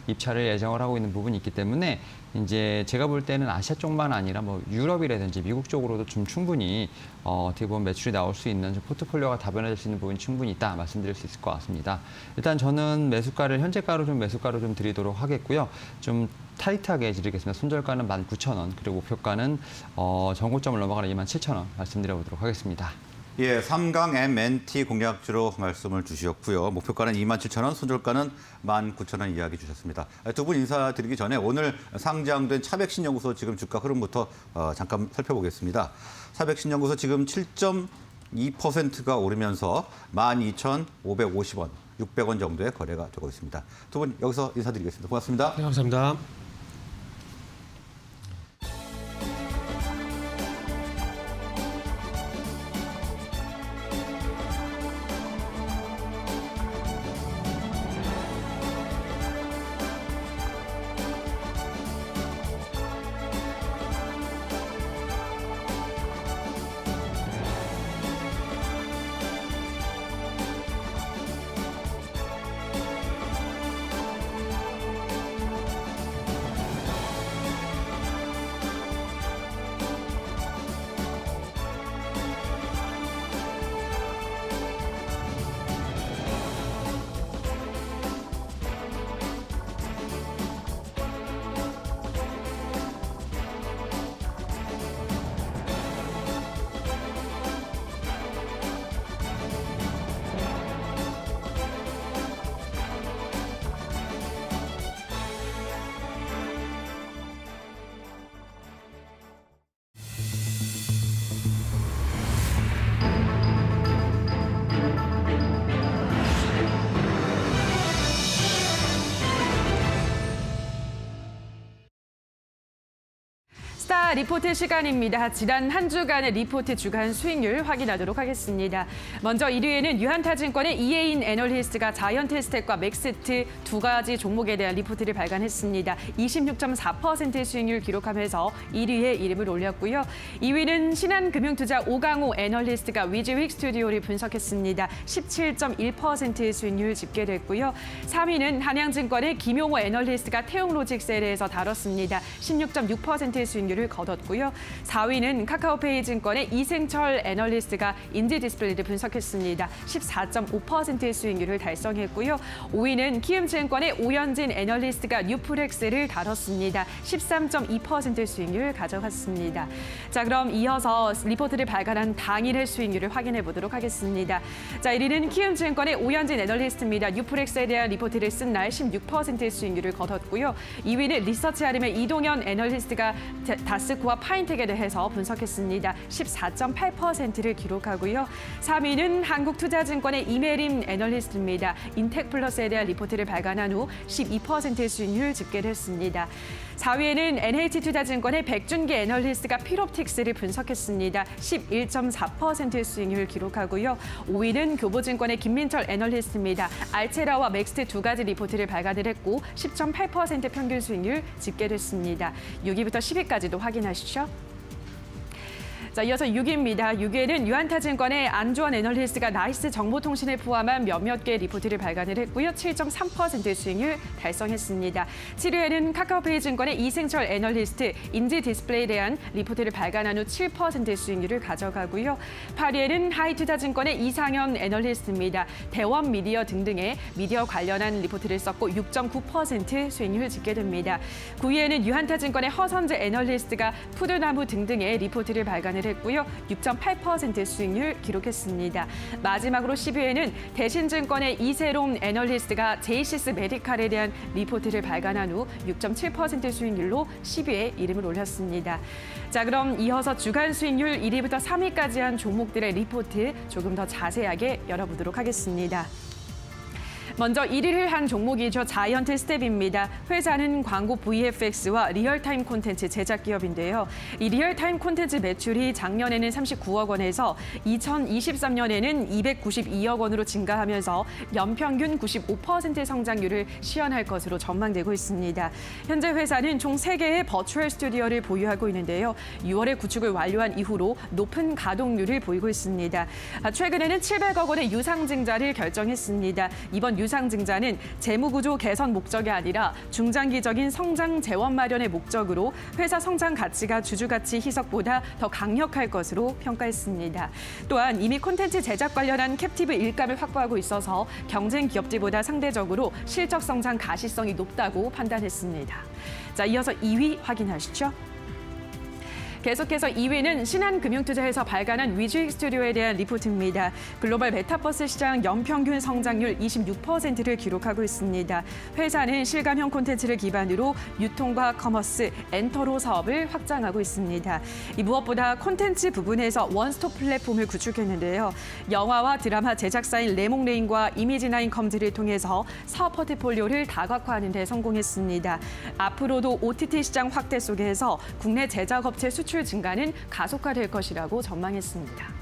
입찰을 예정을 하고 있는 부분이 있기 때문에 이제 제가 볼 때는 아시아 쪽만 아니라 뭐 유럽이라든지 미국 쪽으로도 좀 충분히 어떻게 보면 매출이 나올 수 있는 포트폴리오가 다변화될 수 있는 부분이 충분히 있다 말씀드릴 수 있을 것 같습니다. 일단 저는 매수가를 현재가로 좀 드리도록 하겠고요. 좀 타이트하게 드리겠습니다. 손절가는 19,000원 그리고 목표가는 전고점을 넘어가는 27,000원 말씀드려보도록 하겠습니다. 예, 3강 MNT 공략주로 말씀을 주셨고요. 목표가는 27,000원, 손절가는 19,000원 이야기 주셨습니다. 두 분 인사드리기 전에 오늘 상장된 차백신연구소 지금 주가 흐름부터 잠깐 살펴보겠습니다. 차백신연구소 지금 7.2%가 오르면서 12,550원, 600원 정도의 거래가 되고 있습니다. 두 분 여기서 인사드리겠습니다. 고맙습니다. 네, 감사합니다. 스타 리포트 시간입니다. 지난 한 주간의 리포트 주간 수익률 확인하도록 하겠습니다. 먼저 1위에는 유한타증권의 이혜인 애널리스트가 자이언트스택과 맥스트 두 가지 종목에 대한 리포트를 발간했습니다. 26.4% 수익률 기록하면서 1위에 이름을 올렸고요. 2위는 신한금융투자 오강호 애널리스트가 위즈윅 스튜디오를 분석했습니다. 17.1% 수익률 집계됐고요. 3위는 한양증권의 김용호 애널리스트가 태용로직스에 대해서 다뤘습니다. 16.6% 수익률을 거뒀고요. 4위는 카카오페이 증권의 이승철 애널리스트가 인지디스플레이를 분석했습니다. 14.5% 수익률을 달성했고요. 5위는 키움증권의 오현진 애널리스트가 뉴프렉스를 다뤘습니다. 13.2% 수익률 가져갔습니다. 자, 그럼 이어서 리포트를 발간한 당일의 수익률을 확인해 보도록 하겠습니다. 자, 1위는 키움증권의 오현진 애널리스트입니다. 뉴프렉스에 대한 리포트를 쓴 날 16% 수익률을 거뒀고요. 2위는 리서치아름의 이동현 애널리스트가 다스코와 파인텍에 대해서 분석했습니다. 14.8%를 기록하고요. 3위는 한국투자증권의 이메림 애널리스트입니다. 인텍플러스에 대한 리포트를 발간한 후 12% 수익률 집계했습니다. 4위에는 NH투자증권의 백준기 애널리스트가 필옵틱스를 분석했습니다. 11.4% 수익률 기록하고요. 5위는 교보증권의 김민철 애널리스트입니다. 알체라와 맥스트 두 가지 리포트를 발간을 했고 10.8% 평균 수익률 집계됐습니다. 6위부터 10위까지도 확인하시죠. 자, 이어서 6위입니다. 6위에는 유한타증권의 안주원 애널리스트가 나이스 정보통신을 포함한 몇몇 개 리포트를 발간을 했고요. 7.3% 수익률 달성했습니다. 7위에는 카카오페이 증권의 이승철 애널리스트 인지 디스플레이에 대한 리포트를 발간한 후 7% 수익률을 가져가고요. 8위에는 하이투자증권의 이상현 애널리스트입니다. 대원 미디어 등등의 미디어 관련한 리포트를 썼고 6.9% 수익률을 짓게 됩니다. 9위에는 유한타증권의 허선재 애널리스트가 푸드나무 등등의 리포트를 발간을 했고요. 6.8% 수익률 기록했습니다. 마지막으로 10위에는 대신증권의 이세롬 애널리스트가 제이시스 메디칼에 대한 리포트를 발간한 후 6.7% 수익률로 10위에 이름을 올렸습니다. 자, 그럼 이어서 주간 수익률 1위부터 3위까지 한 종목들의 리포트 조금 더 자세하게 열어보도록 하겠습니다. 먼저 1위를 한 종목이죠. 자이언트 스텝입니다. 회사는 광고 VFX와 리얼타임 콘텐츠 제작 기업인데요. 이 리얼타임 콘텐츠 매출이 작년에는 39억 원에서 2023년에는 292억 원으로 증가하면서 연평균 95% 성장률을 시현할 것으로 전망되고 있습니다. 현재 회사는 총 3개의 버추얼 스튜디오를 보유하고 있는데요. 6월에 구축을 완료한 이후로 높은 가동률을 보이고 있습니다. 최근에는 700억 원의 유상증자를 결정했습니다. 이번 유상증자는 재무구조 개선 목적이 아니라 중장기적인 성장 재원 마련의 목적으로 회사 성장 가치가 주주가치 희석보다 더 강력할 것으로 평가했습니다. 또한 이미 콘텐츠 제작 관련한 캡티브 일감을 확보하고 있어서 경쟁 기업들보다 상대적으로 실적 성장 가시성이 높다고 판단했습니다. 자, 이어서 2위 확인하시죠. 계속해서 2위는 신한금융투자에서 발간한 위즈익 스튜디오에 대한 리포트입니다. 글로벌 메타버스 시장 연평균 성장률 26%를 기록하고 있습니다. 회사는 실감형 콘텐츠를 기반으로 유통과 커머스, 엔터로 사업을 확장하고 있습니다. 무엇보다 콘텐츠 부분에서 원스톱 플랫폼을 구축했는데요. 영화와 드라마 제작사인 레몽레인과 이미지나인 컴즈를 통해서 사업 포트폴리오를 다각화하는 데 성공했습니다. 앞으로도 OTT 시장 확대 속에서 국내 제작업체 수출 증가는 가속화될 것이라고 전망했습니다.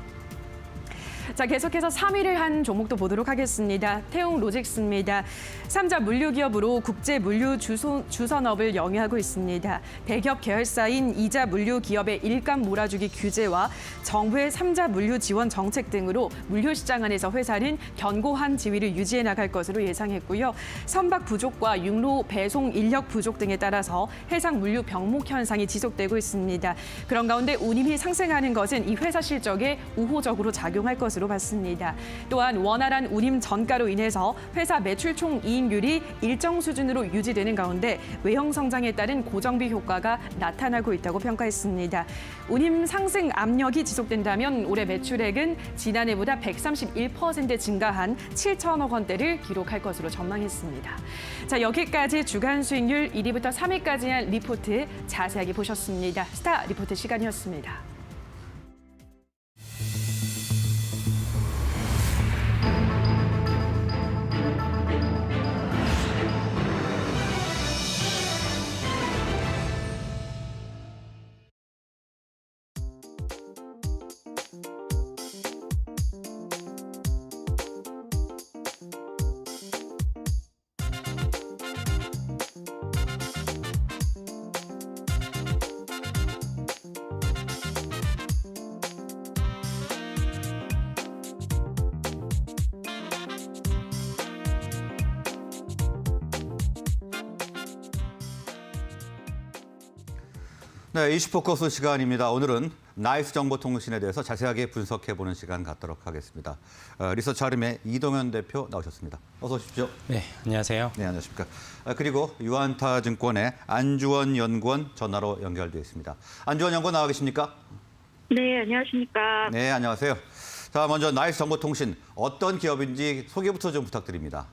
자, 계속해서 3위를 한 종목도 보도록 하겠습니다. 태웅 로직스입니다. 3자 물류기업으로 국제 물류 주선업을 영위하고 있습니다. 대기업 계열사인 이자 물류 기업의 일감 몰아주기 규제와 정부의 3자 물류 지원 정책 등으로 물류 시장 안에서 회사는 견고한 지위를 유지해 나갈 것으로 예상했고요. 선박 부족과 육로 배송 인력 부족 등에 따라서 해상 물류 병목 현상이 지속되고 있습니다. 그런 가운데 운임이 상승하는 것은 이 회사 실적에 우호적으로 작용할 것으로 봤습니다. 또한 원활한 운임 전가로 인해서 회사 매출 총 이익률이 일정 수준으로 유지되는 가운데 외형 성장에 따른 고정비 효과가 나타나고 있다고 평가했습니다. 운임 상승 압력이 지속된다면 올해 매출액은 지난해보다 131% 증가한 7천억 원대를 기록할 것으로 전망했습니다. 자, 여기까지 주간 수익률 1위부터 3위까지 한 리포트 자세하게 보셨습니다. 스타 리포트 시간이었습니다. 네, 이슈포커스 시간입니다. 오늘은 나이스 정보통신에 대해서 자세하게 분석해보는 시간 갖도록 하겠습니다. 리서치 아름의 이동현 대표 나오셨습니다. 어서 오십시오. 네, 안녕하세요. 네, 안녕하십니까. 그리고 유한타증권의 안주원 연구원 전화로 연결되어 있습니다. 안주원 연구원 나와 계십니까? 네, 안녕하십니까. 네, 안녕하세요. 자, 먼저 나이스 정보통신 어떤 기업인지 소개부터 좀 부탁드립니다.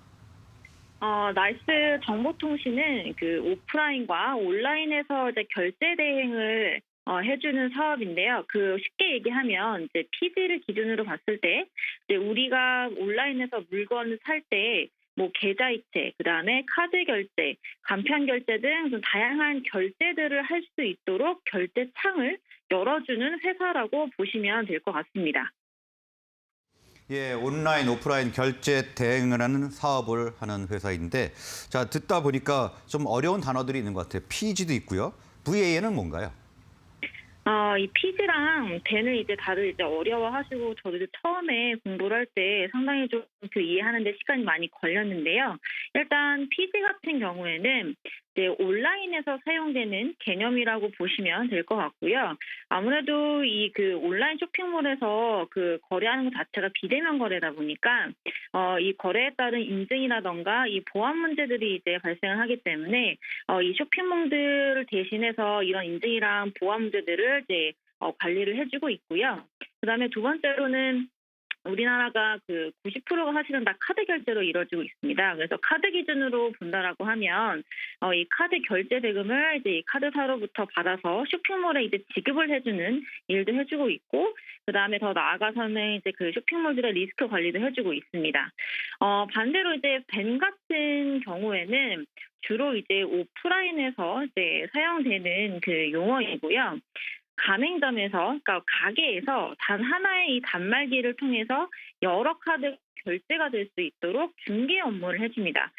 나이스 정보통신은 그 오프라인과 온라인에서 이제 결제 대행을 해주는 사업인데요. 그 쉽게 얘기하면 이제 PG를 기준으로 봤을 때 이제 우리가 온라인에서 물건을 살 때 뭐 계좌이체, 그다음에 카드 결제, 간편 결제 등 좀 다양한 결제들을 할 수 있도록 결제 창을 열어주는 회사라고 보시면 될 것 같습니다. 예, 온라인, 오프라인 결제 대행을 하는 사업을 하는 회사인데, 자, 듣다 보니까 좀 어려운 단어들이 있는 것 같아요. PG도 있고요. VA는 뭔가요? 이 피지랑 벤을 이제 다들 이제 어려워하시고 저도 이제 처음에 공부를 할 때 상당히 좀 그 이해하는데 시간이 많이 걸렸는데요. 일단 피지 같은 경우에는 이제 온라인에서 사용되는 개념이라고 보시면 될 것 같고요. 아무래도 이 그 온라인 쇼핑몰에서 그 거래하는 것 자체가 비대면 거래다 보니까 이 거래에 따른 인증이라던가 이 보안 문제들이 이제 발생을 하기 때문에 이 쇼핑몰들을 대신해서 이런 인증이랑 보안 문제들을 이제 관리를 해주고 있고요. 그다음에 두 번째로는 우리나라가 그 90%가 사실은 다 카드 결제로 이루어지고 있습니다. 그래서 카드 기준으로 본다라고 하면 이 카드 결제 대금을 이제 이 카드사로부터 받아서 쇼핑몰에 이제 지급을 해주는 일도 해주고 있고, 그 다음에 더 나아가서는 이제 그 쇼핑몰들의 리스크 관리도 해주고 있습니다. 반대로 이제 벤 같은 경우에는 주로 이제 오프라인에서 이제 사용되는 그 용어이고요. 가맹점에서, 그러니까 가게에서 단 하나의 이 단말기를 통해서 여러 카드 결제가 될 수 있도록 중개 업무를 해줍니다.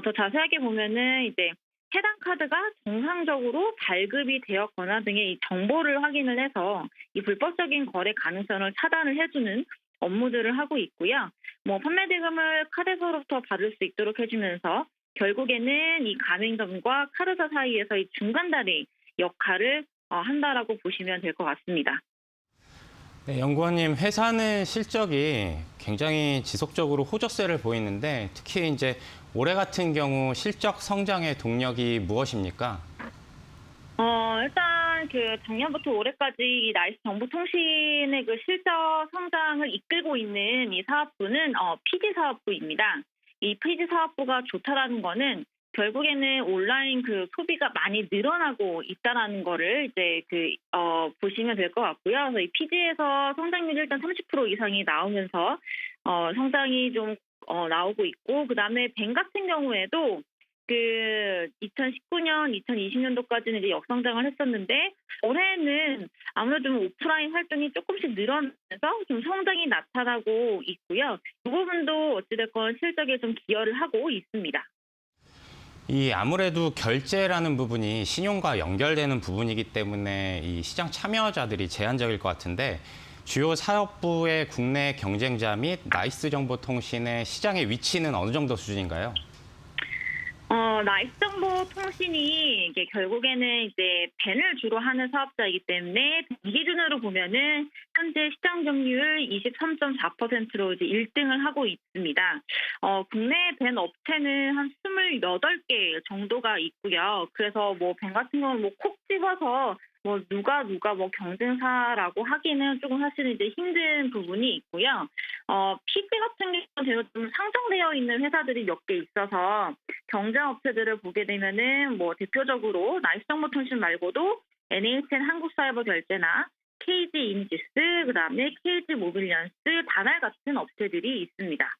더 자세하게 보면은 이제 해당 카드가 정상적으로 발급이 되었거나 등의 이 정보를 확인을 해서 이 불법적인 거래 가능성을 차단을 해주는 업무들을 하고 있고요. 판매 대금을 카드사로부터 받을 수 있도록 해주면서 결국에는 이 가맹점과 카드사 사이에서 이 중간다리 역할을 한다라고 보시면 될 것 같습니다. 네, 연구원님, 회사는 실적이 굉장히 지속적으로 호조세를 보이는데 특히 이제 올해 같은 경우 실적 성장의 동력이 무엇입니까? 일단 그 작년부터 올해까지 이 나이스 정보통신의 그 실적 성장을 이끌고 있는 이 사업부는 PD 사업부입니다. 이 PD 사업부가 좋다라는 거는 결국에는 온라인 그 소비가 많이 늘어나고 있다라는 거를 이제 보시면 될 것 같고요. 그래서 이 PG에서 성장률이 일단 30% 이상이 나오면서 성장이 좀 나오고 있고, 그 다음에 벤 같은 경우에도 그 2019년, 2020년도까지는 이제 역성장을 했었는데 올해는 아무래도 좀 오프라인 활동이 조금씩 늘어나면서 좀 성장이 나타나고 있고요. 이 부분도 어찌됐건 실적에 좀 기여를 하고 있습니다. 이 아무래도 결제라는 부분이 신용과 연결되는 부분이기 때문에 이 시장 참여자들이 제한적일 것 같은데 주요 사업부의 국내 경쟁자 및 나이스 정보통신의 시장의 위치는 어느 정도 수준인가요? 나이스 정보통신이 이게 결국에는 이제 벤을 주로 하는 사업자이기 때문에 이 기준으로 보면은 현재 시장 점유율 23.4%로 이제 1등을 하고 있습니다. 국내 벤 업체는 한 28개 정도가 있고요. 그래서 벤 같은 경우는 콕 집어서 누가 경쟁사라고 하기는 조금 사실은 이제 힘든 부분이 있고요. PD 같은 경우는 좀 상장되어 있는 회사들이 몇 개 있어서 경쟁 업체들을 보게 되면은 대표적으로 나이스 정보통신 말고도 NHN 한국사이버결제나 KG 이미지스, 그다음에 KG 모빌리언스, 다날 같은 업체들이 있습니다.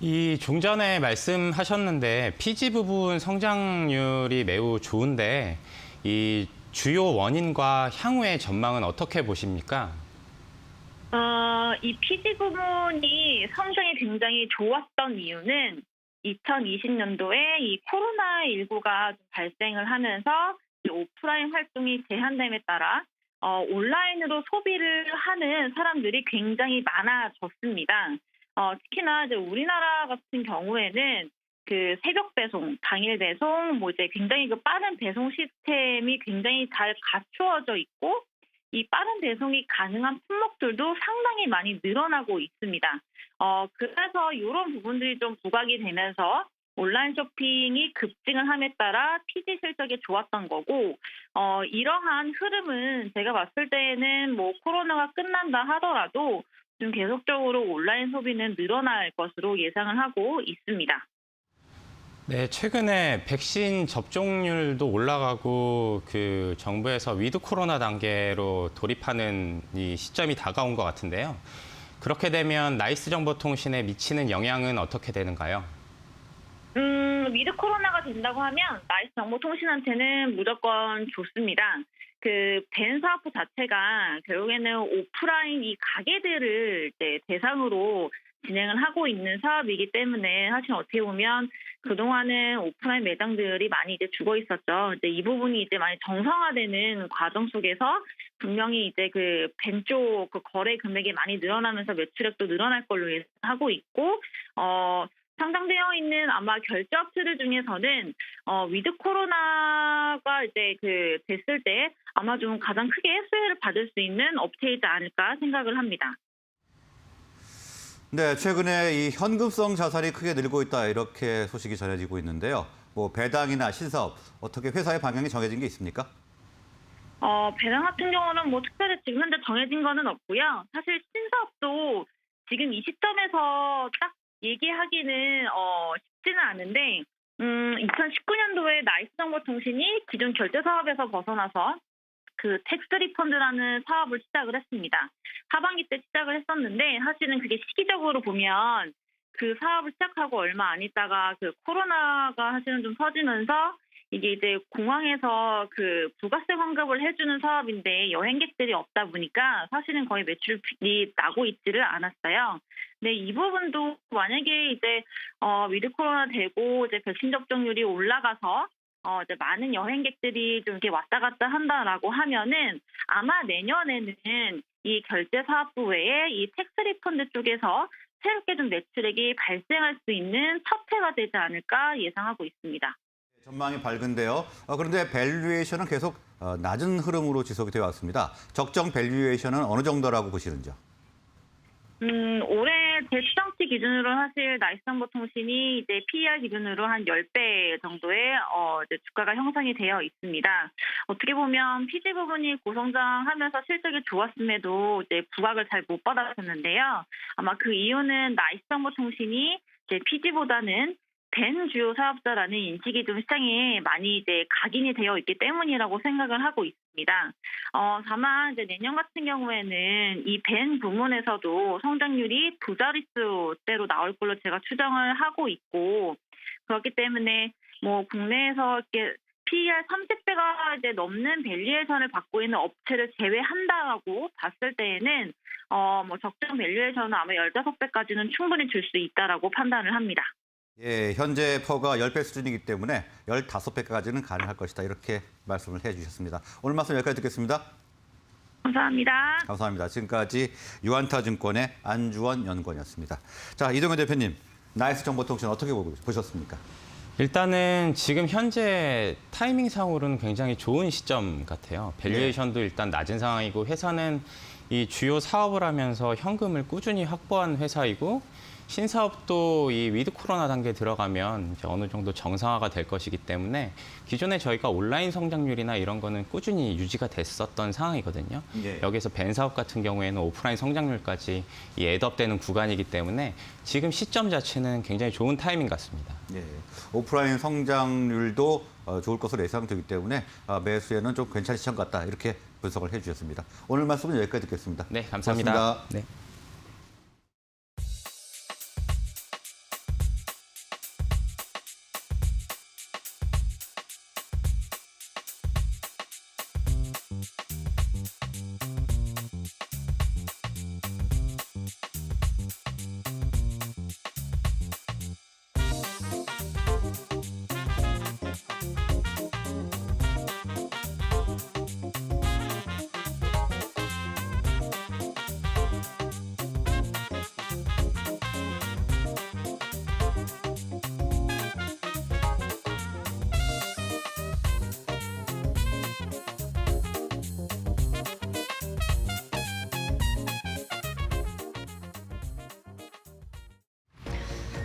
이 좀 전에 말씀하셨는데 PG 부분 성장률이 매우 좋은데 이 주요 원인과 향후의 전망은 어떻게 보십니까? 이 PD 부분이 성장이 굉장히 좋았던 이유는 2020년도에 이 코로나19가 발생을 하면서 오프라인 활동이 제한됨에 따라 온라인으로 소비를 하는 사람들이 굉장히 많아졌습니다. 특히나 이제 우리나라 같은 경우에는 그 새벽 배송, 당일 배송, 이제 굉장히 그 빠른 배송 시스템이 굉장히 잘 갖추어져 있고, 이 빠른 배송이 가능한 품목들도 상당히 많이 늘어나고 있습니다. 그래서 이런 부분들이 좀 부각이 되면서 온라인 쇼핑이 급증을 함에 따라 PD 실적이 좋았던 거고, 이러한 흐름은 제가 봤을 때에는 코로나가 끝난다 하더라도 좀 계속적으로 온라인 소비는 늘어날 것으로 예상을 하고 있습니다. 네, 최근에 백신 접종률도 올라가고 그 정부에서 위드 코로나 단계로 돌입하는 이 시점이 다가온 것 같은데요. 그렇게 되면 나이스 정보통신에 미치는 영향은 어떻게 되는가요? 위드 코로나가 된다고 하면 나이스 정보통신한테는 무조건 좋습니다. 그 벤 사업부 자체가 결국에는 오프라인 이 가게들을 이제 대상으로 진행을 하고 있는 사업이기 때문에 사실 어떻게 보면 그동안은 오프라인 매장들이 많이 이제 죽어 있었죠. 이제 이 부분이 이제 많이 정상화되는 과정 속에서 분명히 이제 그 벤쪽 그 거래 금액이 많이 늘어나면서 매출액도 늘어날 걸로 예상하고 있고, 상장되어 있는 아마 결제업체들 중에서는 위드 코로나가 이제 그 됐을 때 아마 좀 가장 크게 수혜를 받을 수 있는 업체이지 않을까 생각을 합니다. 네, 최근에 이 현금성 자산이 크게 늘고 있다 이렇게 소식이 전해지고 있는데요. 뭐 배당이나 신사업 어떻게 회사의 방향이 정해진 게 있습니까? 배당 같은 경우는 뭐 특별히 지금 현재 정해진 거는 없고요. 사실 신사업도 지금 이 시점에서 딱 얘기하기는 쉽지는 않은데 2019년도에 나이스정보통신이 기존 결제 사업에서 벗어나서 그 텍스 리펀드라는 사업을 시작을 했습니다. 하반기 때 시작을 했었는데 사실은 그게 시기적으로 보면 그 사업을 시작하고 얼마 안 있다가 그 코로나가 사실은 좀 터지면서 이게 이제 공항에서 그 부가세 환급을 해주는 사업인데 여행객들이 없다 보니까 사실은 거의 매출이 나고 있지를 않았어요. 근데 이 부분도 만약에 이제 위드 코로나 되고 이제 백신 접종률이 올라가서 이제 많은 여행객들이 좀 이렇게 왔다 갔다 한다라고 하면은 아마 내년에는 이 결제 사업부 외에 이 텍스 리펀드 쪽에서 새롭게 좀 매출액이 발생할 수 있는 첫 해가 되지 않을까 예상하고 있습니다. 전망이 밝은데요. 그런데 밸류에이션은 계속 낮은 흐름으로 지속이 되어 왔습니다. 적정 밸류에이션은 어느 정도라고 보시는지요? 올해 대추정치 기준으로 사실 나이스정보통신이 이제 PER 기준으로 한 10배 정도의 이제 주가가 형성이 되어 있습니다. 어떻게 보면 PG 부분이 고성장하면서 실적이 좋았음에도 이제 부각을 잘 못 받았었는데요. 아마 그 이유는 나이스정보통신이 이제 PG보다는 벤 주요 사업자라는 인식이 좀 시장에 많이 이제 각인이 되어 있기 때문이라고 생각을 하고 있습니다. 다만 이제 내년 같은 경우에는 이 벤 부문에서도 성장률이 두 자릿수대로 나올 걸로 제가 추정을 하고 있고, 그렇기 때문에 뭐 국내에서 이렇게 PER 30배가 이제 넘는 밸류에이션을 받고 있는 업체를 제외한다라고 봤을 때에는 뭐 적정 밸류에이션은 아마 15배까지는 충분히 줄 수 있다라고 판단을 합니다. 예, 현재 퍼가 10배 수준이기 때문에 15배까지는 가능할 것이다. 이렇게 말씀을 해주셨습니다. 오늘 말씀 여기까지 듣겠습니다. 감사합니다. 감사합니다. 지금까지 유한타증권의 안주원 연구원이었습니다. 자, 이동현 대표님, 나이스정보통신 어떻게 보셨습니까? 일단은 지금 현재 타이밍상으로는 굉장히 좋은 시점 같아요. 밸류에이션도 일단 낮은 상황이고 회사는 이 주요 사업을 하면서 현금을 꾸준히 확보한 회사이고 신사업도 이 위드 코로나 단계에 들어가면 이제 어느 정도 정상화가 될 것이기 때문에 기존에 저희가 온라인 성장률이나 이런 거는 꾸준히 유지가 됐었던 상황이거든요. 예. 여기서 벤 사업 같은 경우에는 오프라인 성장률까지 이 애드업되는 구간이기 때문에 지금 시점 자체는 굉장히 좋은 타이밍 같습니다. 예, 오프라인 성장률도 좋을 것으로 예상되기 때문에 매수에는 좀 괜찮은 시점 같다. 이렇게 분석을 해주셨습니다. 오늘 말씀은 여기까지 듣겠습니다. 네, 감사합니다. 고맙습니다. 네.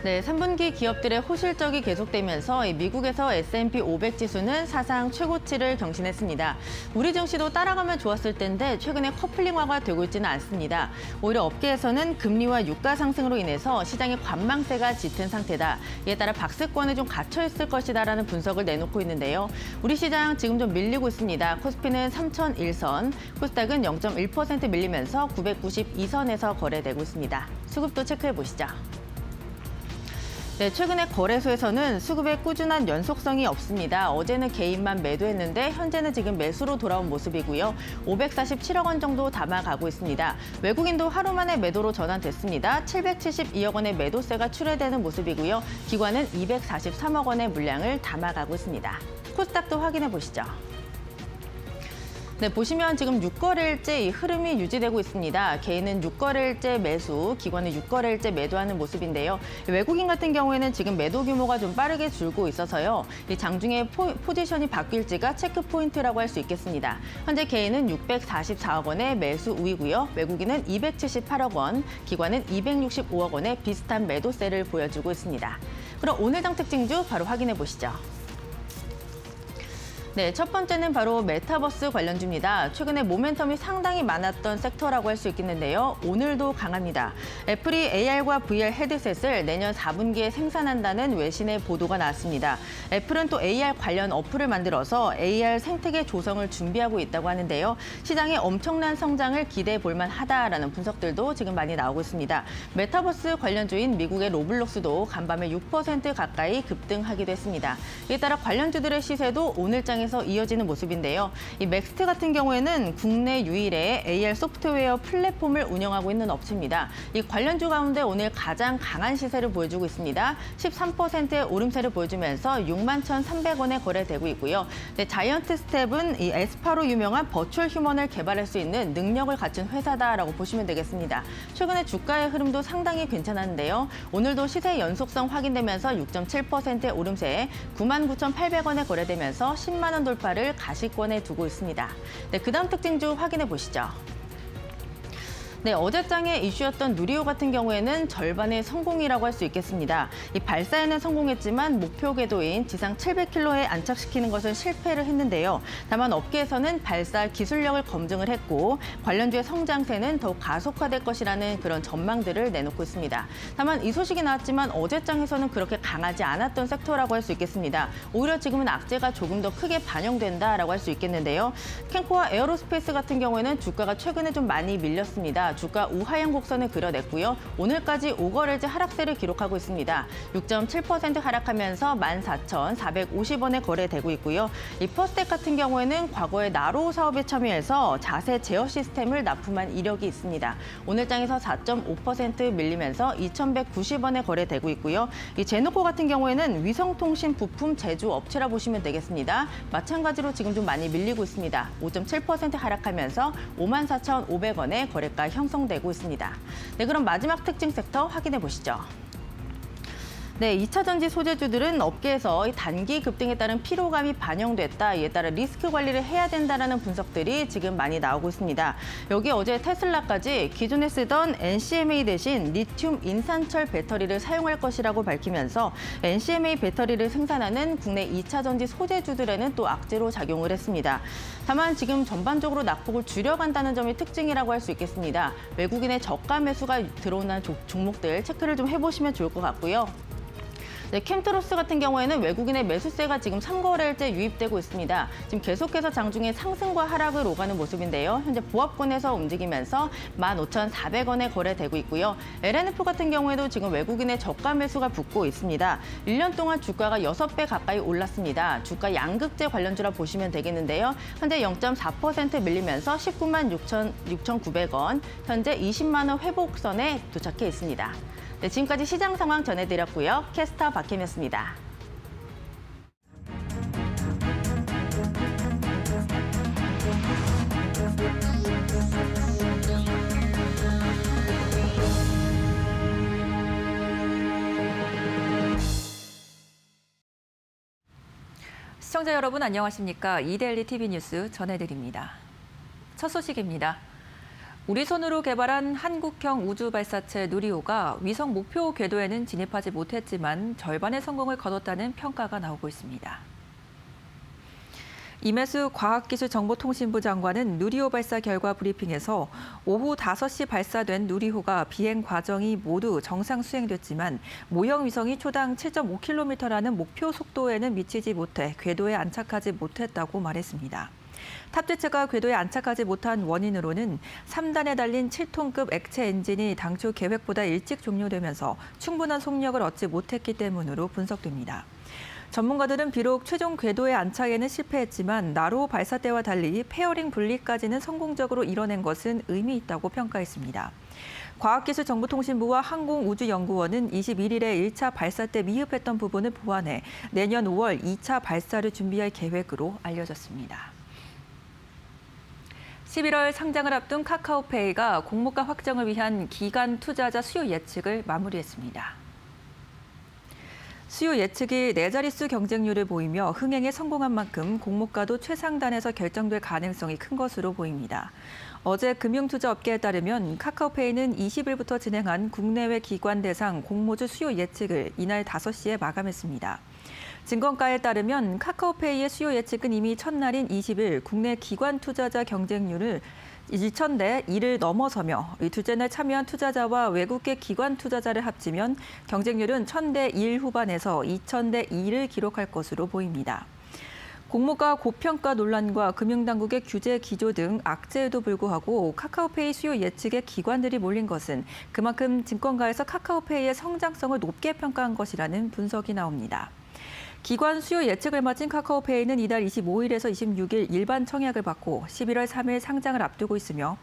네, 3분기 기업들의 호실적이 계속되면서 미국에서 S&P 500 지수는 사상 최고치를 경신했습니다. 우리 증시도 따라가면 좋았을 텐데 최근에 커플링화가 되고 있지는 않습니다. 오히려 업계에서는 금리와 유가 상승으로 인해서 시장의 관망세가 짙은 상태다. 이에 따라 박스권에 좀 갇혀 있을 것이다라는 분석을 내놓고 있는데요. 우리 시장 지금 좀 밀리고 있습니다. 코스피는 3,001선, 코스닥은 0.1% 밀리면서 992선에서 거래되고 있습니다. 수급도 체크해 보시죠. 네, 최근에 거래소에서는 수급의 꾸준한 연속성이 없습니다. 어제는 개인만 매도했는데 현재는 지금 매수로 돌아온 모습이고요. 547억 원 정도 담아가고 있습니다. 외국인도 하루 만에 매도로 전환됐습니다. 772억 원의 매도세가 출회되는 모습이고요. 기관은 243억 원의 물량을 담아가고 있습니다. 코스닥도 확인해 보시죠. 네, 보시면 지금 6거래일째 이 흐름이 유지되고 있습니다. 개인은 6거래일째 매수, 기관은 6거래일째 매도하는 모습인데요. 외국인 같은 경우에는 지금 매도 규모가 좀 빠르게 줄고 있어서요. 이 장중에 포지션이 바뀔지가 체크 포인트라고 할 수 있겠습니다. 현재 개인은 644억 원의 매수 우위고요. 외국인은 278억 원, 기관은 265억 원의 비슷한 매도세를 보여주고 있습니다. 그럼 오늘장 특징주 바로 확인해 보시죠. 네, 첫 번째는 바로 메타버스 관련주입니다. 최근에 모멘텀이 상당히 많았던 섹터라고 할 수 있겠는데요. 오늘도 강합니다. 애플이 AR과 VR 헤드셋을 내년 4분기에 생산한다는 외신의 보도가 나왔습니다. 애플은 또 AR 관련 어플을 만들어서 AR 생태계 조성을 준비하고 있다고 하는데요. 시장에 엄청난 성장을 기대해 볼 만하다라는 분석들도 지금 많이 나오고 있습니다. 메타버스 관련주인 미국의 로블록스도 간밤에 6% 가까이 급등하기도 했습니다. 이에 따라 관련주들의 시세도 오늘장에 이어지는 모습인데요. 이 맥스트 같은 경우에는 국내 유일의 AR 소프트웨어 플랫폼을 운영하고 있는 업체입니다. 이 관련주 가운데 오늘 가장 강한 시세를 보여주고 있습니다. 13%의 오름세를 보여주면서 61,300원에 거래되고 있고요. 네, 자이언트 스텝은 이 에스파로 유명한 버추얼 휴먼을 개발할 수 있는 능력을 갖춘 회사다라고 보시면 되겠습니다. 최근에 주가의 흐름도 상당히 괜찮았는데요. 오늘도 시세 연속성 확인되면서 6.7%의 오름세에 99,800원에 거래되면서 10만 원 돌파를 가시권에 두고 있습니다. 네, 그다음 특징주 확인해 보시죠. 네, 어제장에 이슈였던 누리호 같은 경우에는 절반의 성공이라고 할 수 있겠습니다. 이 발사에는 성공했지만 목표 궤도인 지상 700km에 안착시키는 것은 실패를 했는데요. 다만 업계에서는 발사 기술력을 검증을 했고 관련주의 성장세는 더욱 가속화될 것이라는 그런 전망들을 내놓고 있습니다. 다만 이 소식이 나왔지만 어제장에서는 그렇게 강하지 않았던 섹터라고 할 수 있겠습니다. 오히려 지금은 악재가 조금 더 크게 반영된다라고 할 수 있겠는데요. 캠코와 에어로스페이스 같은 경우에는 주가가 최근에 좀 많이 밀렸습니다. 주가 우하형 곡선을 그려냈고요. 오늘까지 5거래일 하락세를 기록하고 있습니다. 6.7% 하락하면서 14,450원에 거래되고 있고요. 이 퍼스텍 같은 경우에는 과거에 나로우 사업에 참여해서 자세 제어 시스템을 납품한 이력이 있습니다. 오늘장에서 4.5% 밀리면서 2,190원에 거래되고 있고요. 이 제노코 같은 경우에는 위성통신 부품 제조 업체라 보시면 되겠습니다. 마찬가지로 지금 좀 많이 밀리고 있습니다. 5.7% 하락하면서 54,500원에 거래가 형성되고 있습니다. 네, 그럼 마지막 특징 섹터 확인해 보시죠. 네, 2차 전지 소재주들은 업계에서 단기 급등에 따른 피로감이 반영됐다. 이에 따라 리스크 관리를 해야 된다는 분석들이 지금 많이 나오고 있습니다. 여기 어제 테슬라까지 기존에 쓰던 NCMA 대신 리튬 인산철 배터리를 사용할 것이라고 밝히면서 NCMA 배터리를 생산하는 국내 2차 전지 소재주들에는 또 악재로 작용을 했습니다. 다만 지금 전반적으로 낙폭을 줄여간다는 점이 특징이라고 할 수 있겠습니다. 외국인의 저가 매수가 들어오는 종목들 체크를 좀 해보시면 좋을 것 같고요. 네, 캠트로스 같은 경우에는 외국인의 매수세가 지금 3거래일째 유입되고 있습니다. 지금 계속해서 장중에 상승과 하락을 오가는 모습인데요. 현재 보합권에서 움직이면서 15,400원에 거래되고 있고요. LNF 같은 경우에도 지금 외국인의 저가 매수가 붙고 있습니다. 1년 동안 주가가 6배 가까이 올랐습니다. 주가 양극재 관련주라 보시면 되겠는데요. 현재 0.4% 밀리면서 19만 6,900원, 현재 20만 원 회복선에 도착해 있습니다. 네, 지금까지 시장 상황 전해드렸고요. 캐스터 박혜미였습니다. 시청자 여러분 안녕하십니까? 이데일리 TV 뉴스 전해드립니다. 첫 소식입니다. 우리 손으로 개발한 한국형 우주 발사체 누리호가 위성 목표 궤도에는 진입하지 못했지만 절반의 성공을 거뒀다는 평가가 나오고 있습니다. 임혜수 과학기술정보통신부 장관은 누리호 발사 결과 브리핑에서 오후 5시 발사된 누리호가 비행 과정이 모두 정상 수행됐지만 모형 위성이 초당 7.5km라는 목표 속도에는 미치지 못해 궤도에 안착하지 못했다고 말했습니다. 탑재체가 궤도에 안착하지 못한 원인으로는 3단에 달린 7톤급 액체 엔진이 당초 계획보다 일찍 종료되면서 충분한 속력을 얻지 못했기 때문으로 분석됩니다. 전문가들은 비록 최종 궤도의 안착에는 실패했지만 나로 발사 때와 달리 페어링 분리까지는 성공적으로 이뤄낸 것은 의미 있다고 평가했습니다. 과학기술정보통신부와 항공우주연구원은 21일에 1차 발사 때 미흡했던 부분을 보완해 내년 5월 2차 발사를 준비할 계획으로 알려졌습니다. 11월 상장을 앞둔 카카오페이가 공모가 확정을 위한 기관 투자자 수요 예측을 마무리했습니다. 수요 예측이 4자릿수 경쟁률을 보이며 흥행에 성공한 만큼 공모가도 최상단에서 결정될 가능성이 큰 것으로 보입니다. 어제 금융투자업계에 따르면 카카오페이는 20일부터 진행한 국내외 기관 대상 공모주 수요 예측을 이날 5시에 마감했습니다. 증권가에 따르면 카카오페이의 수요 예측은 이미 첫날인 20일 국내 기관 투자자 경쟁률을 1,000대 1을 넘어서며 둘째 날 참여한 투자자와 외국계 기관 투자자를 합치면 경쟁률은 1,000대 1 후반에서 2,000대 2를 기록할 것으로 보입니다. 공모가 고평가 논란과 금융당국의 규제 기조 등 악재에도 불구하고 카카오페이 수요 예측에 기관들이 몰린 것은 그만큼 증권가에서 카카오페이의 성장성을 높게 평가한 것이라는 분석이 나옵니다. 기관 수요 예측을 마친 카카오페이는 이달 25일에서 26일 일반 청약을 받고 11월 3일 상장을 앞두고 있으며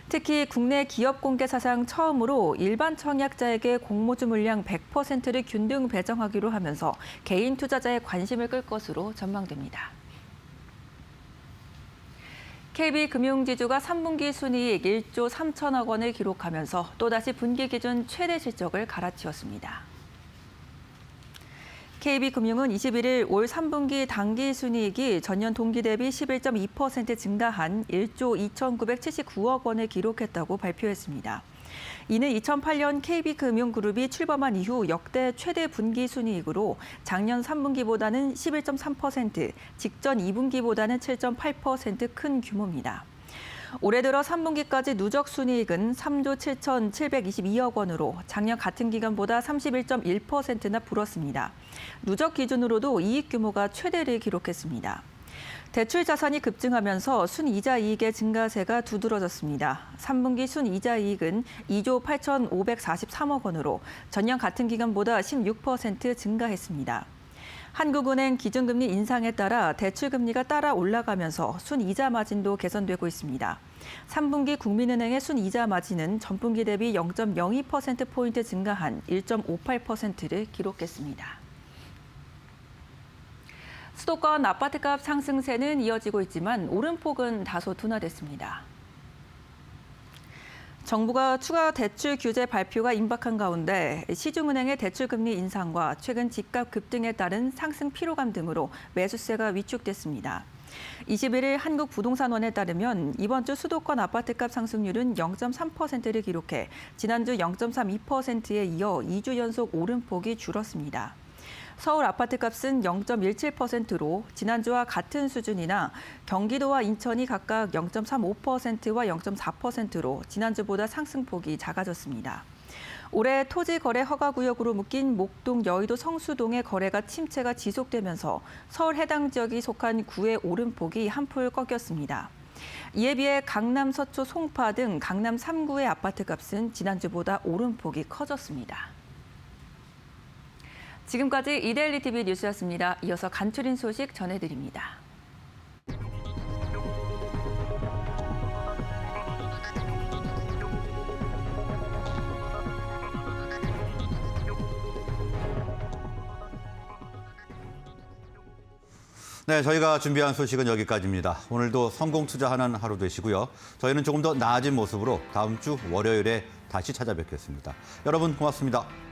특히 국내 기업 공개 사상 처음으로 일반 청약자에게 공모주 물량 100%를 균등 배정하기로 하면서 개인 투자자의 관심을 끌 것으로 전망됩니다. KB금융지주가 3분기 순이익 1조 3천억 원을 기록하면서 또다시 분기 기준 최대 실적을 갈아치웠습니다. KB금융은 21일 올 3분기 당기 순이익이 전년 동기 대비 11.2% 증가한 1조 2,979억 원을 기록했다고 발표했습니다. 이는 2008년 KB금융그룹이 출범한 이후 역대 최대 분기 순이익으로 작년 3분기보다는 11.3%, 직전 2분기보다는 7.8% 큰 규모입니다. 올해 들어 3분기까지 누적 순이익은 3조 7,722억 원으로 작년 같은 기간보다 31.1%나 불었습니다. 누적 기준으로도 이익 규모가 최대를 기록했습니다. 대출 자산이 급증하면서 순이자 이익의 증가세가 두드러졌습니다. 3분기 순이자 이익은 2조 8,543억 원으로 전년 같은 기간보다 16% 증가했습니다. 한국은행 기준금리 인상에 따라 대출금리가 따라 올라가면서 순이자 마진도 개선되고 있습니다. 3분기 국민은행의 순이자 마진은 전분기 대비 0.02%포인트 증가한 1.58%를 기록했습니다. 수도권 아파트값 상승세는 이어지고 있지만 오름폭은 다소 둔화됐습니다. 정부가 추가 대출 규제 발표가 임박한 가운데 시중은행의 대출금리 인상과 최근 집값 급등에 따른 상승 피로감 등으로 매수세가 위축됐습니다. 21일 한국부동산원에 따르면 이번 주 수도권 아파트값 상승률은 0.3%를 기록해 지난주 0.32%에 이어 2주 연속 오름폭이 줄었습니다. 서울 아파트값은 0.17%로 지난주와 같은 수준이나 경기도와 인천이 각각 0.35%와 0.4%로 지난주보다 상승폭이 작아졌습니다. 올해 토지거래 허가구역으로 묶인 목동, 여의도, 성수동의 거래가 침체가 지속되면서 서울 해당 지역이 속한 구의 오름폭이 한풀 꺾였습니다. 이에 비해 강남 서초, 송파 등 강남 3구의 아파트값은 지난주보다 오름폭이 커졌습니다. 지금까지 이데일리 TV 뉴스였습니다. 이어서 간추린 소식 전해드립니다. 네, 저희가 준비한 소식은 여기까지입니다. 오늘도 성공 투자하는 하루 되시고요. 저희는 조금 더 나아진 모습으로 다음 주 월요일에 다시 찾아뵙겠습니다. 여러분 고맙습니다.